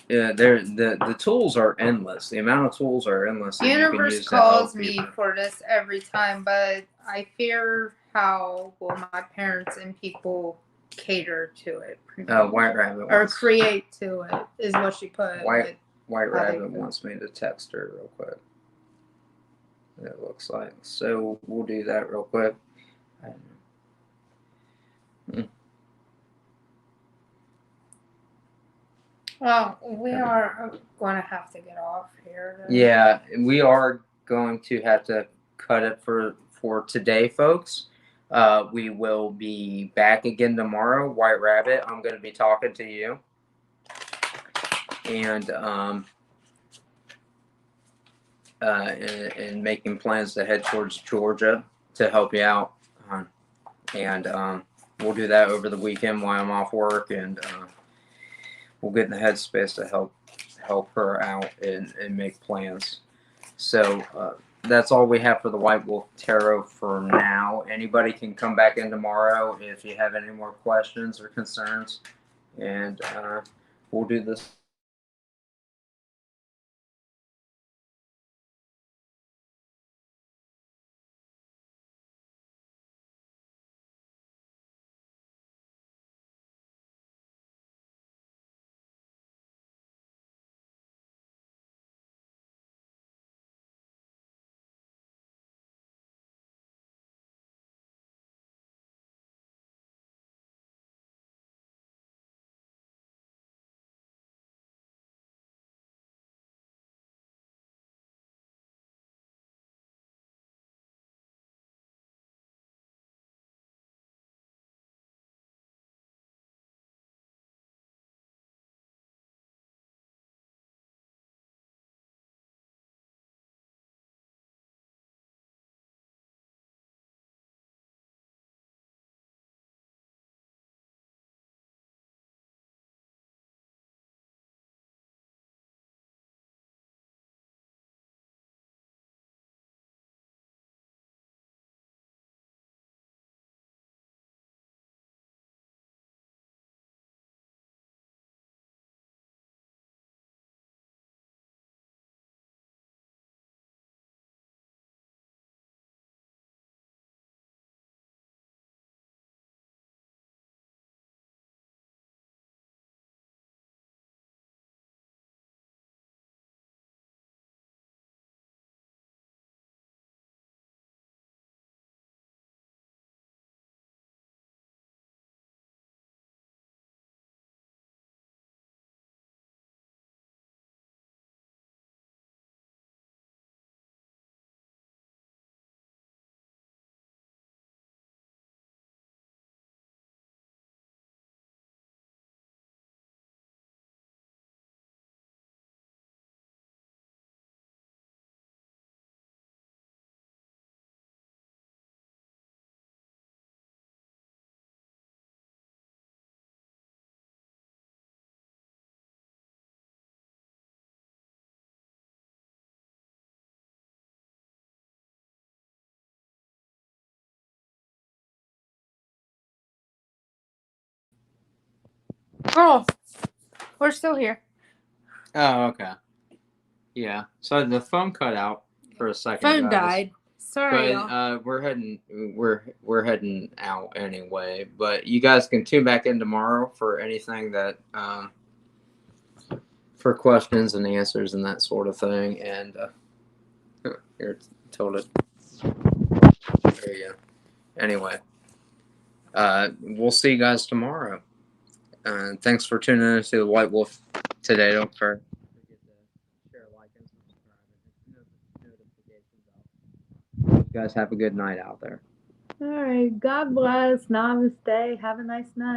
Speaker 2: The tools are endless. The amount of tools are endless.
Speaker 1: The universe calls me for this every time, but I fear how will my parents and people cater to it.
Speaker 2: White Rabbit
Speaker 1: or create to it is what she put.
Speaker 2: White Rabbit wants me to text her real quick. It looks like. So we'll do that real quick.
Speaker 1: Well, we are going to have to get off here.
Speaker 2: Yeah, we are going to have to cut it for today, folks. We will be back again tomorrow. White Rabbit, I'm going to be talking to you. And making plans to head towards Georgia to help you out. And we'll do that over the weekend while I'm off work. And we'll get in the headspace to help her out and make plans. So that's all we have for the White Wolf Tarot for now. Anybody can come back in tomorrow if you have any more questions or concerns. And we'll do this.
Speaker 1: Oh, we're still here.
Speaker 2: Oh, okay. Yeah. So the phone cut out for a second.
Speaker 1: Phone died. Sorry,
Speaker 2: but we're heading out anyway. But you guys can tune back in tomorrow for anything that for questions and answers and that sort of thing. And here, told it. There you go. Anyway, we'll see you guys tomorrow. Thanks for tuning in to the White Wolf today. Don't forget to share, like, and subscribe, and hit the notifications out. You guys have a good night out there.
Speaker 1: All right. God bless. Namaste. Have a nice night.